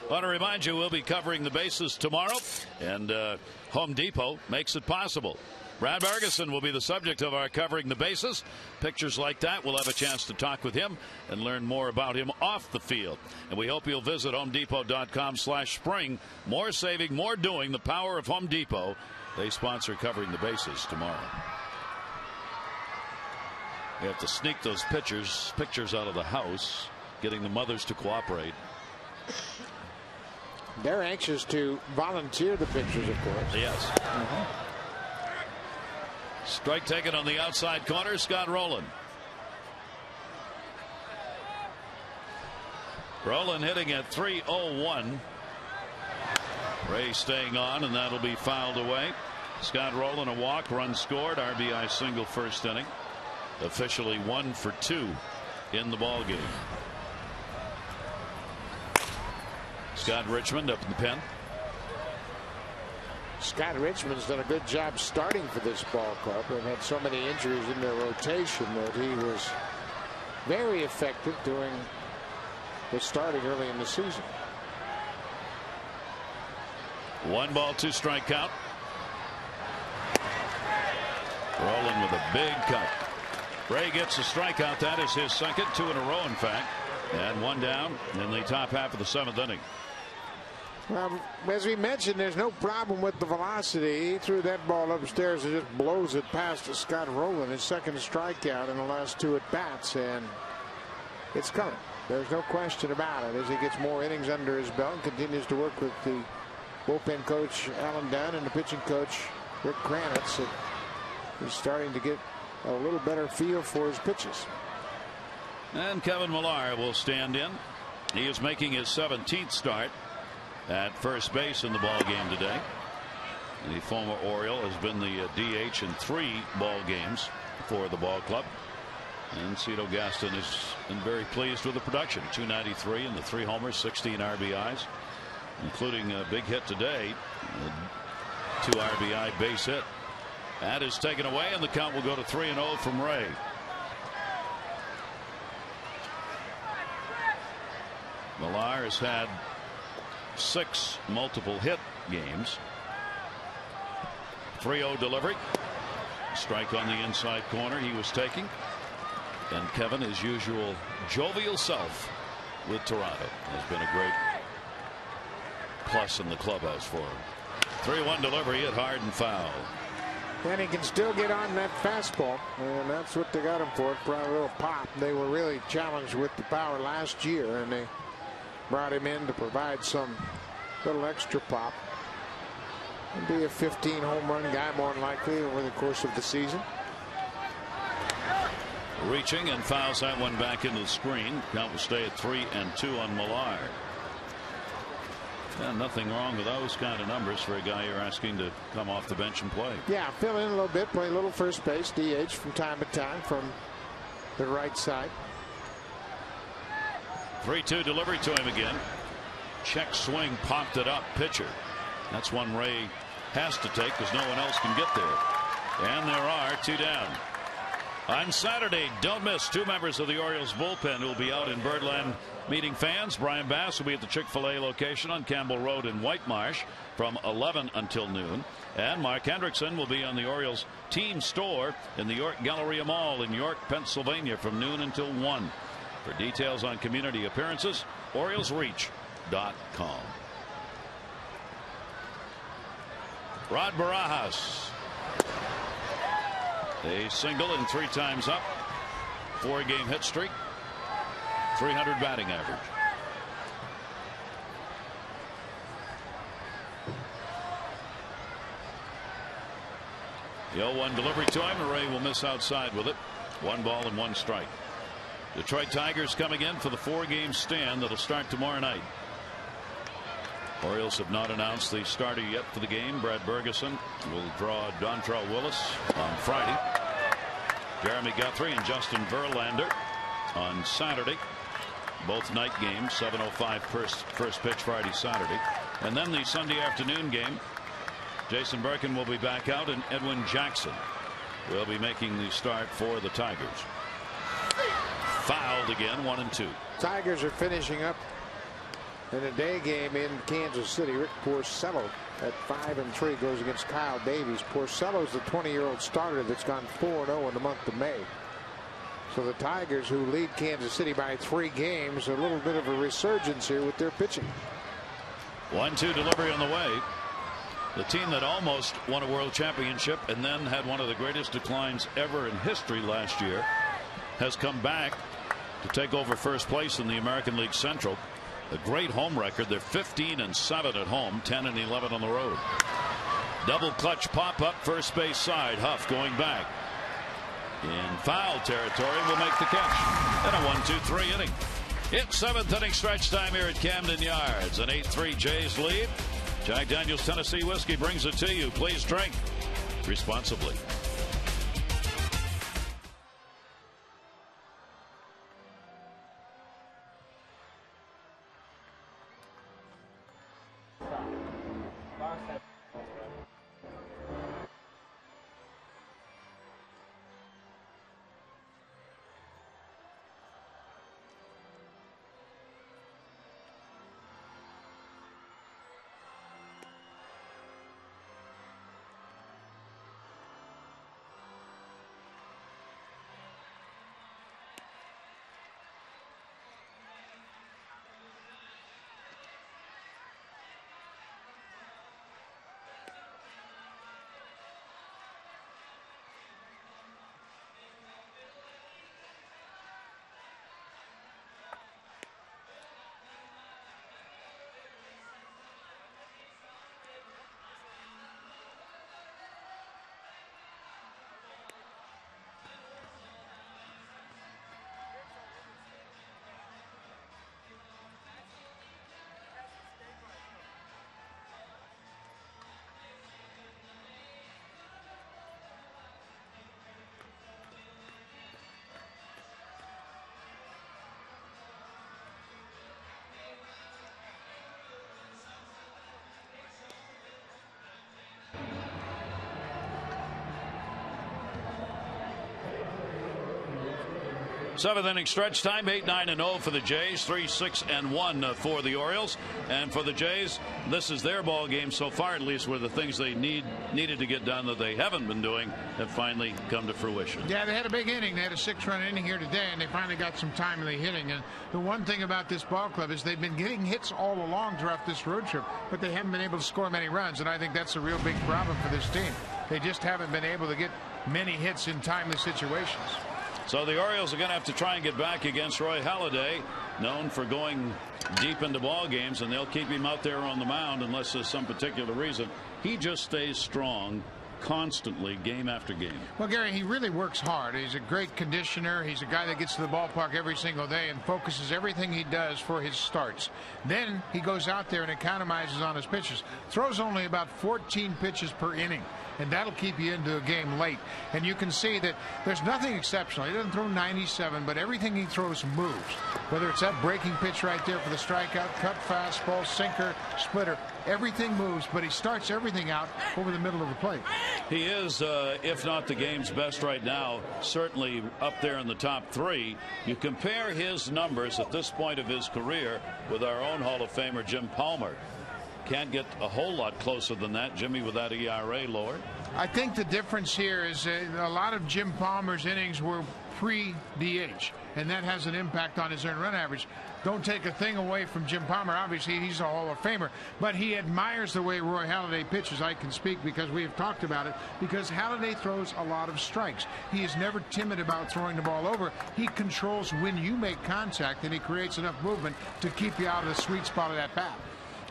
I want to remind you we'll be covering the bases tomorrow, and Home Depot makes it possible. Brad Bergeson will be the subject of our covering the bases. Pictures like that, we'll have a chance to talk with him and learn more about him off the field. And we hope you'll visit HomeDepot.com/spring. More saving, more doing. The power of Home Depot. They sponsor covering the bases tomorrow. We have to sneak those pictures out of the house, getting the mothers to cooperate. They're anxious to volunteer the pictures, of course. Yes. Strike taken on the outside corner. Scott Rowland. Rowland hitting at 301. Ray staying on, and that'll be fouled away. Scott Rowland, a walk, run scored, RBI single first inning. Officially 1 for 2 in the ball game. Scott Richmond up in the pen. Scott Richmond's done a good job starting for this ball club. They've had so many injuries in their rotation that he was very effective during the starting early in the season. 1 ball, 2 strike count. Rolling with a big cut. Ray gets a strikeout. That is his second, 2 in a row, in fact. And 1 down in the top half of the 7th inning. Well, as we mentioned, there's no problem with the velocity. He threw that ball upstairs and just blows it past Scott Rowland, his second strikeout in the last 2 at-bats, and it's coming. There's no question about it as he gets more innings under his belt and continues to work with the bullpen coach Alan Dunn and the pitching coach Rick Kranitz. He's starting to get a little better feel for his pitches. And Kevin Millar will stand in. He is making his 17th start at first base in the ball game today. The former Oriole has been the DH in 3 ball games for the ball club. And Cito Gaston has been very pleased with the production. 293 and the 3 homers, 16 RBIs, including a big hit today. A 2 RBI base hit. That is taken away, and the count will go to 3-0 from Ray. Millar has had 6 multiple hit games. 3-0 delivery. Strike on the inside corner he was taking. And Kevin, his usual jovial self with Toronto, has been a great plus in the clubhouse for him. 3-1 delivery, hit hard and foul. And he can still get on that fastball, and that's what they got him for. It brought a little pop. They were really challenged with the power last year, and they brought him in to provide some little extra pop. He'll be a 15 home run guy more than likely over the course of the season. Reaching and fouls that one back into the screen. Count will stay at 3-2 on Millar. Yeah, nothing wrong with those kind of numbers for a guy you're asking to come off the bench and play. Yeah, fill in a little bit, play a little first base, DH from time to time from the right side. 3-2 delivery to him again. Check swing, popped it up. Pitcher. That's one Ray has to take because no one else can get there. And there are 2 down. On Saturday, don't miss 2 members of the Orioles bullpen who will be out in Birdland meeting fans. Brian Bass will be at the Chick-fil-A location on Campbell Road in White Marsh from 11 until noon. And Mark Hendrickson will be on the Orioles team store in the York Galleria Mall in York, Pennsylvania from noon until 1. For details on community appearances, OriolesReach.com. Rod Barajas. A single and 3 times up. 4-game hit streak. 300 batting average. The 0-1 delivery to him. Ray will miss outside with it. 1 ball and 1 strike. Detroit Tigers coming in for the 4-game stand that'll start tomorrow night. Orioles have not announced the starter yet for the game. Brad Bergeson will draw Dontrell Willis on Friday. Jeremy Guthrie and Justin Verlander on Saturday. Both night games, 7:05 first pitch Friday, Saturday. And then the Sunday afternoon game. Jason Berken will be back out, and Edwin Jackson will be making the start for the Tigers. Fouled again, 1-2. Tigers are finishing up in a day game in Kansas City. Rick Porcello at 5-3 goes against Kyle Davies. Porcello's the 20-year-old starter that's gone 4-0 in the month of May. So the Tigers, who lead Kansas City by 3 games, a little bit of a resurgence here with their pitching. 1-2 delivery on the way. The team that almost won a world championship and then had one of the greatest declines ever in history last year has come back to take over first place in the American League Central. A great home record. They're 15-7 at home, 10-11 on the road. Double clutch pop up first base side. Huff going back in foul territory will make the catch. And a 1-2-3 inning. It's 7th inning stretch time here at Camden Yards. An 8-3 Jays lead. Jack Daniel's Tennessee Whiskey brings it to you. Please drink responsibly. Seventh inning stretch time, 8-9-0 for the Jays, 3-6-1 for the Orioles. And for the Jays, this is their ball game so far, at least, where the things they needed to get done that they haven't been doing have finally come to fruition. Yeah, they had a big inning. They had a 6-run inning here today, and they finally got some timely hitting. And the one thing about this ball club is they've been getting hits all along throughout this road trip, but they haven't been able to score many runs, and I think that's a real big problem for this team. They just haven't been able to get many hits in timely situations. So the Orioles are going to have to try and get back against Roy Halladay, known for going deep into ball games, and they'll keep him out there on the mound unless there's some particular reason. He just stays strong constantly, game after game. Well, Gary, he really works hard. He's a great conditioner. He's a guy that gets to the ballpark every single day and focuses everything he does for his starts. Then he goes out there and economizes on his pitches. Throws only about 14 pitches per inning, and that'll keep you into a game late. And you can see that there's nothing exceptional. He doesn't throw 97, but everything he throws moves. Whether it's that breaking pitch right there for the strikeout, cut fastball, sinker, splitter, everything moves, but he starts everything out over the middle of the plate. He is, if not the game's best right now, certainly up there in the top three. You compare his numbers at this point of his career with our own Hall of Famer Jim Palmer. Can't get a whole lot closer than that. Jimmy with that ERA lower. I think the difference here is a lot of Jim Palmer's innings were pre-DH, and that has an impact on his earned run average. Don't take a thing away from Jim Palmer. Obviously, he's a Hall of Famer, but he admires the way Roy Halladay pitches. I can speak because we have talked about it, because Halladay throws a lot of strikes. He is never timid about throwing the ball over. He controls when you make contact, and he creates enough movement to keep you out of the sweet spot of that bat.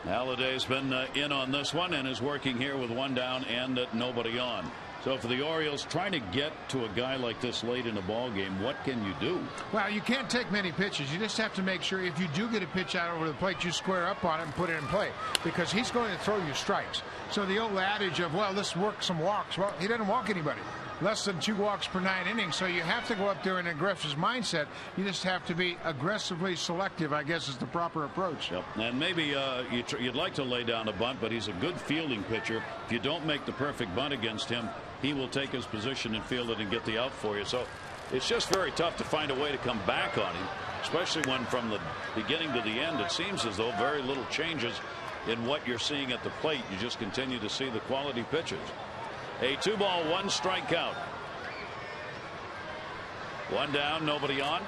Halladay's been in on this one and is working here with one down and nobody on. So for the Orioles, trying to get to a guy like this late in a ball game, what can you do? Well, you can't take many pitches. You just have to make sure if you do get a pitch out over the plate, you square up on it and put it in play, because he's going to throw you strikes. So the old adage of, well, let's work some walks. Well, he doesn't walk anybody. Less than 2 walks per 9 innings. So you have to go up there in an aggressive mindset. You just have to be aggressively selective, I guess, is the proper approach. Yep. And maybe you'd like to lay down a bunt, but he's a good fielding pitcher. If you don't make the perfect bunt against him, he will take his position and field it and get the out for you. So it's just very tough to find a way to come back on him, especially when from the beginning to the end it seems as though very little changes in what you're seeing at the plate. You just continue to see the quality pitches. A 2-ball, 1 strikeout. 1 down, nobody on.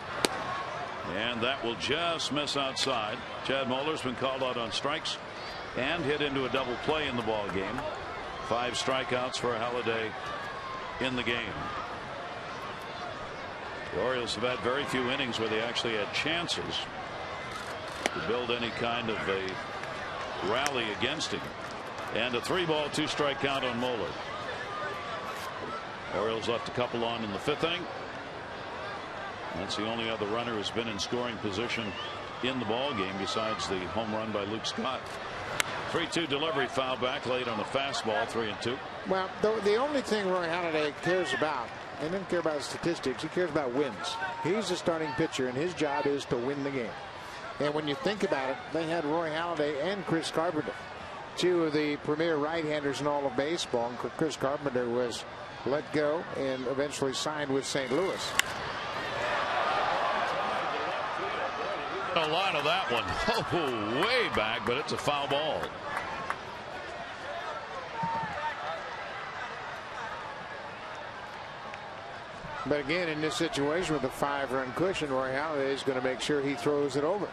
And that will just miss outside. Chad Moeller's been called out on strikes and hit into a double play in the ball game. 5 strikeouts for Halladay in the game. The Orioles have had very few innings where they actually had chances to build any kind of a rally against him. And a 3-ball, 2-strike count on Moeller. Orioles left a couple on in the 5th inning. That's the only other runner who's been in scoring position in the ball game besides the home run by Luke Scott. 3-2 delivery, foul back late on a fastball, 3-2. Well, the only thing Roy Halladay cares about, and doesn't care about his statistics, he cares about wins. He's a starting pitcher, and his job is to win the game. And when you think about it, they had Roy Halladay and Chris Carpenter, 2 of the premier right-handers in all of baseball. And Chris Carpenter was let go and eventually signed with St. Louis. A lot of that one. Oh, way back, but it's a foul ball. But again, in this situation with a 5-run cushion, Roy Halladay is going to make sure he throws it over.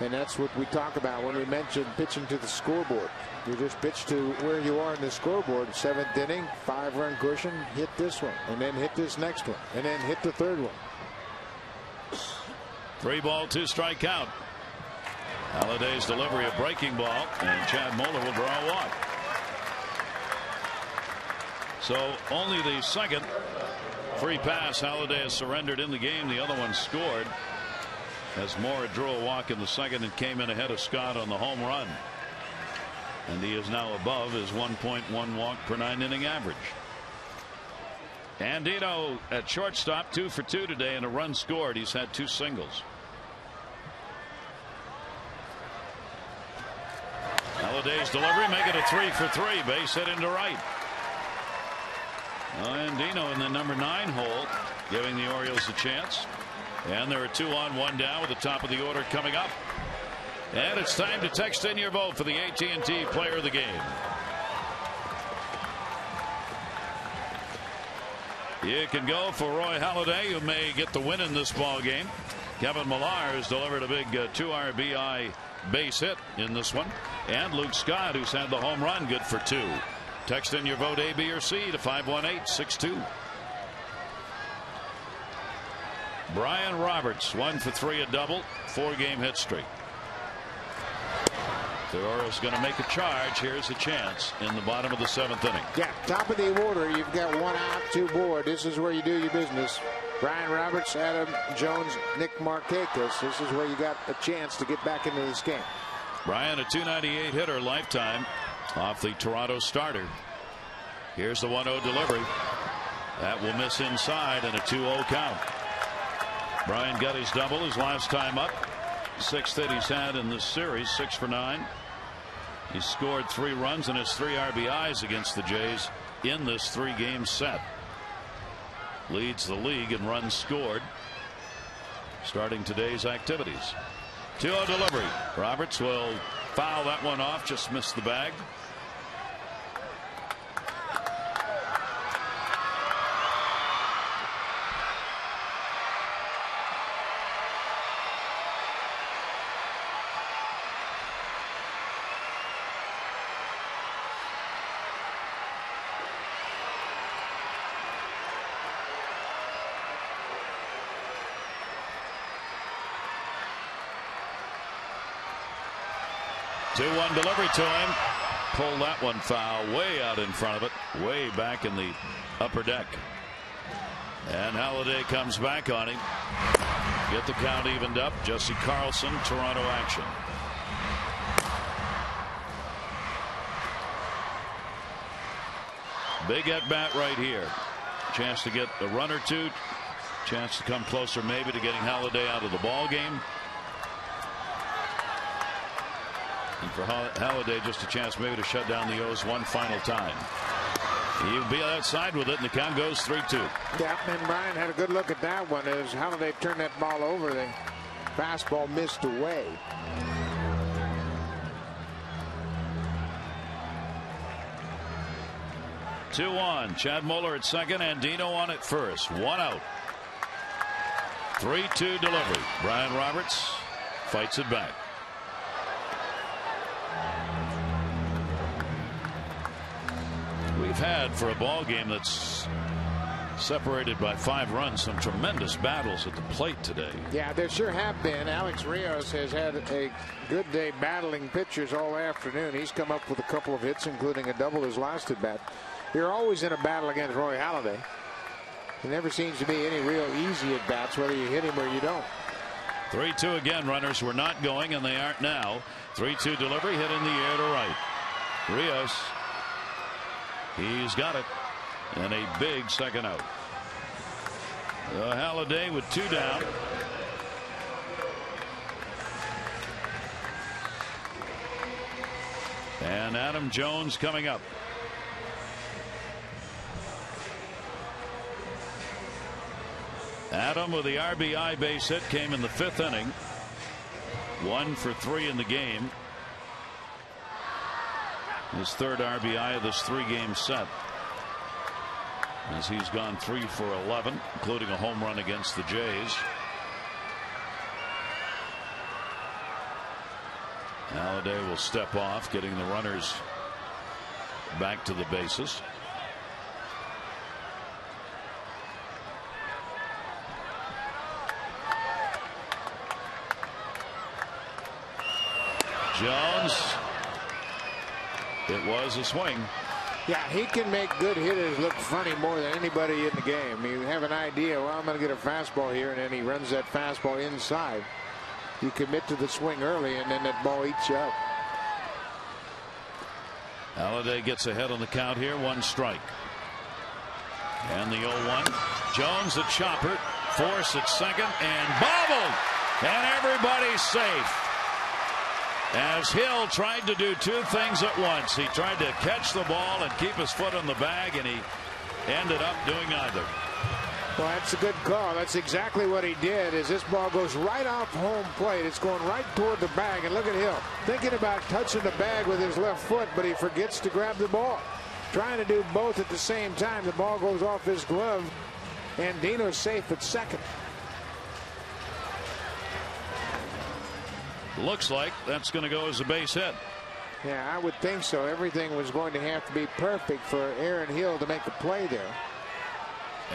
And that's what we talk about when we mention pitching to the scoreboard. You just pitch to where you are in the scoreboard. 7th inning, 5-run cushion, hit this one, and then hit this next one, and then hit the 3rd one. 3-ball, 2-strike count. Halladay's delivery, a breaking ball, and Chad Moeller will draw a walk. So only the second free pass Halladay has surrendered in the game. The other one scored as Moore drew a walk in the 2nd and came in ahead of Scott on the home run. And he is now above his 1.1 walk per 9-inning average. Andino at shortstop, 2 for 2 today, and a run scored. He's had 2 singles. Halladay's delivery, make it a 3 for 3, base hit into right. Andino in the number 9 hole, giving the Orioles a chance. And there are 2 on, 1 down with the top of the order coming up. And it's time to text in your vote for the AT&T Player of the Game. You can go for Roy Halladay, who may get the win in this ball game. Kevin Millar has delivered a big 2 RBI base hit in this one. And Luke Scott, who's had the home run, good for 2. Text in your vote A, B, or C to 518-62. Brian Roberts, 1 for 3, a double, 4-game hit streak. The Orioles going to make a charge. Here's a chance in the bottom of the 7th inning. Yeah, top of the order. You've got 1 out, 2 aboard. This is where you do your business. Brian Roberts, Adam Jones, Nick Markakis. This is where you got a chance to get back into this game. Brian, a .298 hitter lifetime off the Toronto starter. Here's the 1-0 delivery. That will miss inside and a 2-0 count. Brian got his double his last time up. 6th hit he's had in this series, 6 for 9. He scored 3 runs and has 3 RBIs against the Jays in this 3-game set. Leads the league in runs scored starting today's activities. 2-0 delivery. Roberts will foul that one off, just missed the bag. Two-one delivery to him. Pulled that one foul way out in front of it, way back in the upper deck. And Halladay comes back on him. Get the count evened up. Jesse Carlson, Toronto action. Big at bat right here. Chance to get a run or two. Chance to come closer maybe to getting Halladay out of the ball game. And for Halladay, just a chance maybe to shut down the O's one final time. He'll be outside with it, and the count goes 3-2. Yeah, and Brian had a good look at that one as Halladay turned that ball over. The fastball missed away. Two on. Chad Muller at second, and Dino on at first. 1 out. 3-2 delivery. Brian Roberts fights it back. We've had, for a ball game that's separated by 5 runs, some tremendous battles at the plate today. Yeah, there sure have been. Alex Rios has had a good day battling pitchers all afternoon. He's come up with a couple of hits, including a double his last at bat. You're always in a battle against Roy Halladay. There never seems to be any real easy at bats, whether you hit him or you don't. 3-2 again. Runners were not going, and they aren't now. 3-2 delivery, hit in the air to right. Rios. He's got it, and a big second out. Halladay with 2 down. And Adam Jones coming up. Adam with the RBI base hit came in the 5th inning. 1 for 3 in the game. His 3rd RBI of this 3-game set, as he's gone 3 for 11, including a home run against the Jays. Halladay will step off, getting the runners back to the bases. Jones. It was a swing. Yeah, he can make good hitters look funny more than anybody in the game. You have an idea, well, I'm going to get a fastball here, and then he runs that fastball inside. You commit to the swing early, and then that ball eats you up. Halladay gets ahead on the count here. 1 strike. And the 0-1. Jones at chopper. Force at second, and bobbled. And everybody's safe. As Hill tried to do 2 things at once. He tried to catch the ball and keep his foot on the bag, and he ended up doing either. Well, that's a good call. That's exactly what he did. Is this ball goes right off home plate. It's going right toward the bag. And look at Hill thinking about touching the bag with his left foot, but he forgets to grab the ball. Trying to do both at the same time. The ball goes off his glove, and Dino's safe at second. Looks like that's going to go as a base hit. Yeah, I would think so. Everything was going to have to be perfect for Aaron Hill to make a play there.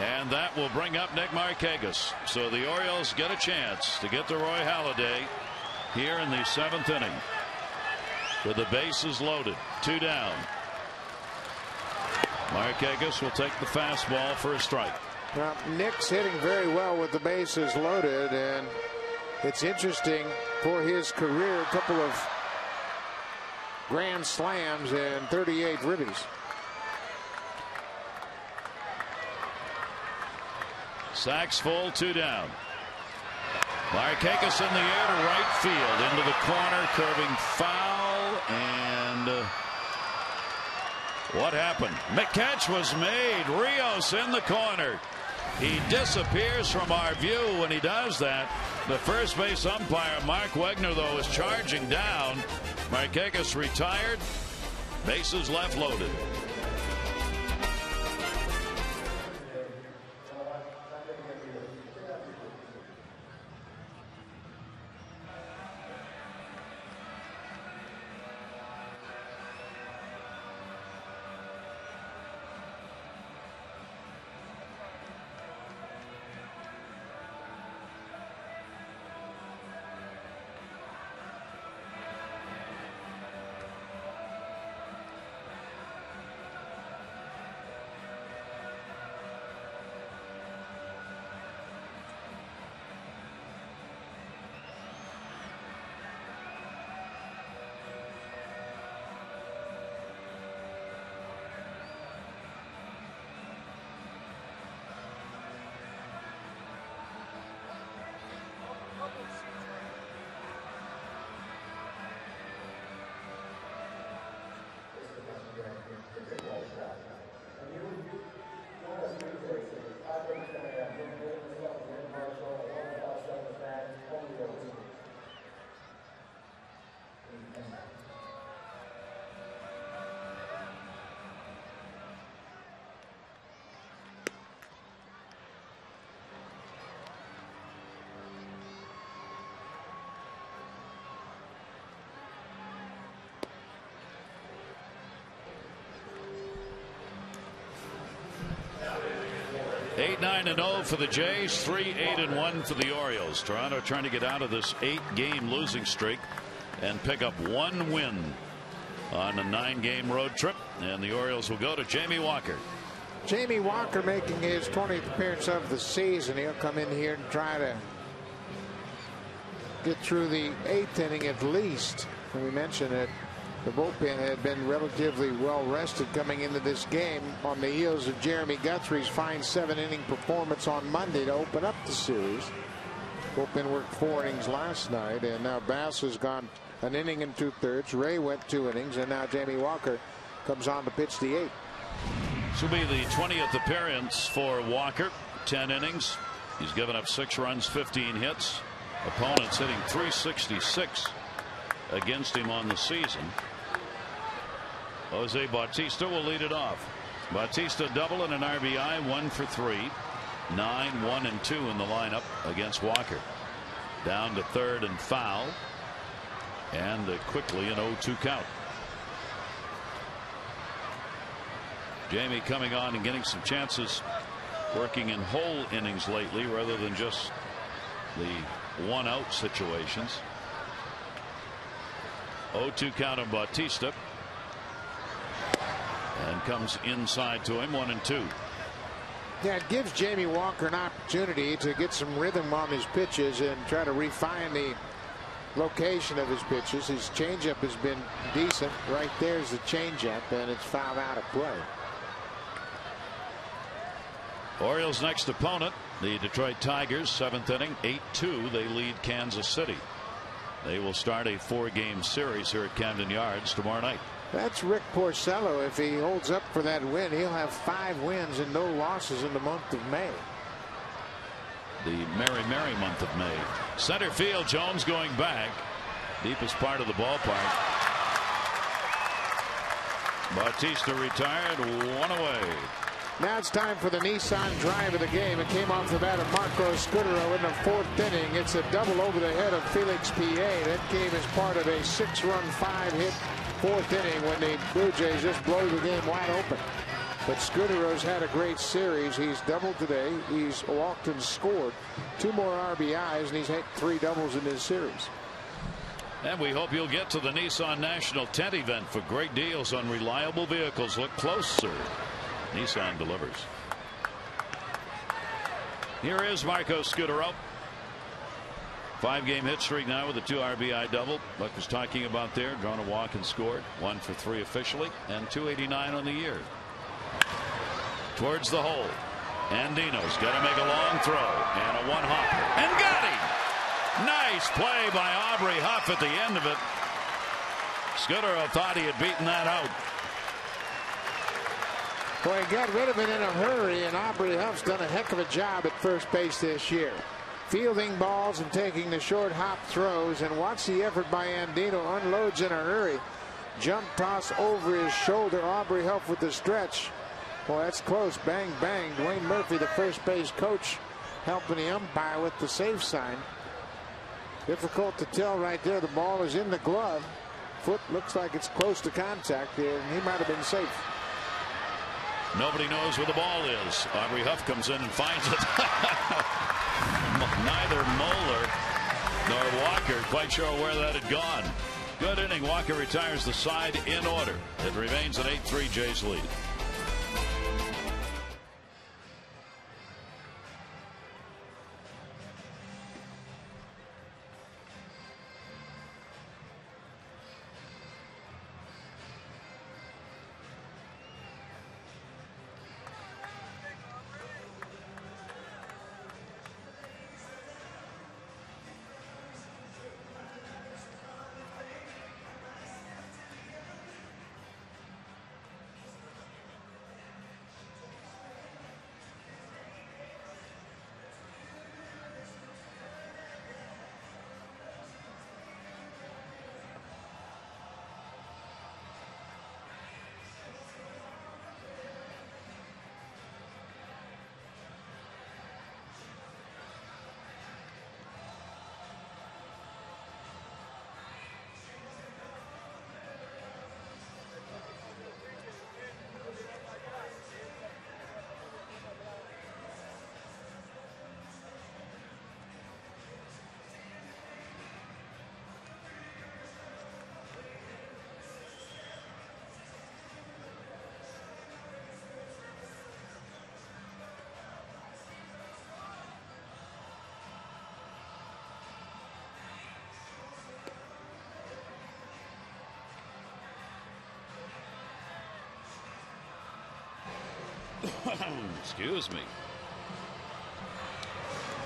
And that will bring up Nick Markakis. So the Orioles get a chance to get to Roy Halladay here in the 7th inning. With the bases loaded, 2 down. Markakis will take the fastball for a strike. Now, Nick's hitting very well with the bases loaded, and it's interesting for his career, a couple of grand slams and 38 ribbies. Sacks full, 2 down. Markakis in the air to right field, into the corner, curving foul, and what happened? Catch was made. Rios in the corner. He disappears from our view when he does that. The first base umpire, Mark Wegner, though, is charging down. Markakis retired. Bases left loaded. Eight 9-0 for the Jays, 3-8-1 for the Orioles. Toronto trying to get out of this 8-game losing streak and pick up 1 win on a 9-game road trip. And the Orioles will go to Jamie Walker. Jamie Walker making his 20th appearance of the season. He'll come in here and try to get through the 8th inning at least. And we mentioned that the bullpen had been relatively well rested coming into this game on the heels of Jeremy Guthrie's fine 7-inning performance on Monday to open up the series. Bullpen worked 4 innings last night, and now Bass has gone 1 inning and 2/3. Ray went 2 innings, and now Jamie Walker comes on to pitch the 8th. This will be the 20th appearance for Walker. 10 innings. He's given up 6 runs, 15 hits. Opponents hitting .366 against him on the season. Jose Bautista will lead it off. Bautista double and an RBI, 1 for 3. 9, 1 and 2 in the lineup against Walker. Down to third and foul. And quickly an 0-2 count. Jamie coming on and getting some chances, working in whole innings lately rather than just the 1-out situations. 0-2 count on Bautista. And comes inside to him, 1-2. Yeah, it gives Jamie Walker an opportunity to get some rhythm on his pitches and try to refine the location of his pitches. His changeup has been decent. Right there's the changeup, and it's fouled out of play. Orioles' next opponent, the Detroit Tigers, 7th inning, 8-2. They lead Kansas City. They will start a 4-game series here at Camden Yards tomorrow night. That's Rick Porcello. If he holds up for that win, he'll have 5 wins and no losses in the month of May. The merry month of May. Center field, Jones going back. Deepest part of the ballpark. Bautista retired, 1 away. Now it's time for the Nissan drive of the game. It came off the bat of Marco Scudero in the 4th inning. It's a double over the head of Felix P.A. That came as part of a 6-run, 5-hit 4th inning when the Blue Jays just blow the game wide open. But Scudero's had a great series. He's doubled today. He's walked and scored 2 more RBIs, and he's hit 3 doubles in this series. And we hope you'll get to the Nissan National Tent event for great deals on reliable vehicles. Look closer. Nissan delivers. Here is Marco Scudero. 5-game hit streak now with a 2 RBI double. Buck was talking about there. Drawn a walk and scored. 1 for 3 officially, and 289 on the year. Towards the hole. Andino's got to make a long throw and a 1-hopper, and got him. Nice play by Aubrey Huff at the end of it. Scudero thought he had beaten that out. Boy, he got rid of it in a hurry, and Aubrey Huff's done a heck of a job at first base this year. Fielding balls and taking the short hop throws, and watch the effort by Andino. Unloads in a hurry. Jump toss over his shoulder. Aubrey Huff with the stretch. Boy, that's close. Bang, bang. Dwayne Murphy, the first base coach, helping the umpire with the safe sign. Difficult to tell right there. The ball is in the glove. Foot looks like it's close to contact, and he might have been safe. Nobody knows where the ball is. Aubrey Huff comes in and finds it. Neither Moeller nor Walker quite sure where that had gone. Good inning. Walker retires the side in order. It remains an 8-3 Jays lead. Excuse me.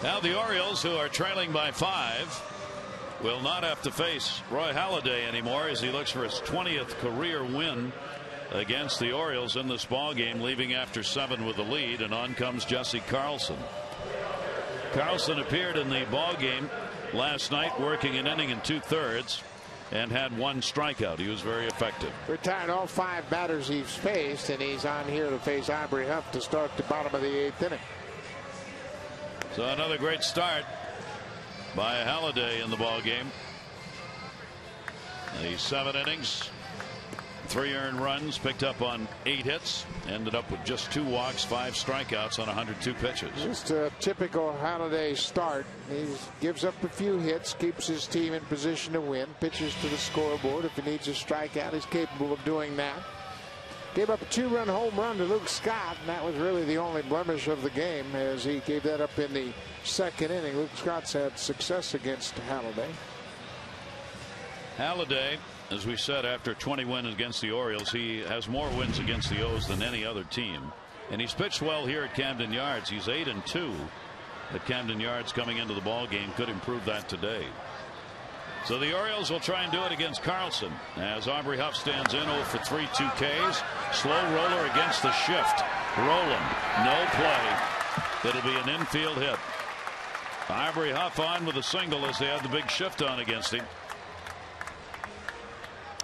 Now the Orioles, who are trailing by 5, will not have to face Roy Halladay anymore as he looks for his 20th career win against the Orioles in this ball game, leaving after 7 with the lead, and on comes Jesse Carlson. Carlson appeared in the ball game last night, working an inning and 2/3. and had 1 strikeout. He was very effective. Retired all 5 batters he's faced, and he's on here to face Aubrey Huff to start the bottom of the 8th inning. So another great start by Halladay in the ball game. The 7 innings, 3 earned runs, picked up on 8 hits, ended up with just 2 walks, 5 strikeouts on 102 pitches. Just a typical Halladay start. He gives up a few hits, keeps his team in position to win, pitches to the scoreboard. If he needs a strikeout, he's capable of doing that. Gave up a 2-run home run to Luke Scott, and that was really the only blemish of the game, as he gave that up in the 2nd inning. Luke Scott's had success against Halladay. Halladay, as we said, after 20 wins against the Orioles, he has more wins against the O's than any other team, and he's pitched well here at Camden Yards. He's 8-2 at Camden Yards coming into the ball game. Could improve that today. So the Orioles will try and do it against Carlson as Aubrey Huff stands in 0 for 3, 2 Ks. Slow roller against the shift. Roland, no play. It'll be an infield hit. Aubrey Huff on with a single as they had the big shift on against him.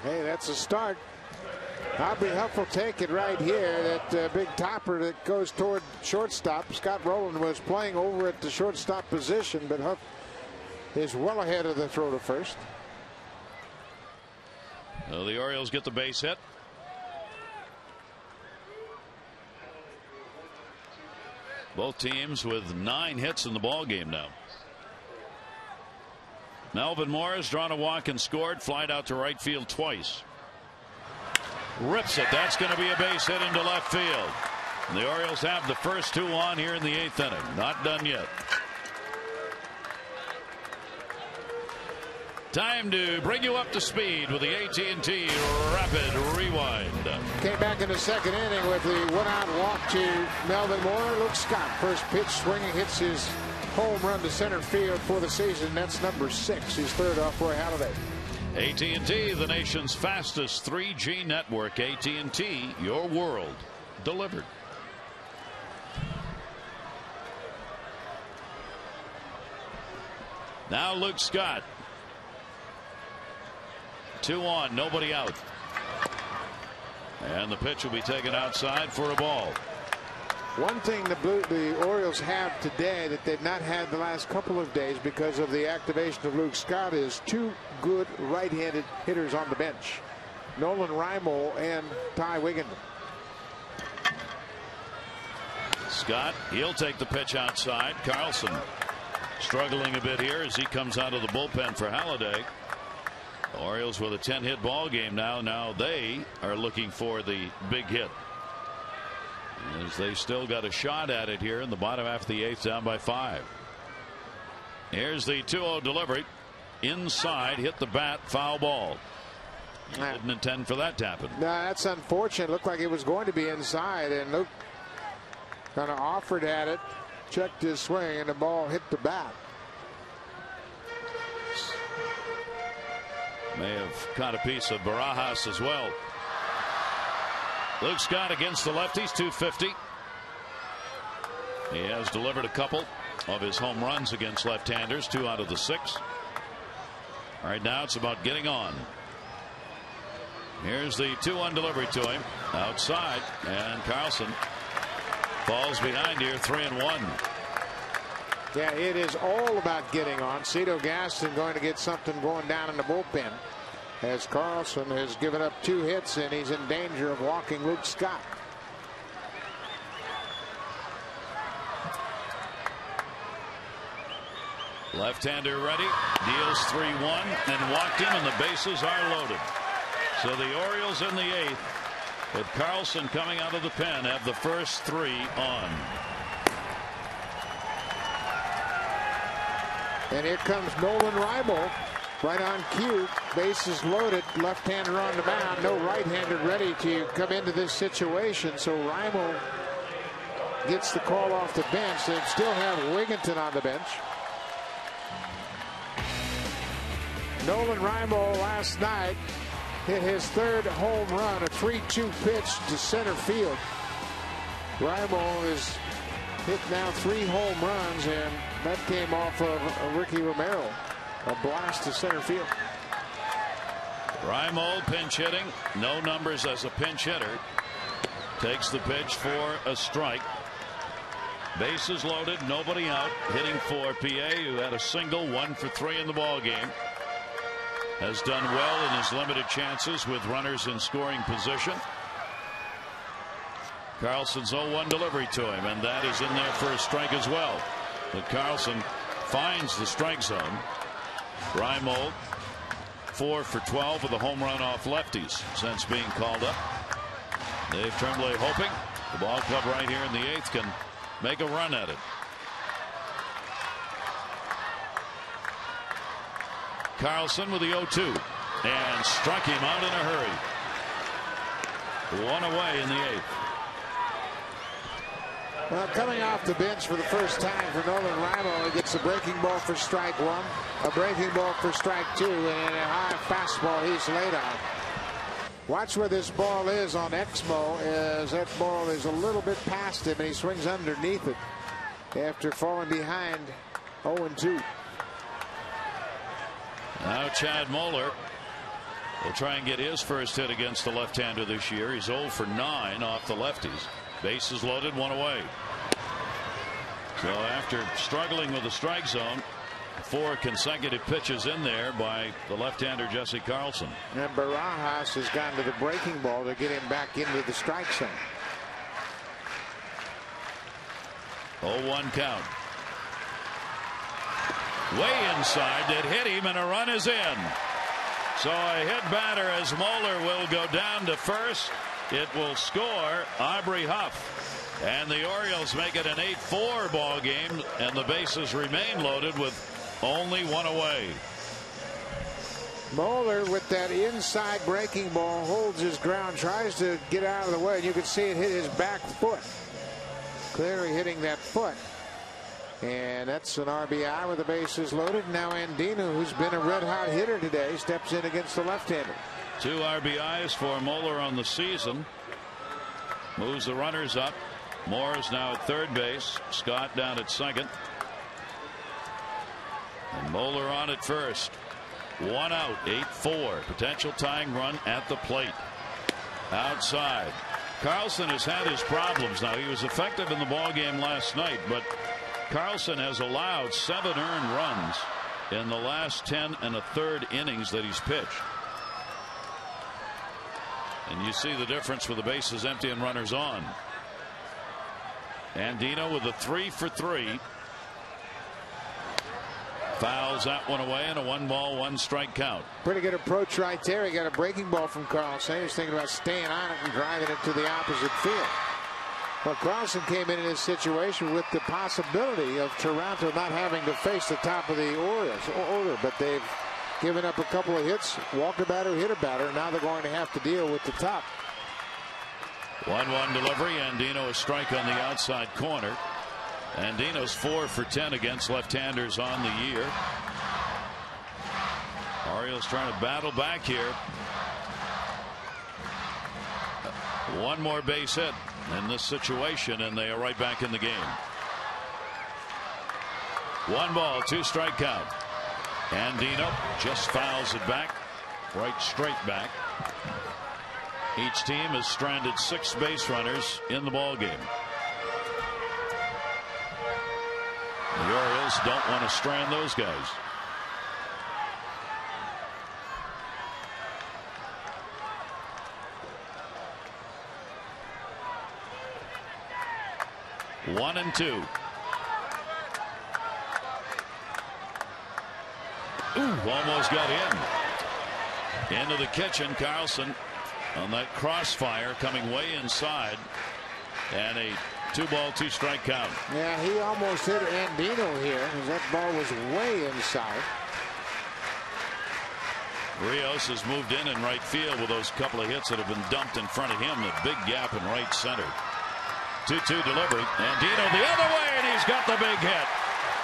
Hey, that's a start. Aubrey Huff will take it right here. That big topper that goes toward shortstop. Scott Rowland was playing over at the shortstop position, but Huff is well ahead of the throw to first. Well, the Orioles get the base hit. Both teams with 9 hits in the ball game now. Melvin Moore has drawn a walk and scored. Flied out to right field twice. Rips it. That's going to be a base hit into left field. And the Orioles have the first 2 on here in the 8th inning. Not done yet. Time to bring you up to speed with the AT&T Rapid Rewind. Came back in the 2nd inning with the 1-out walk to Melvin Moore. Luke Scott, first pitch swinging, hits his home run to center field for the season. That's number 6. He's third off Roy Halladay. AT&T, the nation's fastest 3G network. AT&T, your world delivered. Now Luke Scott. 2 on, nobody out. And the pitch will be taken outside for a ball. One thing the Orioles have today that they've not had the last couple of days because of the activation of Luke Scott is 2 good right-handed hitters on the bench. Nolan Reimold and Ty Wigginton. Scott, he'll take the pitch outside. Carlson struggling a bit here as he comes out of the bullpen for Halladay. Orioles with a 10-hit ball game now. Now they are looking for the big hit, as they still got a shot at it here in the bottom half of the 8th, down by 5. Here's the 2-0 delivery. Inside, hit the bat, foul ball. Didn't intend for that to happen. No, that's unfortunate. Looked like it was going to be inside, and Luke kind of offered at it, checked his swing, and the ball hit the bat. May have caught a piece of Barajas as well. Luke Scott against the lefties, 250. He has delivered a couple of his home runs against left-handers, 2 out of the 6. Right now it's about getting on. Here's the 2-1 delivery to him outside, and Carlson falls behind here, 3-1. Yeah, it is all about getting on. Cito Gaston going to get something going down in the bullpen, as Carlson has given up 2 hits and he's in danger of walking Luke Scott. Left-hander ready, deals 3-1 and walked him, and the bases are loaded. So the Orioles in the 8th, with Carlson coming out of the pen, have the first 3 on. And here comes Nolan Reimold, right on cue. Bases loaded, left-hander on the mound, no right-hander ready to come into this situation. So Reimold gets the call off the bench. They still have Wigginton on the bench. Nolan Reimold last night hit his 3rd home run, a 3-2 pitch to center field. Reimold is hit now 3 home runs, and that came off of Ricky Romero, a blast to center field. Reimold pinch hitting, no numbers as a pinch hitter. Takes the pitch for a strike. Bases loaded, nobody out. Hitting for PA, who had a single, 1 for 3 in the ball game. Has done well in his limited chances with runners in scoring position. Carlson's 0-1 delivery to him, and that is in there for a strike as well. But Carlson finds the strike zone. Reimold 4 for 12 with a home run off lefties since being called up. Dave Tremblay hoping the ball club right here in the 8th can make a run at it. Carlson with the 0-2 and struck him out in a hurry. 1 away in the 8th. Well, coming off the bench for the first time for Nolan Rimo, he gets a breaking ball for strike one, a breaking ball for strike two, and a high fastball he's laid on. Watch where this ball is on Exmo, as that ball is a little bit past him, and he swings underneath it after falling behind 0-2. Now Chad Moeller will try and get his first hit against the left-hander this year. He's 0 for 9 off the lefties. Bases loaded, one away. So after struggling with the strike zone, 4 consecutive pitches in there by the left-hander Jesse Carlson. And Barajas has gone to the breaking ball to get him back into the strike zone. 0-1 count. Way inside, that hit him, and a run is in. So a hit batter as Moeller will go down to first. It will score Aubrey Huff. And the Orioles make it an 8-4 ball game, and the bases remain loaded with only one away. Moeller with that inside breaking ball holds his ground, tries to get out of the way, and you can see it hit his back foot. Clearly hitting that foot. And that's an RBI with the bases loaded. Now Andino, who's been a red-hot hitter today, steps in against the left-hander. 2 RBIs for Moeller on the season. Moves the runners up. Moore is now at third base. Scott down at second. And Moeller on at first. 1 out, 8-4. Potential tying run at the plate. Outside. Carlson has had his problems. Now, he was effective in the ballgame last night, but Carlson has allowed 7 earned runs in the last 10 1/3 innings that he's pitched. And you see the difference with the bases empty and runners on. Andino with a 3 for 3. Fouls that one away, and a 1-ball 1-strike count. Pretty good approach right there. He got a breaking ball from Carlson. He was thinking about staying on it and driving it to the opposite field. Well, Carlson came into this situation with the possibility of Toronto not having to face the top of the order, but they've given up a couple of hits, walked a batter, hit a batter, and now they're going to have to deal with the top. 1-1 delivery. Andino a strike on the outside corner. Andino's 4 for 10 against left-handers on the year. Orioles trying to battle back here. One more base hit in this situation, and they are right back in the game. 1 ball, 2-strike count. Andino just fouls it back, right straight back. Each team has stranded 6 base runners in the ball game. The Orioles don't want to strand those guys. One and 2. Ooh, almost got in. Into the kitchen. Carlson on that crossfire coming way inside, and a 2-ball 2-strike count. Yeah, he almost hit Andino here, as that ball was way inside. Rios has moved in right field with those couple of hits that have been dumped in front of him. A big gap in right center. 2-2 delivery. Andino the other way, and he's got the big hit.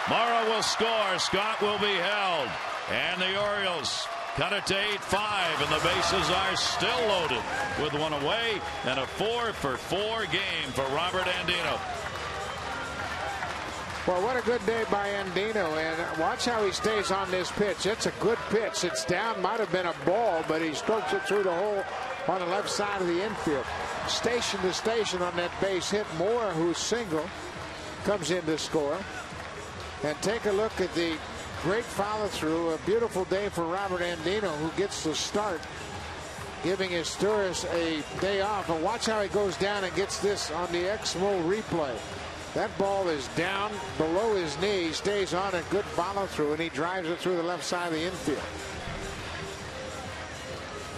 Morrow will score. Scott will be held. And the Orioles cut it to 8-5, and the bases are still loaded with one away, and a 4 for 4 game for Robert Andino. Well, what a good day by Andino, and watch how he stays on this pitch. It's a good pitch. It's down, might have been a ball, but he strokes it through the hole on the left side of the infield. Station to station on that base hit. Moore, who's single, comes in to score. And take a look at the great follow-through. A beautiful day for Robert Andino, who gets the start, giving his tourists a day off. And watch how he goes down and gets this on the Exmo replay. That ball is down below his knee. He stays on it. Good follow-through, and he drives it through the left side of the infield.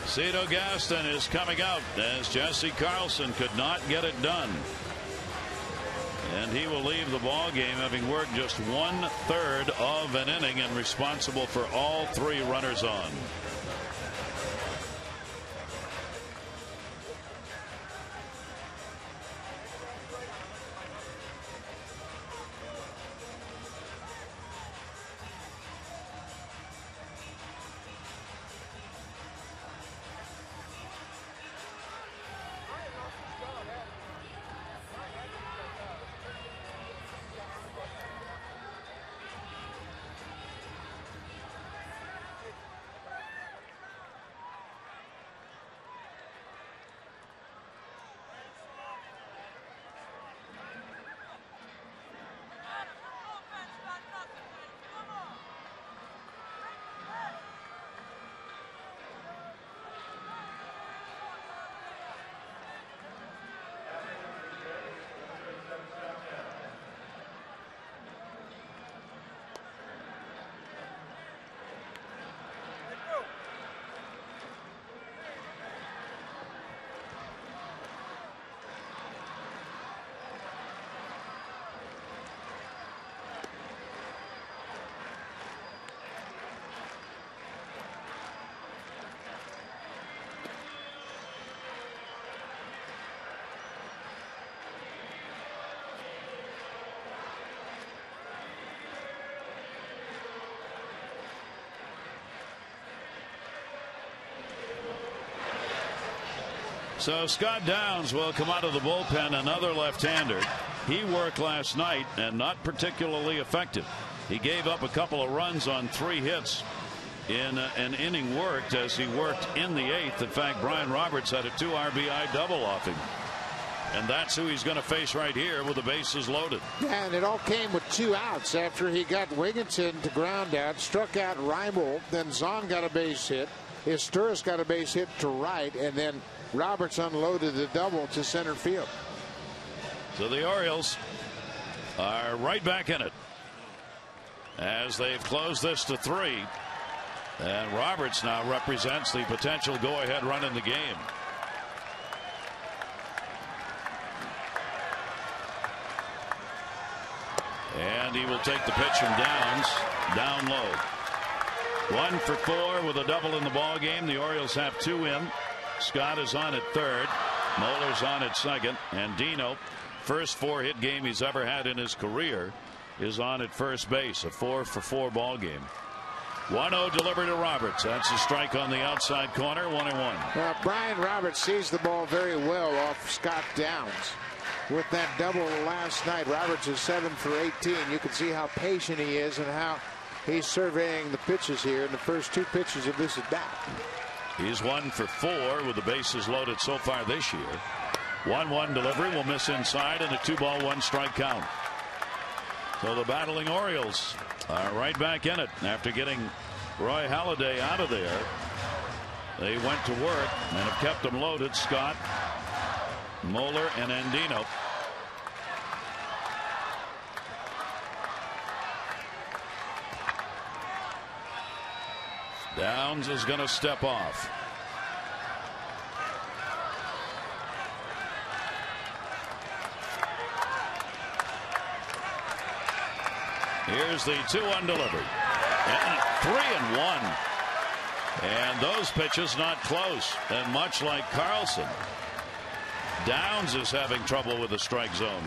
Cito Gaston is coming out as Jesse Carlson could not get it done. And he will leave the ball game having worked just 1/3 of an inning and responsible for all 3 runners on. So Scott Downs will come out of the bullpen, another left-hander. He worked last night and not particularly effective. He gave up a couple of runs on 3 hits in an inning worked as he worked in the 8th. In fact, Brian Roberts had a 2 RBI double off him. And that's who he's going to face right here with the bases loaded. Yeah, and it all came with 2 outs after he got Wigginton to ground out, struck out Reimel, then Zahn got a base hit. Isturis got a base hit to right, and then Roberts unloaded the double to center field. So the Orioles are right back in it as they've closed this to 3. And Roberts now represents the potential go-ahead run in the game. And he will take the pitch from Downs down low. 1 for 4 with a double in the ball game. The Orioles have 2 in. Scott is on at third. Moeller's on at second. And Dino, first 4-hit game he's ever had in his career, is on at first base. A 4 for 4 ball game. 1-0 delivered to Roberts. That's a strike on the outside corner. 1-1. Well, Brian Roberts sees the ball very well off Scott Downs. With that double last night, Roberts is 7 for 18. You can see how patient he is and how he's surveying the pitches here in the first 2 pitches of this at bat. He's 1 for 4 with the bases loaded so far this year. 1-1 delivery will miss inside and a 2-ball 1-strike count. So the battling Orioles are right back in it after getting Roy Halladay out of there. They went to work and have kept them loaded. Scott, Moeller, and Andino. Downs is going to step off. Here's the 2-1 delivery. And 3-1. And those pitches not close. And much like Carlson, Downs is having trouble with the strike zone.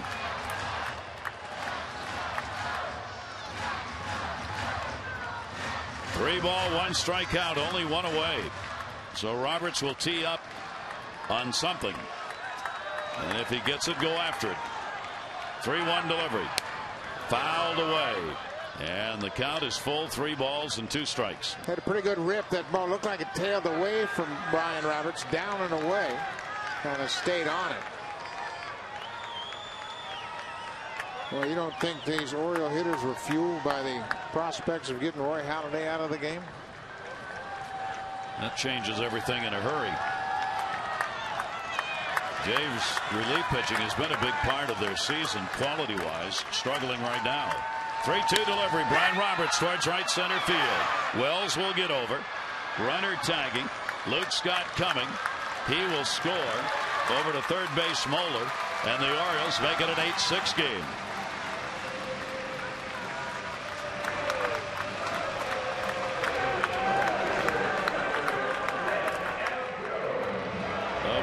Three ball, 1 strikeout, only 1 away. So Roberts will tee up on something. And if he gets it, go after it. 3-1 delivery. Fouled away. And the count is full. 3 balls and 2 strikes. Had a pretty good rip. That ball looked like it tailed away from Brian Roberts, down and away. Kind of stayed on it. Well, you don't think these Oriole hitters were fueled by the prospects of getting Roy Halladay out of the game? That changes everything in a hurry. James' relief pitching has been a big part of their season, quality-wise. Struggling right now. 3-2 delivery. Brian Roberts towards right center field. Wells will get over. Runner tagging. Luke Scott coming. He will score. Over to third base, Moeller. And the Orioles make it an 8-6 game.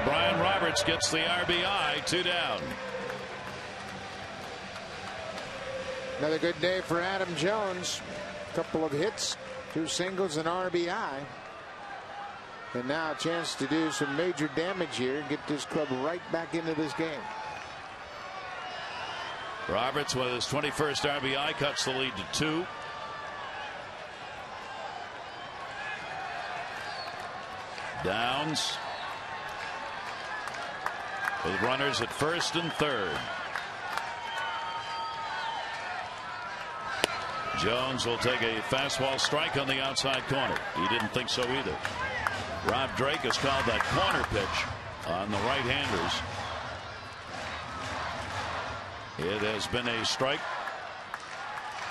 Brian Roberts gets the RBI. 2 down. Another good day for Adam Jones. A couple of hits, 2 singles, and RBI. And now a chance to do some major damage here and get this club right back into this game. Roberts with his 21st RBI cuts the lead to 2. Downs with runners at first and third. Jones will take a fastball strike on the outside corner. He didn't think so either. Rob Drake has called that corner pitch on the right-handers. It has been a strike.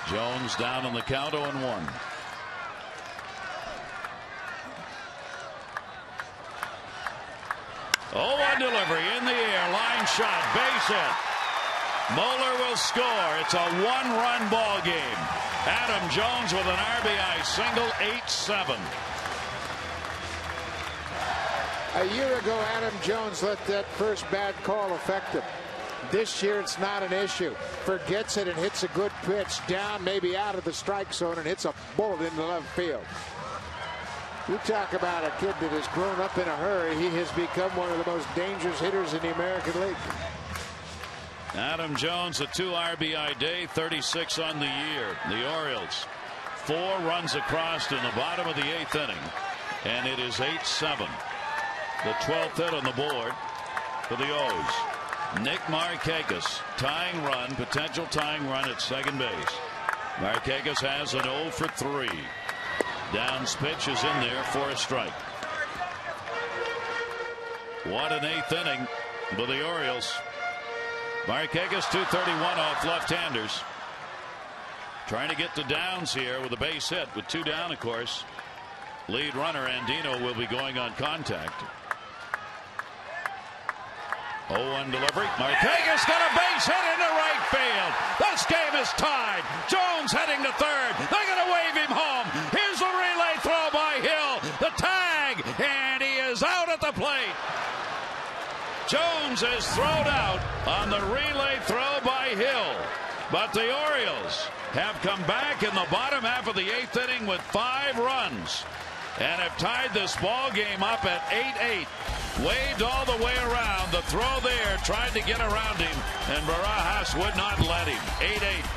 Jones down on the count, 0-1. On delivery in the air, line shot, base hit. Moeller will score. It's a 1-run ball game. Adam Jones with an RBI single, 8-7. A year ago, Adam Jones let that first bad call affect him. This year, it's not an issue. Forgets it and hits a good pitch down, maybe out of the strike zone, and hits a bullet into left field. You talk about a kid that has grown up in a hurry. He has become one of the most dangerous hitters in the American League. Adam Jones, a 2 RBI day, 36 on the year. The Orioles 4 runs across in the bottom of the 8th inning, and it is 8-7. The 12th hit on the board for the O's. Nick Markakis, tying run, potential tying run at second base. Markakis has an 0 for 3. Downs pitch is in there for a strike. What an 8th inning for the Orioles. Markakis 231 off left-handers. Trying to get to Downs here with a base hit with 2 down, of course. Lead runner Andino will be going on contact. 0-1 delivery. Markakis got a base hit into right field. This game is tied. Jones heading to third. They're going to wave him home. Here's the relay throw by Hill. The tag, and he is out at the plate. Jones is thrown out on the relay throw by Hill. But the Orioles have come back in the bottom half of the 8th inning with 5 runs and have tied this ball game up at 8-8. Waved all the way around. The throw there, tried to get around him, and Barajas would not let him. 8-8.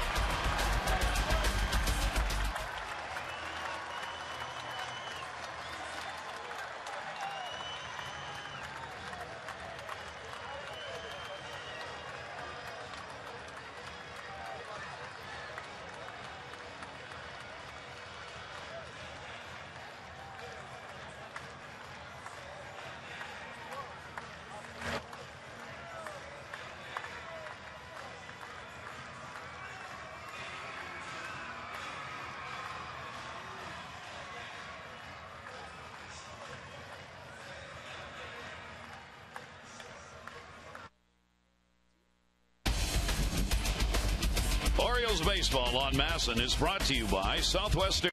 Orioles baseball on Masson is brought to you by Southwest.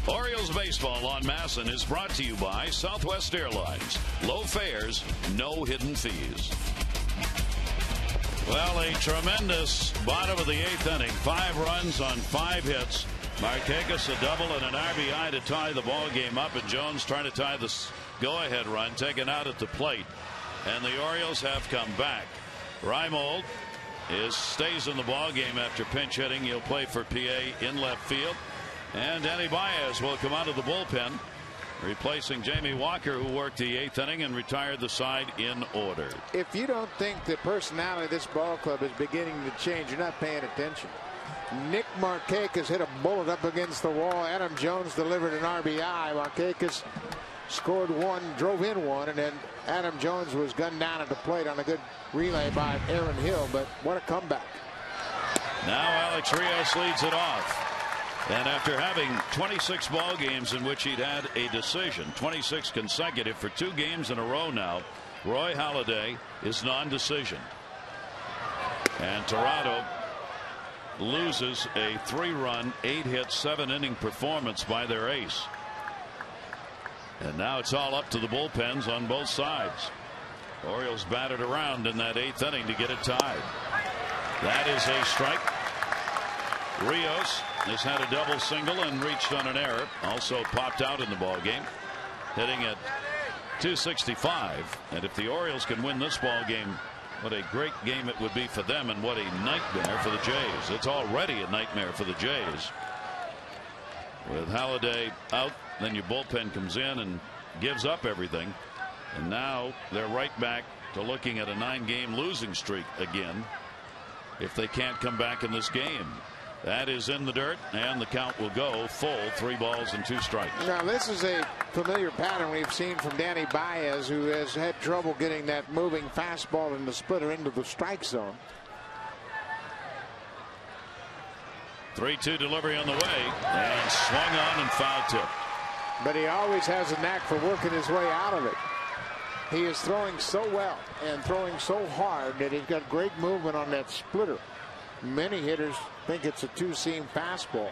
Orioles baseball on Masson is brought to you by Southwest Airlines. Low fares, no hidden fees. Well, a tremendous bottom of the 8th inning. 5 runs on 5 hits. Markakis a double and an RBI to tie the ball game up, and Jones trying to tie the go-ahead run, taken out at the plate. And the Orioles have come back. Reimold stays in the ball game after pinch hitting. He'll play for PA in left field. And Danny Baez will come out of the bullpen, replacing Jamie Walker, who worked the 8th inning and retired the side in order. If you don't think the personality of this ball club is beginning to change, you're not paying attention. Nick Markakis hit a bullet up against the wall. Adam Jones delivered an RBI. Markakis scored 1, drove in 1, and then Adam Jones was gunned down at the plate on a good relay by Aaron Hill. But what a comeback. Now Alex Rios leads it off. And after having 26 ball games in which he'd had a decision, 26 consecutive for 2 games in a row now, Roy Halladay is non-decision. And Toronto loses a 3-run, 8-hit, 7-inning performance by their ace. And now it's all up to the bullpens on both sides. Orioles batted around in that 8th inning to get it tied. That is a strike. Rios has had a double single and reached on an error. Also popped out in the ball game, hitting at 265. And if the Orioles can win this ball game, what a great game it would be for them, and what a nightmare for the Jays. It's already a nightmare for the Jays. With Halladay out, then your bullpen comes in and gives up everything. And now they're right back to looking at a 9-game losing streak again if they can't come back in this game. That is in the dirt, and the count will go full 3 balls and 2 strikes. Now, this is a familiar pattern we've seen from Danny Baez, who has had trouble getting that moving fastball in the splitter into the strike zone. 3-2 delivery on the way, and swung on and foul tip. But he always has a knack for working his way out of it. He is throwing so well and throwing so hard that he's got great movement on that splitter. Many hitters think it's a 2-seam fastball.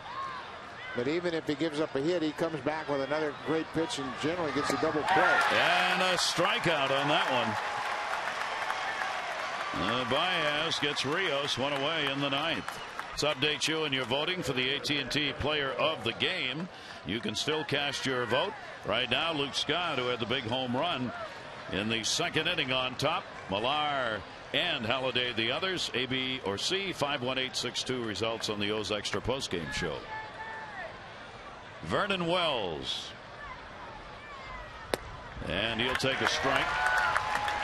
But even if he gives up a hit, he comes back with another great pitch and generally gets a double play. And a strikeout on that one. Baez gets Rios 1 away in the 9th. Let's update you, and you're voting for the AT&T Player of the Game. You can still cast your vote. Right now, Luke Scott, who had the big home run in the 2nd inning on top. Millar and Halladay the others. A, B, or C. 51862 results on the O's Extra postgame show. Vernon Wells. And he'll take a strike.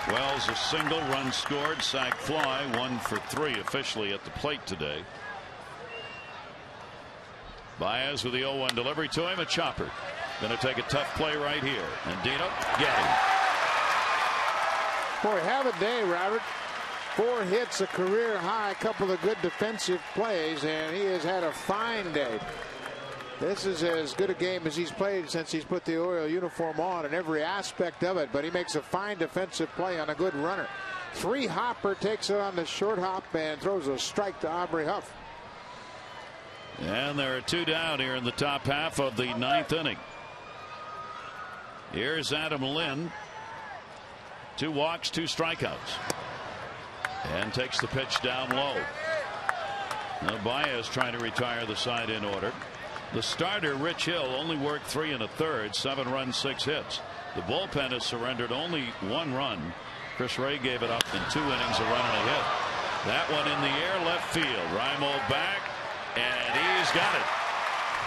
Wells a single, run scored, sac fly, 1 for 3 officially at the plate today. Baez with the 0-1 delivery to him. A chopper. Going to take a tough play right here. And Dino get him. Boy, have a day, Robert. 4 hits, a career high, a couple of good defensive plays, and he has had a fine day. This is as good a game as he's played since he's put the Oriole uniform on in every aspect of it, but he makes a fine defensive play on a good runner. 3-hopper, takes it on the short hop and throws a strike to Aubrey Huff. And there are 2 down here in the top half of the 9th inning. Here's Adam Lynn. 2 walks, 2 strikeouts. And takes the pitch down low. Now Baez trying to retire the side in order. The starter, Rich Hill, only worked 3 1/3, 7 runs, 6 hits. The bullpen has surrendered only 1 run. Chris Ray gave it up in 2 innings, a run and a hit. That one in the air, left field. Raimo back, and he's got it.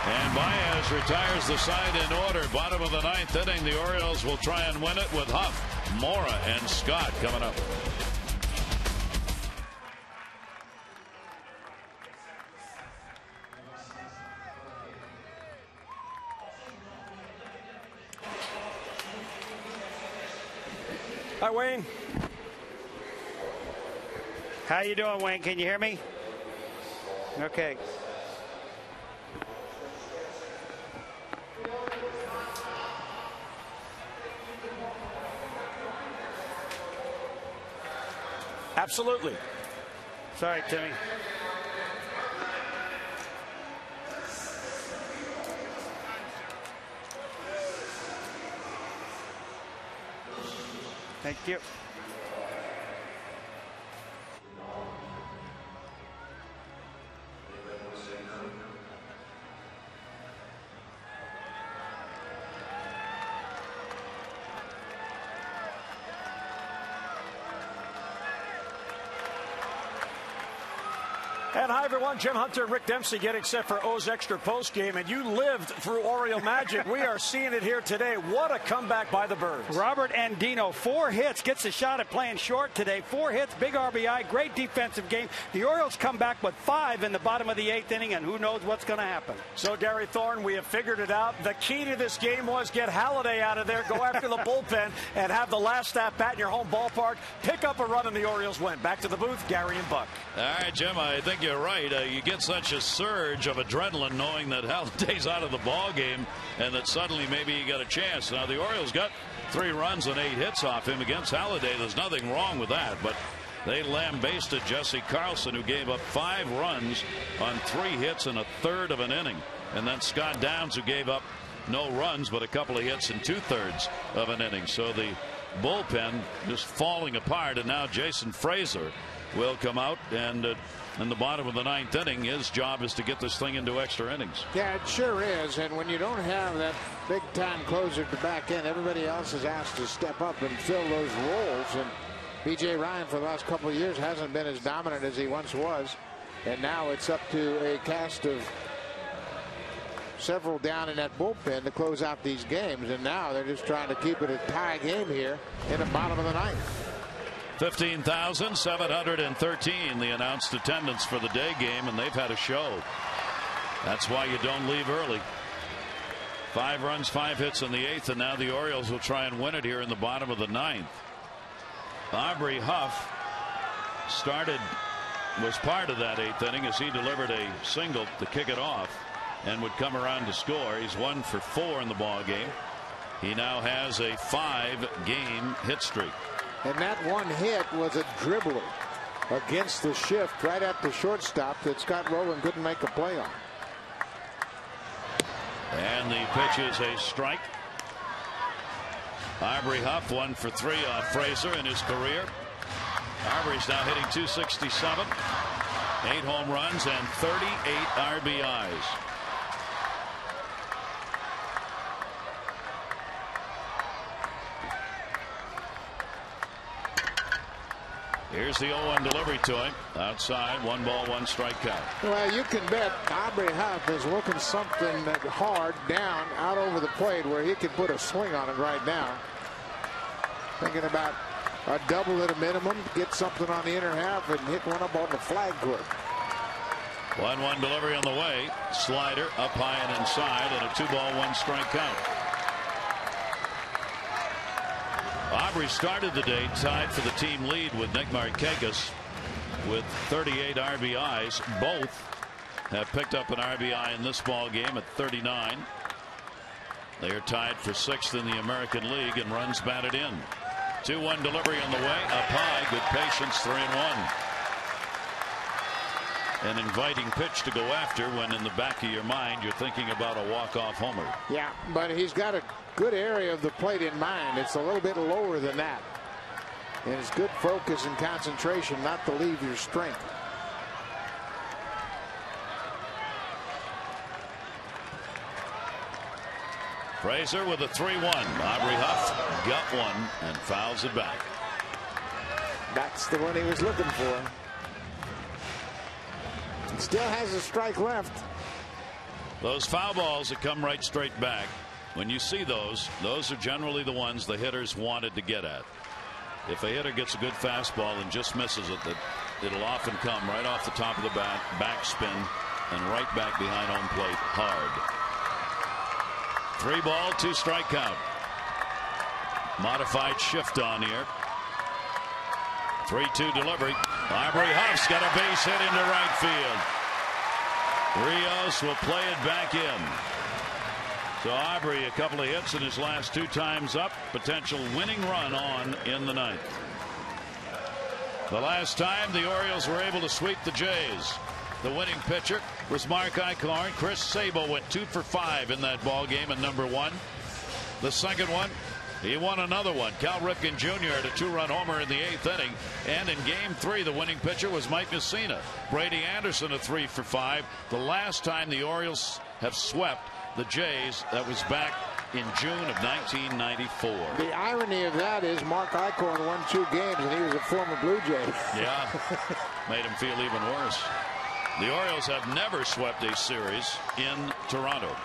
And Baez retires the side in order. Bottom of the 9th inning, the Orioles will try and win it with Huff, Mora, and Scott coming up. Hi, Wayne. How you doing, Wayne? Can you hear me? Okay. Absolutely. Sorry, Timmy. Thank you. And hi, everyone. Jim Hunter and Rick Dempsey getting set for O's Extra postgame. And you lived through Oriole magic. We are seeing it here today. What a comeback by the Birds. Robert Andino, 4 hits, gets a shot at playing short today. 4 hits, big RBI, great defensive game. The Orioles come back with 5 in the bottom of the 8th inning, and who knows what's going to happen. So, Gary Thorne, we have figured it out. The key to this game was get Halladay out of there, go after the bullpen, and have the last at-bat in your home ballpark. Pick up a run, and the Orioles win. Back to the booth, Gary and Buck. All right, Jim, I think you're right. You get such a surge of adrenaline knowing that Halladay's out of the ball game and that suddenly maybe you got a chance. Now, the Orioles got 3 runs and 8 hits off him against Halladay. There's nothing wrong with that, but they lambasted Jesse Carlson, who gave up 5 runs on 3 hits in 1/3 of an inning. And then Scott Downs, who gave up no runs but a couple of hits in 2/3 of an inning. So the bullpen just falling apart, and now Jason Frazier will come out, and in the bottom of the 9th inning, his job is to get this thing into extra innings. Yeah, it sure is. And when you don't have that big time closer to back in, everybody else is asked to step up and fill those roles. And B.J. Ryan for the last couple of years hasn't been as dominant as he once was. And now it's up to a cast of several down in that bullpen to close out these games. And now they're just trying to keep it a tie game here in the bottom of the 9th. 15,713 the announced attendance for the day game, and they've had a show. That's why you don't leave early. 5 runs, 5 hits in the 8th, and now the Orioles will try and win it here in the bottom of the 9th. Aubrey Huff was part of that 8th inning as he delivered a single to kick it off and would come around to score. He's 1 for 4 in the ball game. He now has a 5-game hit streak. And that one hit was a dribbler against the shift right at the shortstop that Scott Rowland couldn't make a play on. And the pitch is a strike. Aubrey Huff 1 for 3 off Frazier in his career. Aubrey's now hitting .267, 8 home runs and 38 RBIs. Here's the 0-1 delivery to him. Outside, 1 ball, 1 strike count. Well, you can bet Aubrey Huff is looking something hard down out over the plate where he could put a swing on it right now. Thinking about a double at a minimum, get something on the inner half and hit one up on the flag court. 1-1 delivery on the way. Slider up high and inside, and a 2 ball, 1 strike count. Aubrey started the day tied for the team lead with Nick Markakis with 38 RBIs. Both have picked up an RBI in this ball game at 39. They are tied for 6th in the American League in runs batted in. 2-1 delivery on the way. Up high. Good patience. 3-1. An inviting pitch to go after when in the back of your mind you're thinking about a walk-off homer. Yeah, but he's got a good area of the plate in mind. It's a little bit lower than that. And it's good focus and concentration not to leave your strength. Frazier with a 3-1. Aubrey Huff got one and fouls it back. That's the one he was looking for. Still has a strike left. Those foul balls that come right straight back, when you see those are generally the ones the hitters wanted to get at. If a hitter gets a good fastball and just misses it, it'll often come right off the top of the bat, backspin, and right back behind home plate hard. 3 ball, 2 strike count. Modified shift on here. 3-2 delivery. Aubrey Huff's got a base hit into right field. Rios will play it back in. So Aubrey, a couple of hits in his last 2 times up. Potential winning run on in the 9th. The last time the Orioles were able to sweep the Jays, the winning pitcher was Mark Eichhorn. Chris Sabo went 2 for 5 in that ball game at number 1. The second one, he won another one. Cal Ripken Jr. had a 2-run homer in the 8th inning. And in game 3, the winning pitcher was Mike Mussina. Brady Anderson a 3 for 5. The last time the Orioles have swept the Jays, that was back in June of 1994. The irony of that is Mark Eichhorn won 2 games and he was a former Blue Jay. Yeah, made him feel even worse. The Orioles have never swept a series in Toronto.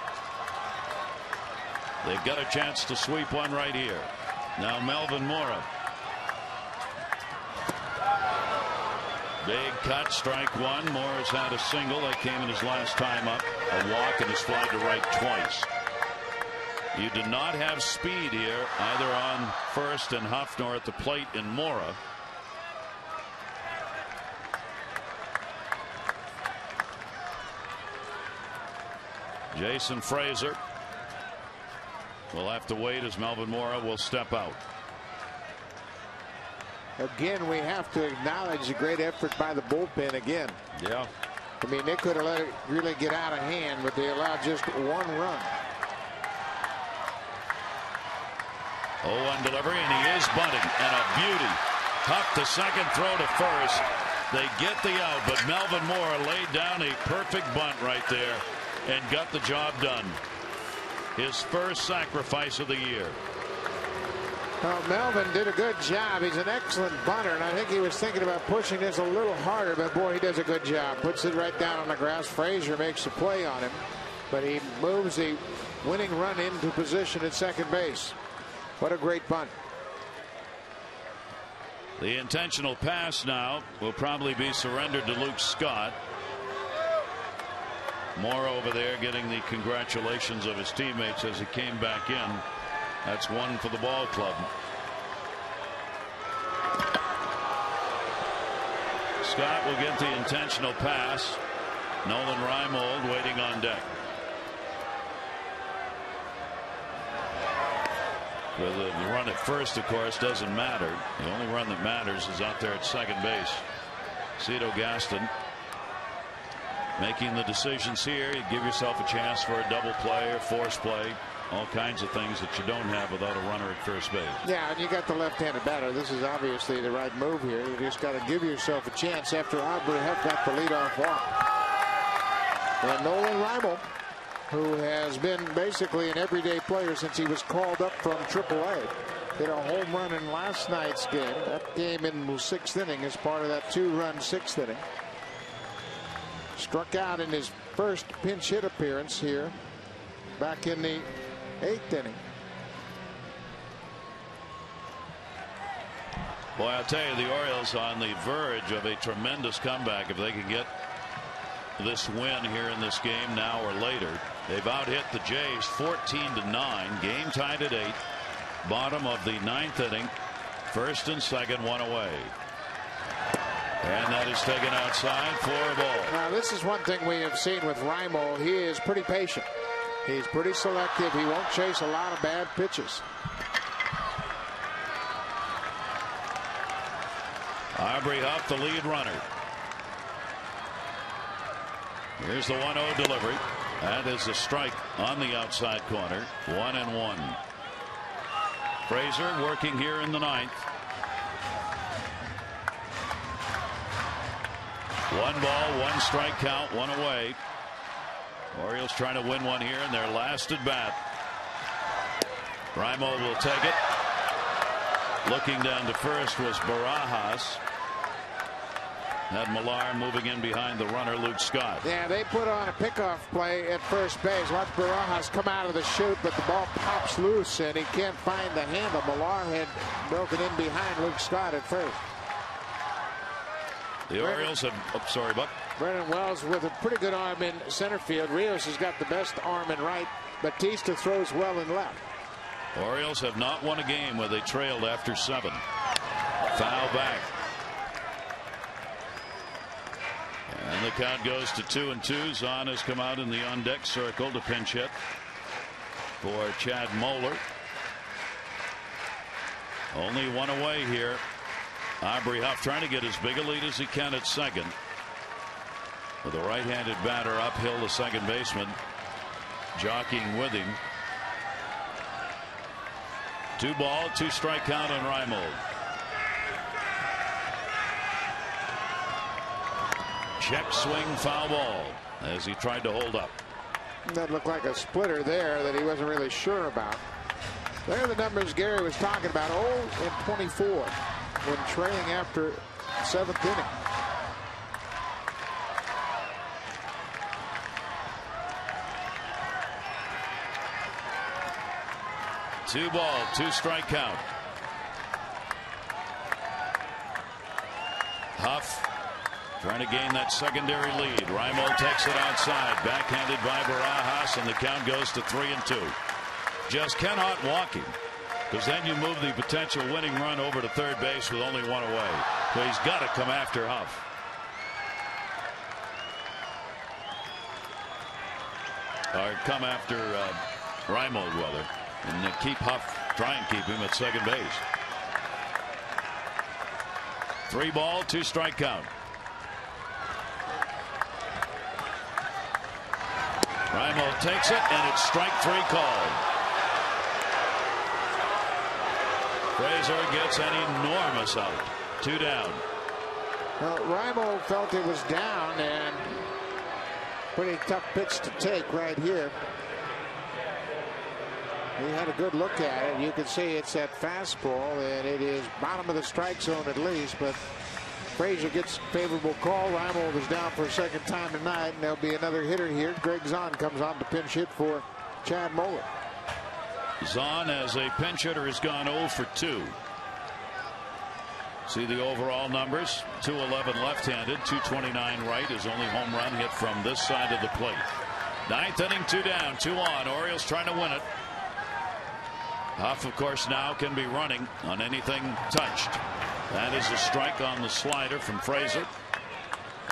They've got a chance to sweep one right here. Now Melvin Mora. Big cut, strike 1. Mora's had a single that came in his last time up. A walk and his fly to right twice. You did not have speed here either on first and Huff nor at the plate in Mora. Jason Frazier will have to wait as Melvin Mora will step out. Again, we have to acknowledge the great effort by the bullpen again. Yeah. I mean, they could have let it really get out of hand, but they allowed just 1 run. 0-1 delivery, and he is bunting, and a beauty. Huff to second, throw to first. They get the out, but Melvin Mora laid down a perfect bunt right there and got the job done. His first sacrifice of the year. Well, Melvin did a good job. He's an excellent bunter, and I think he was thinking about pushing this a little harder, but boy, he does a good job. Puts it right down on the grass. Frazier makes the play on him, but he moves the winning run into position at second base. What a great bunt. The intentional pass now will probably be surrendered to Luke Scott. Moore over there getting the congratulations of his teammates as he came back in. That's one for the ball club. Scott will get the intentional pass. Nolan Reimold waiting on deck. With the run at first, of course, doesn't matter. The only run that matters is out there at second base. Cito Gaston making the decisions here. You give yourself a chance for a double play or force play. All kinds of things that you don't have without a runner at first base. Yeah, and you got the left-handed batter. This is obviously the right move here. You just got to give yourself a chance after Aubrey Huff got the leadoff walk. And Nolan Reimold, who has been basically an everyday player since he was called up from AAA, hit a home run in last night's game. That game in the 6th inning as part of that 2-run 6th inning. Struck out in his first pinch hit appearance here back in the 8th inning. Boy, I'll tell you, the Orioles on the verge of a tremendous comeback if they can get this win here in this game now or later. They've out-hit the Jays 14-9. Game tied at 8. Bottom of the 9th inning. First and second, one away. And that is taken outside for a ball. Now, this is one thing we have seen with Reimold. He is pretty patient. He's pretty selective. He won't chase a lot of bad pitches. Aubrey Huff, the lead runner. Here's the 1-0 delivery. That is a strike on the outside corner. 1-1. Frazier working here in the 9th. 1 ball, 1 strike count, 1 away. Orioles trying to win one here in their last at bat. Reimold will take it. Looking down to first was Barajas. Had Millar moving in behind the runner, Luke Scott. Yeah, they put on a pickoff play at first base. Watch Barajas come out of the chute, but the ball pops loose and he can't find the handle. Millar had broken in behind Luke Scott at first. The Orioles have, sorry, Buck. Brennan Wells with a pretty good arm in center field. Rios has got the best arm in right. Batista throws well in left. Orioles have not won a game where they trailed after 7. Foul back. And the count goes to 2-2. Zahn has come out in the on-deck circle to pinch hit for Chad Moeller. Only one away here. Aubrey Huff trying to get as big a lead as he can at second. With a right-handed batter uphill, the second baseman jockeying with him. 2 ball, 2 strike count on Reimold. Check swing, foul ball as he tried to hold up. That looked like a splitter there that he wasn't really sure about. There are the numbers Gary was talking about. 0-24 when trailing after 7th inning. Two ball, 2 strike count. Huff trying to gain that secondary lead. Reimold takes it outside, backhanded by Barajas, and the count goes to 3-2. Just cannot walk him, because then you move the potential winning run over to third base with only 1 away. So he's got to come after Huff. Or come after Reimold, rather, and keep Huff, try and keep him at second base. 3 ball, 2 strike count. Reimold takes it, and it's strike 3 called. Frazier gets an enormous out. 2 down. Well, Reimold felt it was down, and pretty tough pitch to take right here. He had a good look at it. You can see it's that fastball, and it is bottom of the strike zone at least, but Frazier gets a favorable call. Reimold is down for a second time tonight, and there'll be another hitter here. Greg Zahn comes on to pinch hit for Chad Moeller. Zahn, as a pinch hitter, has gone 0 for 2. See the overall numbers. 211 left-handed, 229 right. His only home run hit from this side of the plate. Ninth inning, 2 down, 2 on. Orioles trying to win it. Huff, of course, now can be running on anything touched. That is a strike on the slider from Frazier.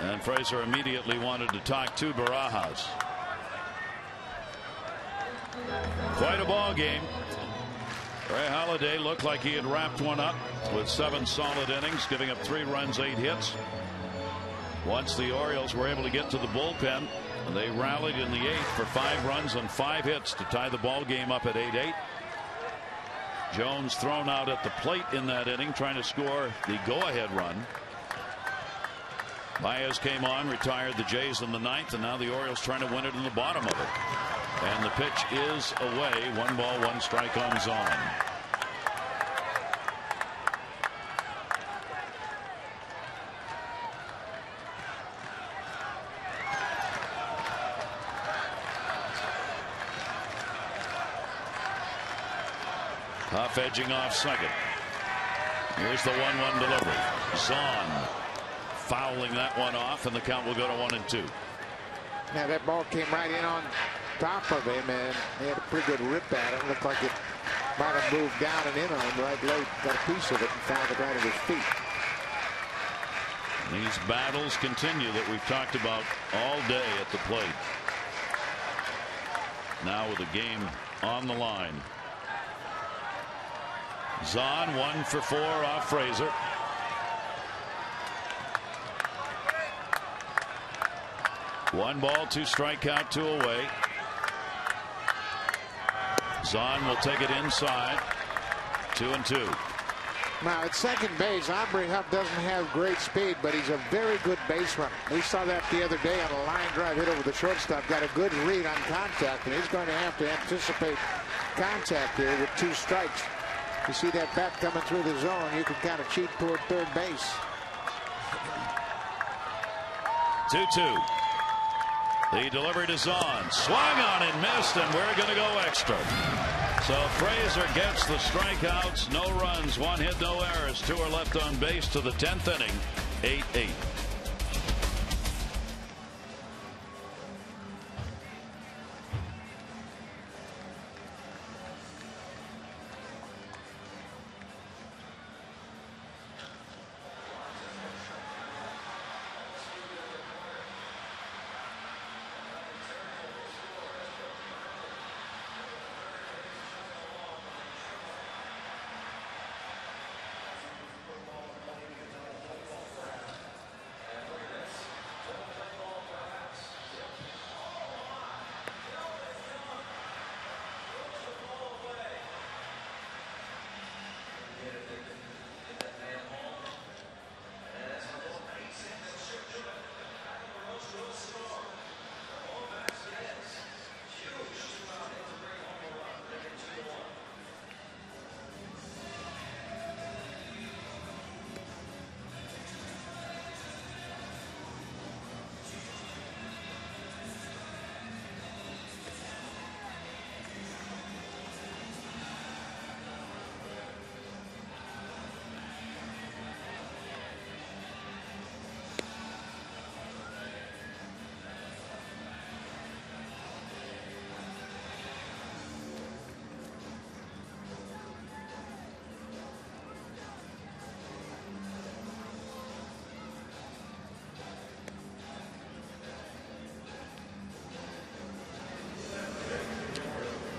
And Frazier immediately wanted to talk to Barajas. Quite a ball game. Ray Halladay looked like he had wrapped one up with 7 solid innings, giving up 3 runs, 8 hits. Once the Orioles were able to get to the bullpen, they rallied in the 8th for 5 runs and 5 hits to tie the ball game up at 8-8. Jones thrown out at the plate in that inning, trying to score the go-ahead run. Baez came on, retired the Jays in the 9th, and now the Orioles trying to win it in the bottom of it. And the pitch is away. 1 ball, 1 strike on Zahn. Huff edging off second. Here's the 1-1 delivery. Zahn fouling that one off, and the count will go to 1-2. Now that ball came right in on top of him, and he had a pretty good rip at it. Looked like it might have moved down and in on him right late. Got a piece of it and found it right at his feet. These battles continue that we've talked about all day at the plate. Now with the game on the line. Zahn 1 for 4 off Frazier. One ball, 2 strikeout, 2 away. Zahn will take it inside. 2-2. Now at second base, Aubrey Huff doesn't have great speed, but he's a very good base runner. We saw that the other day on a line drive hit over the shortstop. Got a good read on contact, and he's going to have to anticipate contact here with 2 strikes. You see that bat coming through the zone, you can kind of cheat toward third base. 2-2. The delivery to Zahn. Swung on and missed, and we're going to go extra. So Frazier gets the strikeouts. No runs, 1 hit, no errors. 2 are left on base to the 10th inning. 8-8.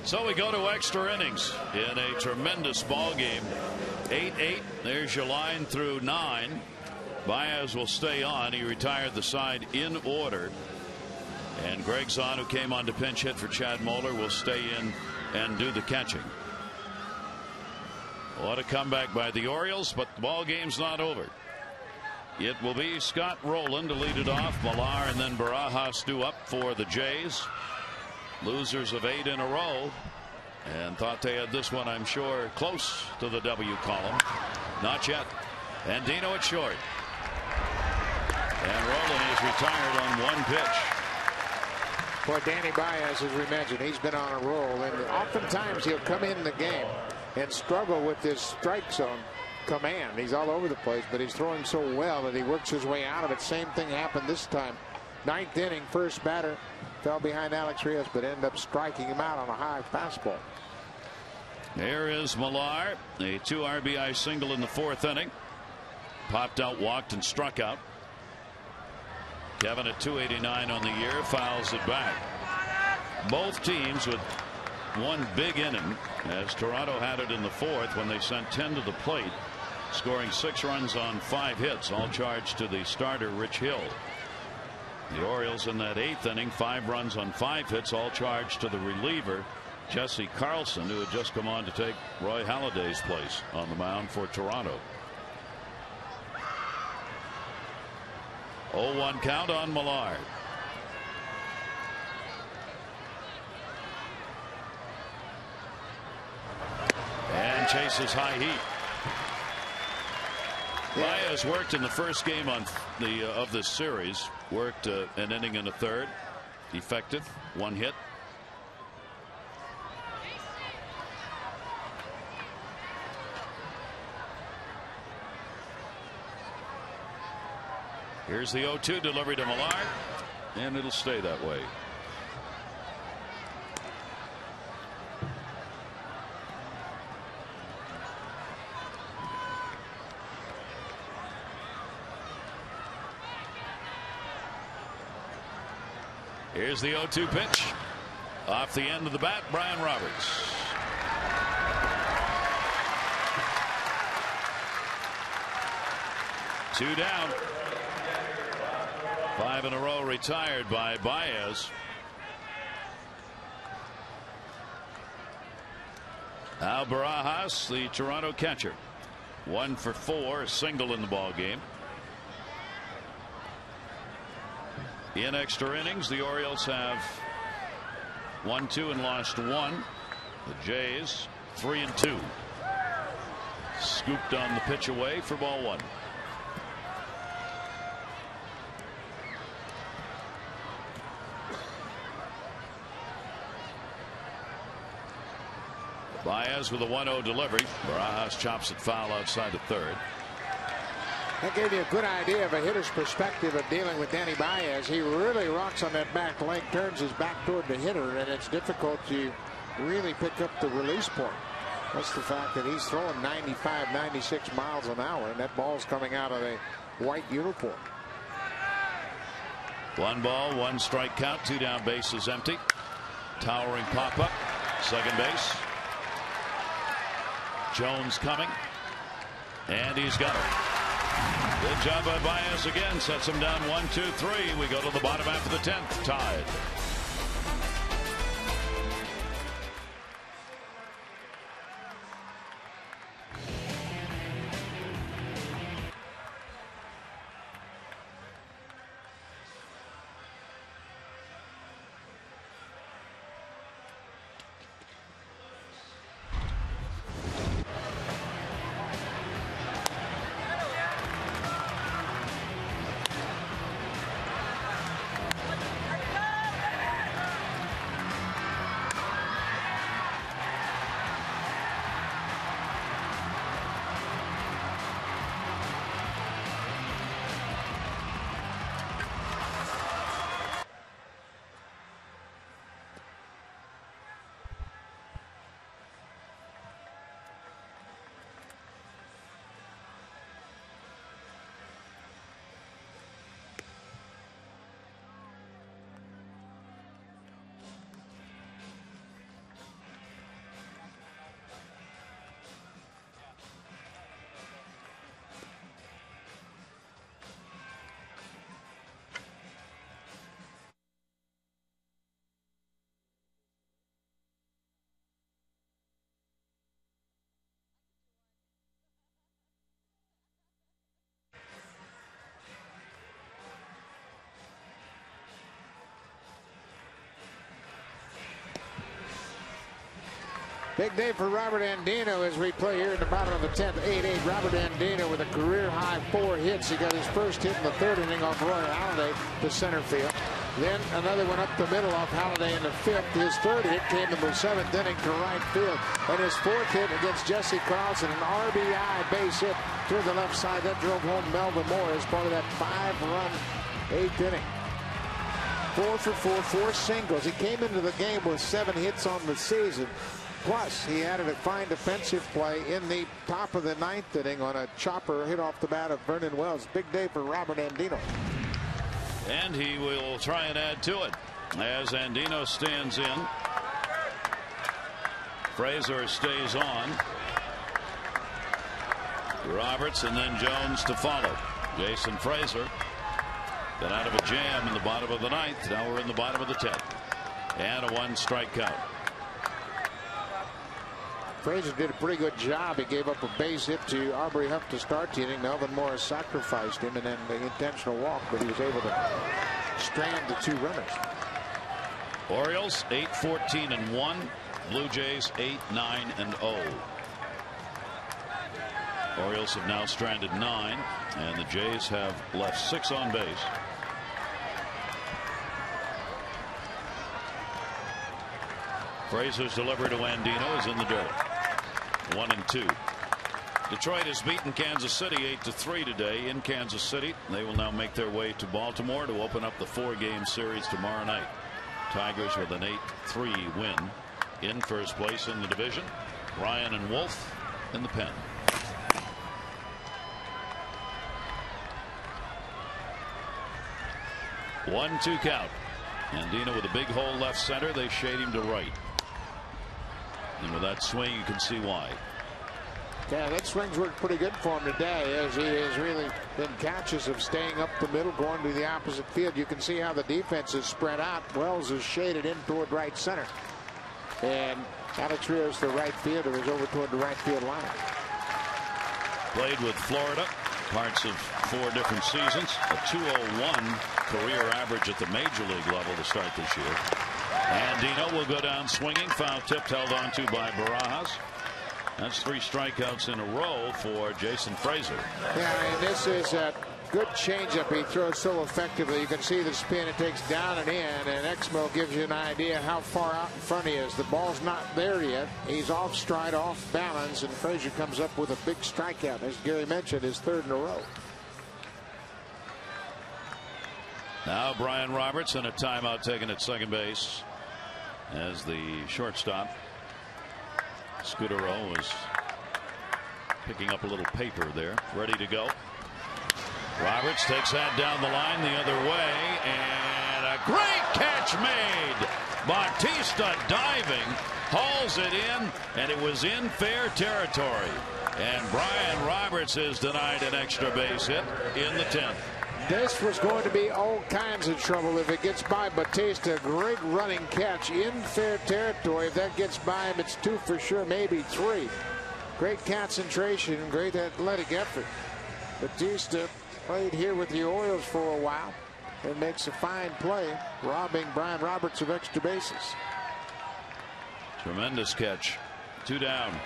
So we go to extra innings in a tremendous ball game. 8-8. There's your line through 9. Baez will stay on. He retired the side in order. And Greg Zahn, who came on to pinch hit for Chad Moeller, will stay in and do the catching. What a comeback by the Orioles, but the ball game's not over. It will be Scott Rowland to lead it off. Millar and then Barajas due up for the Jays. Losers of 8 in a row, and thought they had this one, I'm sure, close to the W column. Not yet. And Dino at short. And Rowland is retired on 1 pitch. Boy, Danny Baez, as we mentioned, he's been on a roll, and oftentimes he'll come in the game and struggle with this strike zone. command. He's all over the place, but he's throwing so well that he works his way out of it. Same thing happened this time. Ninth inning, first batter fell behind Alex Rios, but ended up striking him out on a high fastball. Here is Millar, a 2 RBI single in the 4th inning. Popped out, walked, and struck out. Kevin at 289 on the year, fouls it back. Both teams with one big inning, as Toronto had it in the 4th when they sent 10 to the plate, scoring 6 runs on 5 hits, all charged to the starter Rich Hill. The Orioles in that 8th inning, 5 runs on 5 hits, all charged to the reliever Jesse Carlson, who had just come on to take Roy Halladay's place on the mound for Toronto. 0-1 count on Millard. And chases high heat. Baez worked in the first game on of this series. Worked an inning and a third. Effective. 1 hit. Here's the 0-2 delivery to Millard, and it'll stay that way. Here's the 0-2 pitch. Off the end of the bat, Brian Roberts. Two down. 5 in a row retired by Baez. Al Barajas, the Toronto catcher. 1 for 4, a single in the ball game. In extra innings, the Orioles have won 2 and lost 1. The Jays 3-2. Scooped on the pitch away for ball 1. Baez with a 1-0 delivery. Barajas chops it foul outside the third. That gave you a good idea of a hitter's perspective of dealing with Danny Baez. He really rocks on that back leg, turns his back toward the hitter, and it's difficult to really pick up the release point. That's the fact that he's throwing 95, 96 miles an hour, and that ball's coming out of a white uniform. 1 ball, 1 strike count, 2 down, bases empty. Towering pop up, second base. Jones coming, and he's got it. Good job by Baez again. Sets him down 1-2-3. We go to the bottom half of the 10th. Tied. Big day for Robert Andino as we play here in the bottom of the 10th. 8-8. Robert Andino with a career high 4 hits. He got his first hit in the 3rd inning off Roy Halladay to center field. Then another one up the middle off Halladay in the 5th. His 3rd hit came in the 7th inning to right field. And his 4th hit against Jesse Carlson, an RBI base hit through the left side. That drove home Melvin Moore as part of that 5-run 8th inning. 4 for 4, 4 singles. He came into the game with 7 hits on the season. Plus, he added a fine defensive play in the top of the 9th inning on a chopper hit off the bat of Vernon Wells. Big day for Robert Andino. And he will try and add to it as Andino stands in. Frazier stays on. Roberts and then Jones to follow. Jason Frazier got out of a jam in the bottom of the 9th. Now we're in the bottom of the 10th. And a 1-strike count. Frazier did a pretty good job. He gave up a base hit to Aubrey Huff to start the inning. Melvin Morris sacrificed him and then the intentional walk, but he was able to strand the 2 runners. Orioles 8-14-1. Blue Jays 8-9-0. Orioles have now stranded 9, and the Jays have left 6 on base. Frazier's delivery to Andino is in the dirt. 1-2. Detroit has beaten Kansas City 8-3 today in Kansas City. They will now make their way to Baltimore to open up the 4-game series tomorrow night. Tigers with an 8-3 win in first place in the division. Ryan and Wolf in the pen. One-two count. Andino with a big hole left center. They shade him to right. And with that swing, you can see why. Yeah, that swing's worked pretty good for him today, as he has really been conscious of staying up the middle, going to the opposite field. You can see how the defense is spread out. Wells is shaded in toward right center. And Alex Rios, the right fielder, is over toward the right field line. Played with Florida parts of 4 different seasons. A 201 career average at the major league level to start this year. Andino will go down swinging. Foul tipped, held on to by Barajas. That's 3 strikeouts in a row for Jason Frazier. Yeah, and this is a good changeup he throws so effectively. You can see the spin it takes down and in, and Exmo gives you an idea how far out in front he is. The ball's not there yet. He's off stride, off balance, and Frazier comes up with a big strikeout. As Gary mentioned, his 3rd in a row. Now Brian Roberts and a timeout taken at second base as the shortstop Scudero is picking up a little paper there, ready to go. Roberts takes that down the line the other way, and a great catch made. Bautista diving, hauls it in, and it was in fair territory. And Brian Roberts is denied an extra base hit in the 10th. This was going to be all kinds of trouble if it gets by Bautista. Great running catch in fair territory. If that gets by him, it's 2 for sure, maybe 3. Great concentration, great athletic effort. Bautista played here with the Orioles for a while and makes a fine play, robbing Brian Roberts of extra bases. Tremendous catch. 2 down.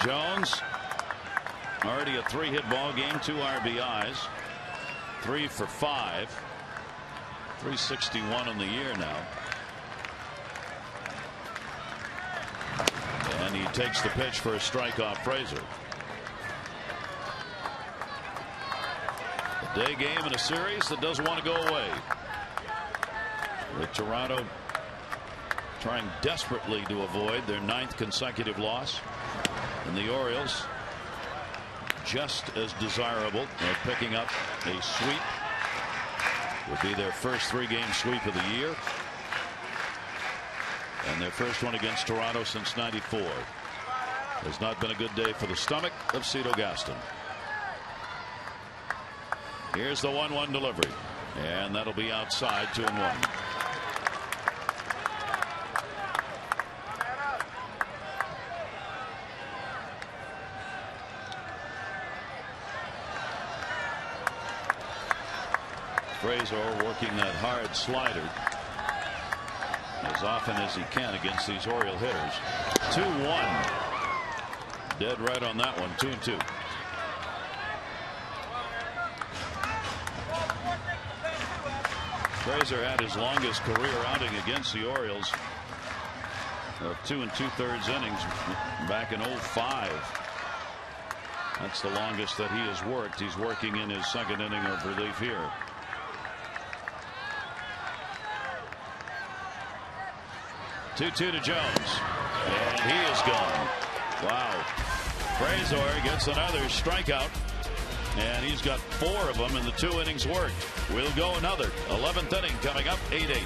Jones. Already a 3-hit ball game, 2 RBIs, 3 for 5, 361 on the year now. And he takes the pitch for a strike off Frazier. A day game in a series that doesn't want to go away. With Toronto trying desperately to avoid their 9th consecutive loss. And the Orioles just as desirable of picking up a sweep. Would be their first 3-game sweep of the year. And their first one against Toronto since '94. Has not been a good day for the stomach of Cito Gaston. Here's the 1-1 delivery. And that'll be outside, 2-1. Frazier working that hard slider as often as he can against these Oriole hitters. 2-1. Dead right on that one. 2-2. Frazier had his longest career outing against the Orioles of 2 2/3 innings back in 05. That's the longest that he has worked. He's working in his second inning of relief here. Two to Jones, and he is gone. Wow. Frazier gets another strikeout, and he's got 4 of them in the 2 innings worked. We'll go another 11th inning coming up. 8-8.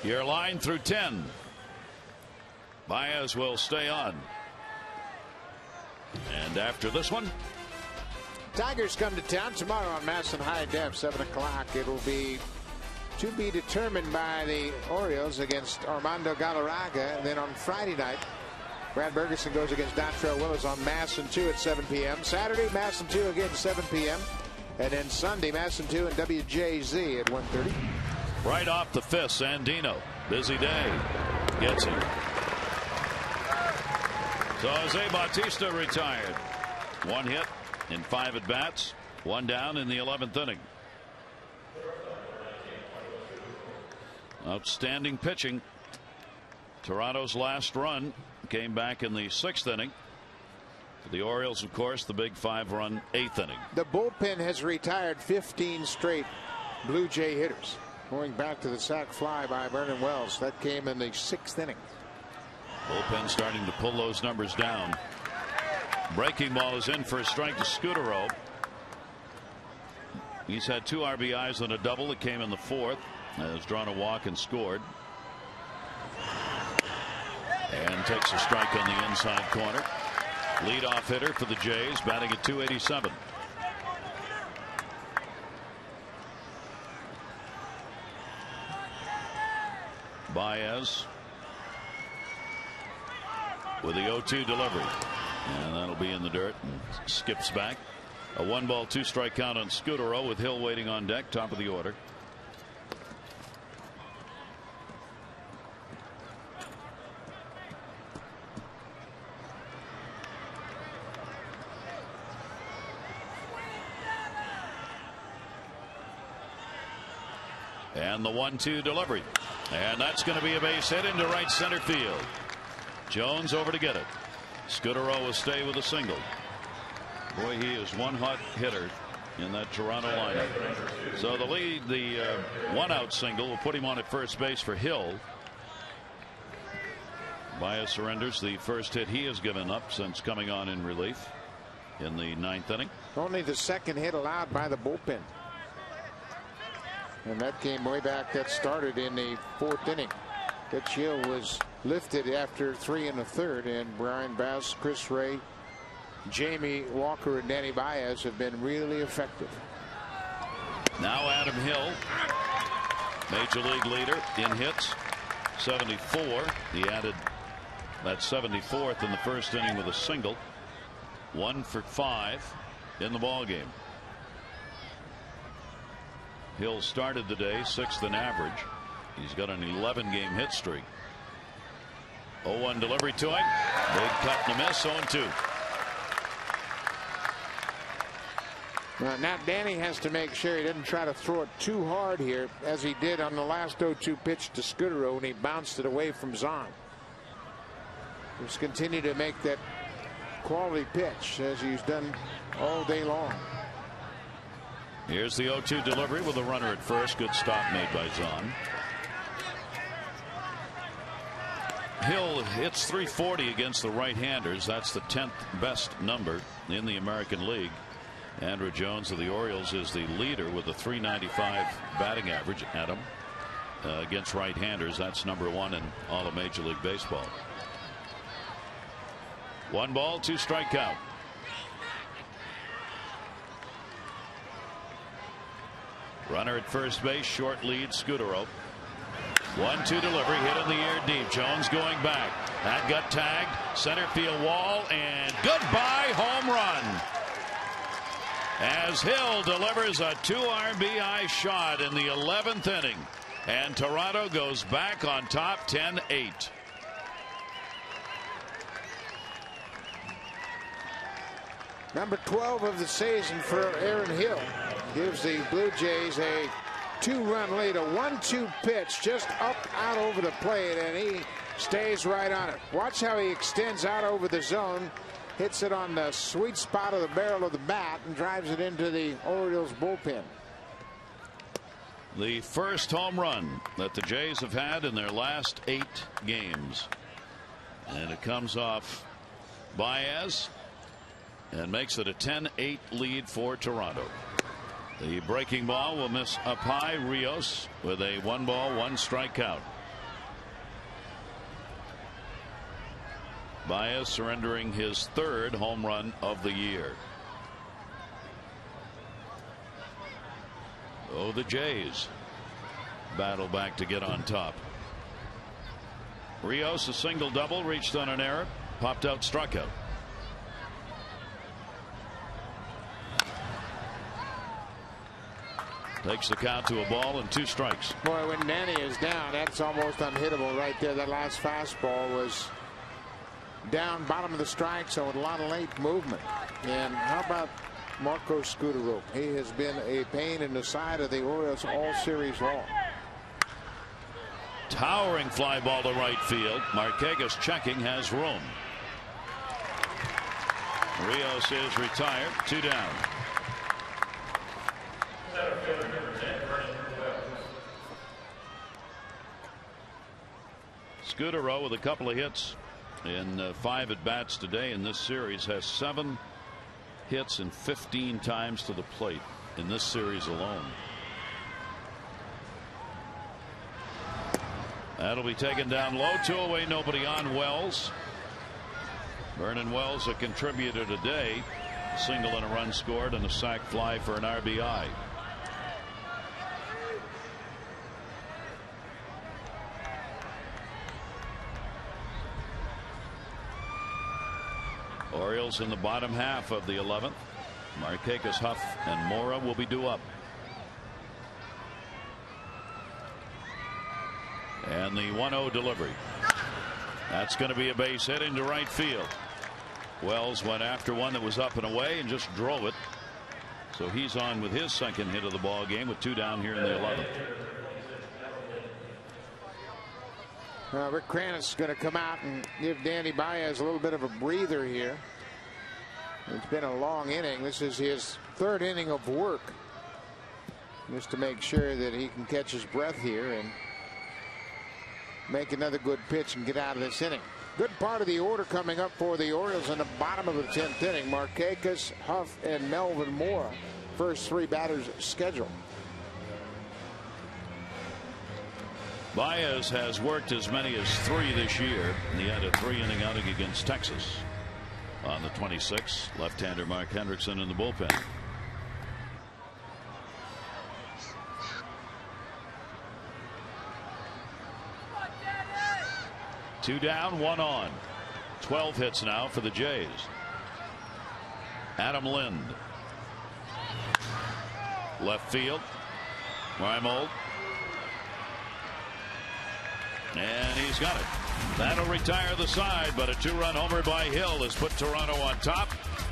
Your line through 10. Baez will stay on. And after this one, Tigers come to town tomorrow on Mass and High Def, 7 o'clock. It'll be to be determined by the Orioles against Armando Galarraga. And then on Friday night, Brad Bergeson goes against Dontrell Willis on Masson 2 at 7 p.m. Saturday, Masson 2 again 7 p.m. And then Sunday, Masson 2 and WJZ at 1:30. Right off the fifth, Sandino. Busy day. Gets him. So Jose Bautista retired. 1 hit in 5 at bats. 1 down in the 11th inning. Outstanding pitching. Toronto's last run came back in the 6th inning. For the Orioles, of course, the big 5-run 8th inning. The bullpen has retired 15 straight Blue Jay hitters. Going back to the sac fly by Vernon Wells. That came in the 6th inning. Bullpen starting to pull those numbers down. Breaking ball is in for a strike to Scutaro. He's had 2 RBIs and a double that came in the 4th. Has drawn a walk and scored. And takes a strike on the inside corner. Leadoff hitter for the Jays, batting at .287. Baez with the 0-2 delivery, and that'll be in the dirt and skips back. A 1-ball 2-strike count on Scutaro with Hill waiting on deck, top of the order. And the 1-2 delivery. And that's going to be a base hit into right center field. Jones over to get it. Scutaro will stay with a single. Boy, he is one hot hitter in that Toronto lineup. So the lead, the 1-out single will put him on at first base for Hill. Baez surrenders the first hit he has given up since coming on in relief in the 9th inning. Only the 2nd hit allowed by the bullpen. And that came way back. That started in the 4th inning. That Hill was lifted after 3 1/3, and Brian Bass, Chris Ray, Jamie Walker, and Danny Baez have been really effective. Now Adam Hill, major league leader in hits, 74. He added that 74th in the 1st inning with a single. 1 for 5 in the ball game. Hill started the day 6th in average. He's got an 11-game hit streak. 0-1 delivery to him. Big cut and a miss. 0-2. Now Danny has to make sure he doesn't try to throw it too hard here, as he did on the last 0-2 pitch to Scudero when he bounced it away from Zahn. Just continue to make that quality pitch as he's done all day long. Here's the 0-2 delivery with a runner at first. Good stop made by Zahn. Hill hits .340 against the right-handers. That's the 10th best number in the American League. Andrew Jones of the Orioles is the leader with a .395 batting average at him against right-handers. That's number 1 in all of Major League Baseball. 1 ball, 2 strike count. Runner at first base, short lead, Scudero. 1-2 delivery, hit in the air deep. Jones going back. That got tagged. Center field wall, and goodbye home run. As Hill delivers a 2 RBI shot in the 11th inning, and Toronto goes back on top 10-8. Number 12 of the season for Aaron Hill. Gives the Blue Jays a 2-run lead. A 1-2 pitch just up out over the plate, and he stays right on it. Watch how he extends out over the zone, hits it on the sweet spot of the barrel of the bat, and drives it into the Orioles bullpen. The first home run that the Jays have had in their last 8 games, and it comes off Baez and makes it a 10-8 lead for Toronto. The breaking ball will miss up high. Rios with a 1 ball, 1 strike count. Baez surrendering his 3rd home run of the year. Oh, the Jays battle back to get on top. Rios, a single double, reached on an error, popped out, struck out. Takes the count to a ball and 2 strikes. Boy, when Danny is down, that's almost unhittable right there. That last fastball was down bottom of the strike zone with a lot of late movement. And how about Marco Scudero? He has been a pain in the side of the Orioles all series long. Towering fly ball to right field. Marquez checking, has room. Rios is retired. 2 down. Scudero with a couple of hits in 5 at bats today in this series, has 7 hits and 15 times to the plate in this series alone. That'll be taken down low. 2 away, nobody on. Wells. Vernon Wells, a contributor today. A single and a run scored and a sac fly for an RBI. Orioles in the bottom half of the 11th. Marquez, Huff, and Mora will be due up. And the 1-0 delivery. That's going to be a base hit into right field. Wells went after one that was up and away and just drove it. So he's on with his 2nd hit of the ball game with 2 down here in the 11th. Rick Kranitz is going to come out and give Danny Baez a little bit of a breather here. It's been a long inning. This is his 3rd inning of work, just to make sure that he can catch his breath here and make another good pitch and get out of this inning. Good part of the order coming up for the Orioles in the bottom of the 10th inning. Marquez, Huff, and Melvin Mora, first 3 batters scheduled. Baez has worked as many as 3 this year. He had a 3-inning outing against Texas on the 26th. Left-hander Mark Hendrickson in the bullpen. Two down, 1 on. 12 hits now for the Jays. Adam Lind. Left field. Reimold. And he's got it. That'll retire the side, but a 2-run homer by Hill has put Toronto on top.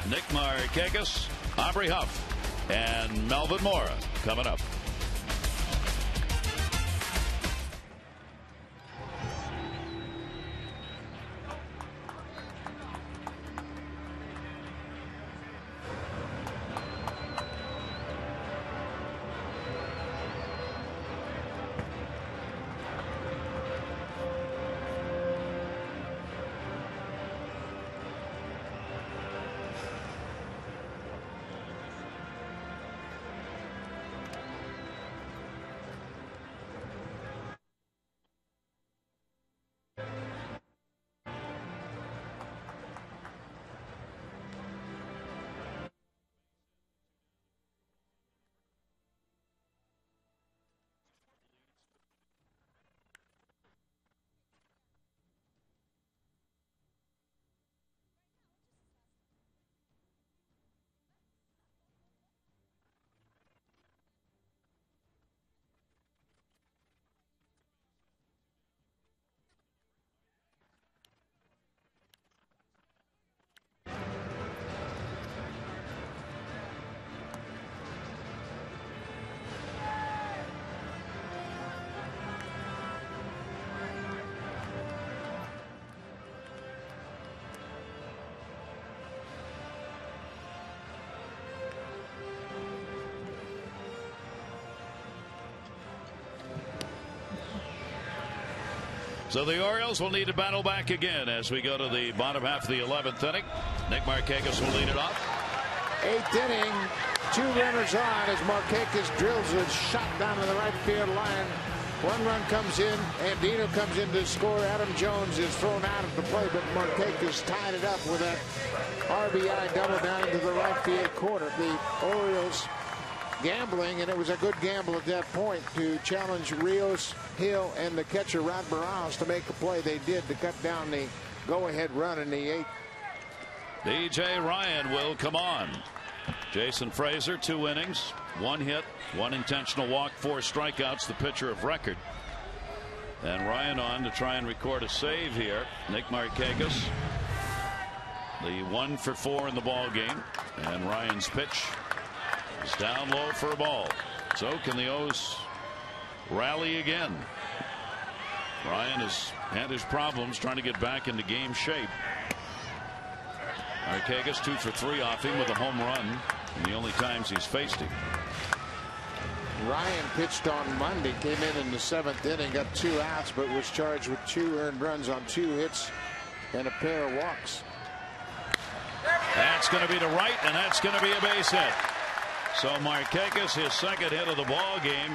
Nick Markakis, Aubrey Huff, and Melvin Mora coming up. So the Orioles will need to battle back again as we go to the bottom half of the 11th inning. Nick Markakis will lead it off. 8th inning, 2 runners on as Markakis drills a shot down to the right field line. 1 run comes in. Andino comes in to score. Adam Jones is thrown out of the play, but Markakis tied it up with that RBI double down into the right field corner. The Orioles gambling, and it was a good gamble at that point to challenge Rios, Hill, and the catcher Rod Barraus to make a play. They did to cut down the go-ahead run in the 8th. B.J. Ryan will come on. Jason Frazier, 2 innings, 1 hit, 1 intentional walk, 4 strikeouts, the pitcher of record. And Ryan on to try and record a save here. Nick Markakis, the 1 for 4 in the ball game, and Ryan's pitch is down low for a ball. So can the O's rally again? Ryan has had his problems trying to get back into game shape. Markakis 2 for 3 off him with a home run in the only times he's faced him. Ryan pitched on Monday, came in the 7th inning, got 2 outs, but was charged with 2 earned runs on 2 hits and a pair of walks. That's going to be to right, and that's going to be a base hit. So Markakis, his 2nd hit of the ball game,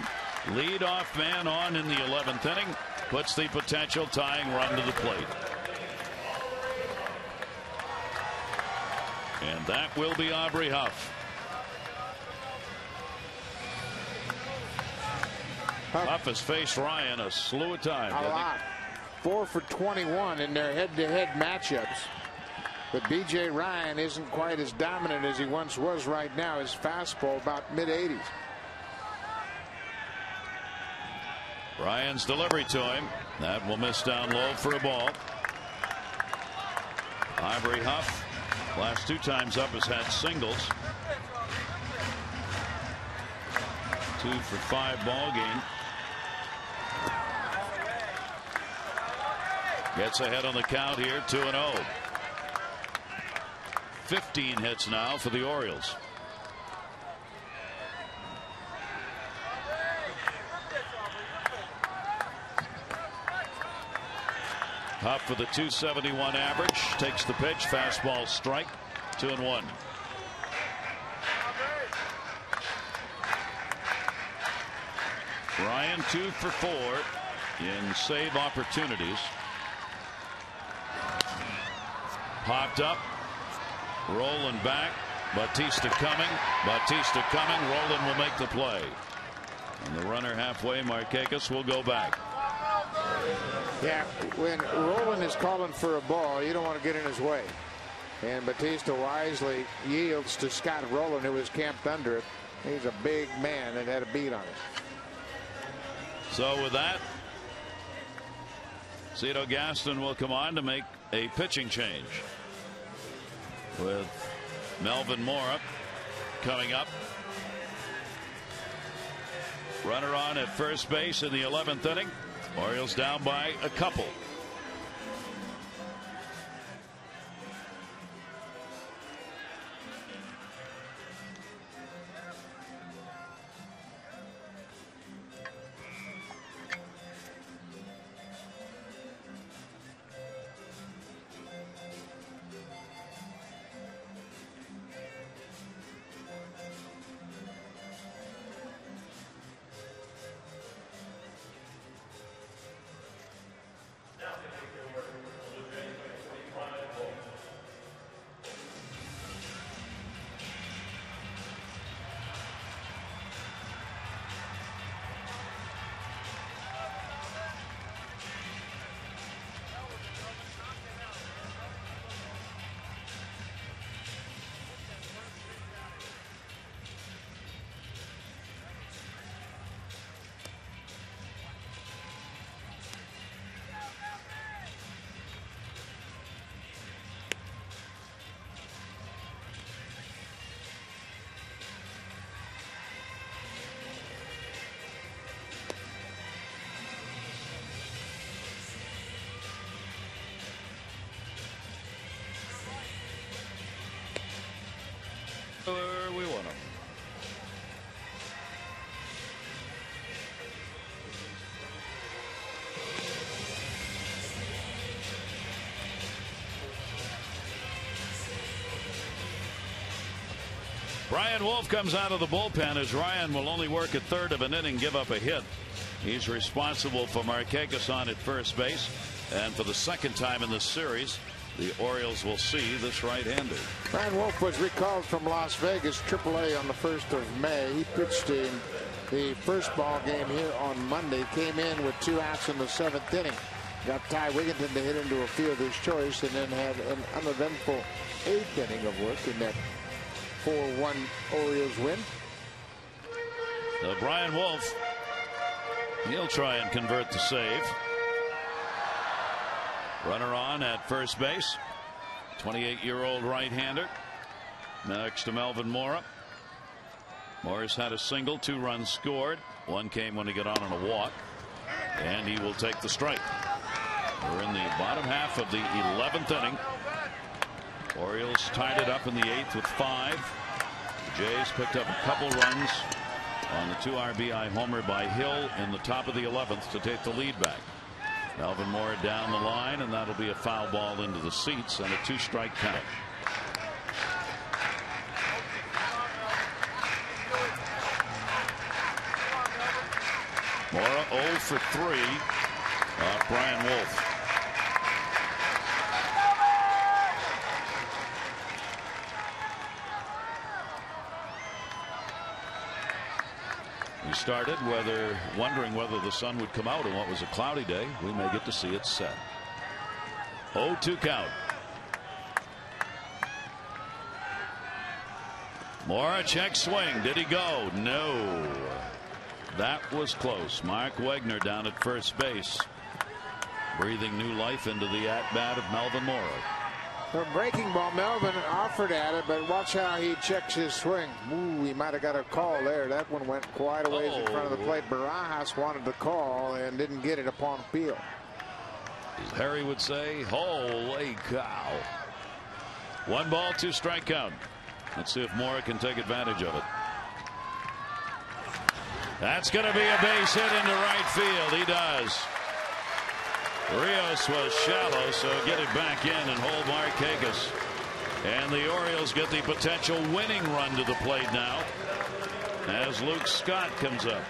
lead-off man on in the 11th inning, puts the potential tying run to the plate. And that will be Aubrey Huff. Huff has faced Ryan a slew of times. A lot. 4 for 21 in their head-to-head matchups. But B.J. Ryan isn't quite as dominant as he once was right now. His fastball about mid-80s. Ryan's delivery to him. That will miss down low for a ball. Aubrey Huff, last 2 times up, has had singles. 2 for 5 ball game. Gets ahead on the count here, 2-0. 15 hits now for the Orioles. Huff with a .271 average, takes the pitch, fastball strike, 2-1. Ryan 2 for 4 in save opportunities. Popped up, rolling back, Bautista coming, Roland will make the play. And the runner halfway, Markakis, will go back. Yeah, when Roland is calling for a ball, you don't want to get in his way. And Batista wisely yields to Scott Rowland, who was camped under it. He's a big man and had a beat on it. So with that, Cito Gaston will come on to make a pitching change, with Melvin Mora coming up. Runner on at first base in the 11th inning. Orioles down by a couple. We want them. Brian Wolf comes out of the bullpen, as Ryan will only work a third of an inning, give up a hit. He's responsible for Markakis on at first base, and for the second time in this series, the Orioles will see this right-hander. Brian Wolf was recalled from Las Vegas AAA on the 1st of May. He pitched in the first ball game here on Monday. Came in with 2 outs in the 7th inning. Got Ty Wigginton to hit into a fielder's choice, and then had an uneventful 8th inning of work in that 4-1 Orioles win. Brian Wolf, he'll try and convert the save. Runner on at first base. 28-year-old right-hander. Next to Melvin Mora. Mora's had a single, 2 runs scored. 1 came when he got on a walk. And he will take the strike. We're in the bottom half of the 11th inning. Orioles tied it up in the 8th with 5. The Jays picked up a couple runs on the 2 RBI homer by Hill in the top of the 11th to take the lead back. Melvin Mora down the line, and that'll be a foul ball into the seats and a 2-strike count. Mora 0 for 3 off Brian Wolf. We started wondering whether the sun would come out on what was a cloudy day. We may get to see it set. 0-2 count. Mora check swing. Did he go? No. That was close. Mark Wegner down at first base, breathing new life into the at-bat of Melvin Mora. The breaking ball, Melvin offered at it, but watch how he checks his swing. Ooh, he might have got a call there. That one went quite a ways in front of the plate. Barajas wanted the call and didn't get it upon appeal. As Harry would say, holy cow. 1 ball, 2 strike count. Let's see if Mora can take advantage of it. That's going to be a base hit into right field. He does. Rios was shallow, so get it back in and hold Markakis. And the Orioles get the potential winning run to the plate now as Luke Scott comes up.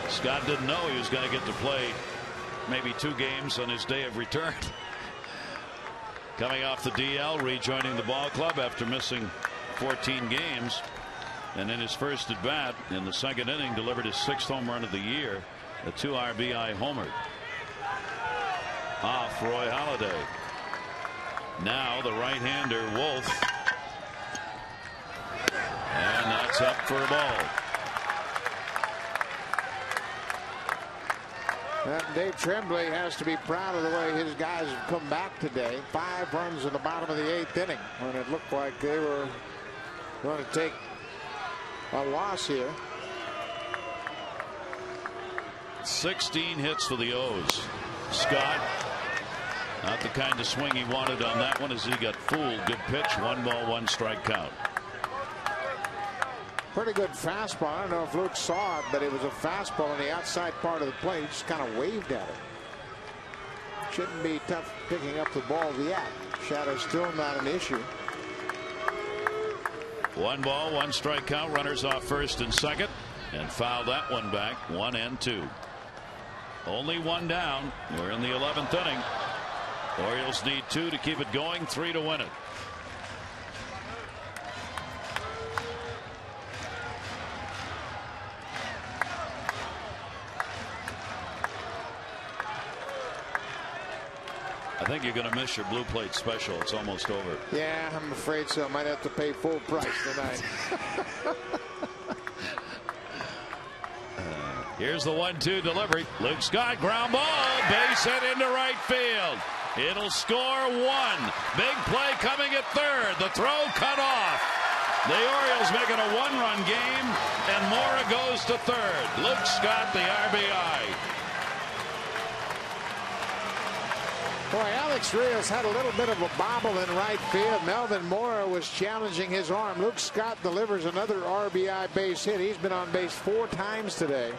Scott didn't know he was going to get to play maybe 2 games on his day of return. Coming off the DL, rejoining the ball club after missing 14 games. And in his first at bat in the 2nd inning, delivered his 6th home run of the year The 2 RBI homer off Roy Halladay. Now the right-hander Wolf, and that's up for a ball. Dave Tremblay has to be proud of the way his guys have come back today. 5 runs in the bottom of the 8th inning when it looked like they were going to take a loss here. 16 hits for the O's. Scott, not the kind of swing he wanted on that one as he got fooled. Good pitch. 1 ball, 1 strike count. Pretty good fastball. I don't know if Luke saw it, but it was a fastball on the outside part of the plate. He just kind of waved at it. Shouldn't be tough picking up the ball yet. Shadow's still not an issue. 1 ball, 1 strike count. Runners off first and second, and foul that one back. 1-2. Only 1 down. We're in the 11th inning. Orioles need 2 to keep it going, 3 to win it. I think you're going to miss your blue plate special. It's almost over. Yeah, I'm afraid so. I might have to pay full price tonight. Here's the 1-2 delivery. Luke Scott, ground ball, base hit into right field. It'll score 1. Big play coming at third. The throw cut off. The Orioles making a 1-run game, and Mora goes to third. Luke Scott, the RBI. Boy, Alex Rios had a little bit of a bobble in right field. Melvin Mora was challenging his arm. Luke Scott delivers another RBI base hit. He's been on base 4 times today.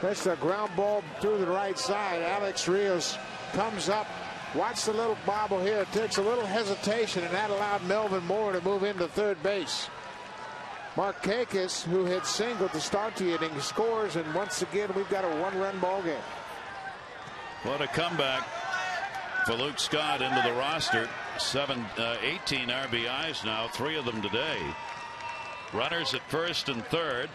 That's a ground ball through the right side. Alex Rios comes up. Watch the little bobble here. It takes a little hesitation, and that allowed Melvin Mora to move into third base. Markakis, who had singled to start the inning, scores, and once again we've got a 1-run ball game. What a comeback for Luke Scott into the roster. 18 RBIs now, 3 of them today. Runners at first and third.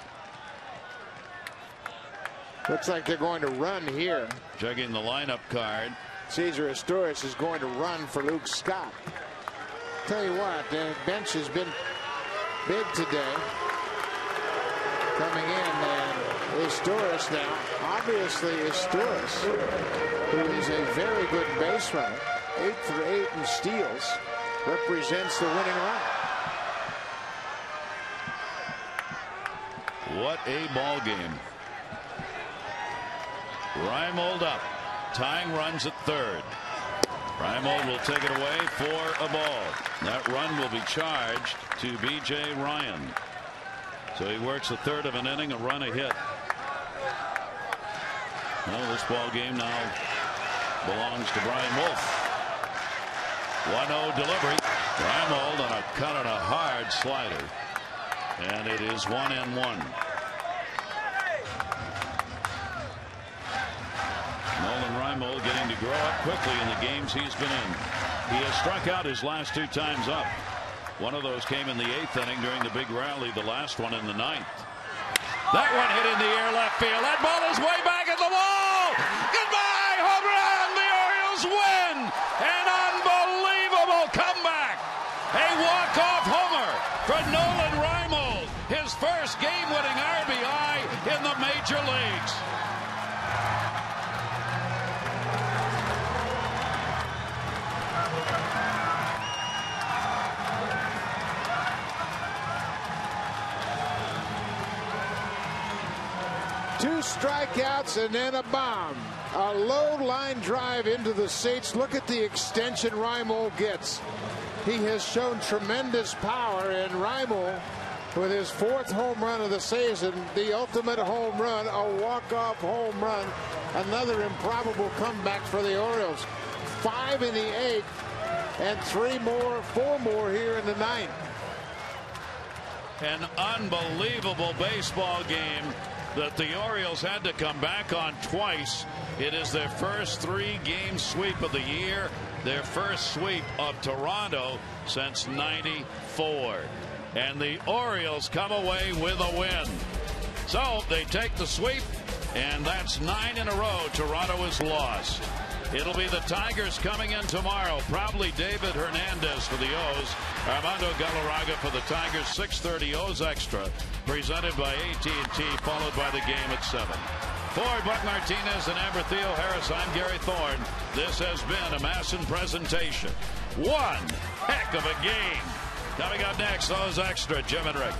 Looks like they're going to run here. Checking the lineup card. Cesar Asturias is going to run for Luke Scott. Tell you what, the bench has been big today. Coming in, and Asturias now. Obviously Asturias, who is a very good base runner, 8 for 8 in steals, represents the winning run. What a ball game. Reimold up, tying runs at third. Reimold will take it away for a ball. That run will be charged to B.J. Ryan. So he works a third of an inning, a run, a hit. Well, this ball game now belongs to Brian Wolf. 1-0 delivery. Reimold on a cut and a hard slider. And it is 1-1. Nolan Reimold getting to grow up quickly in the games he's been in. He has struck out his last 2 times up. One of those came in the 8th inning during the big rally, the last one in the 9th. That one hit in the air left field. That ball is way back at the wall. Goodbye, home run. The Orioles win. An unbelievable comeback. A walk-off homer for Nolan Reimold. His first game-winning RBI in the major leagues. Two strikeouts and then a bomb. A low line drive into the seats. Look at the extension Reimold gets. He has shown tremendous power, and Reimold, with his 4th home run of the season, the ultimate home run, a walk-off home run, another improbable comeback for the Orioles. 5 in the 8th and 4 more here in the 9th. An unbelievable baseball game that the Orioles had to come back on twice. It is their first 3-game sweep of the year, their first sweep of Toronto since '94. And the Orioles come away with a win. So they take the sweep And that's 9 in a row Toronto has lost. It'll be the Tigers coming in tomorrow. Probably David Hernandez for the O's. Armando Galarraga for the Tigers. 6:30 O's Extra, presented by AT&T, followed by the game at 7. For Buck Martinez and Amber Theo Harris, I'm Gary Thorne. This has been a Masson presentation. One heck of a game. Coming up next, O's Extra, Jim and Rick.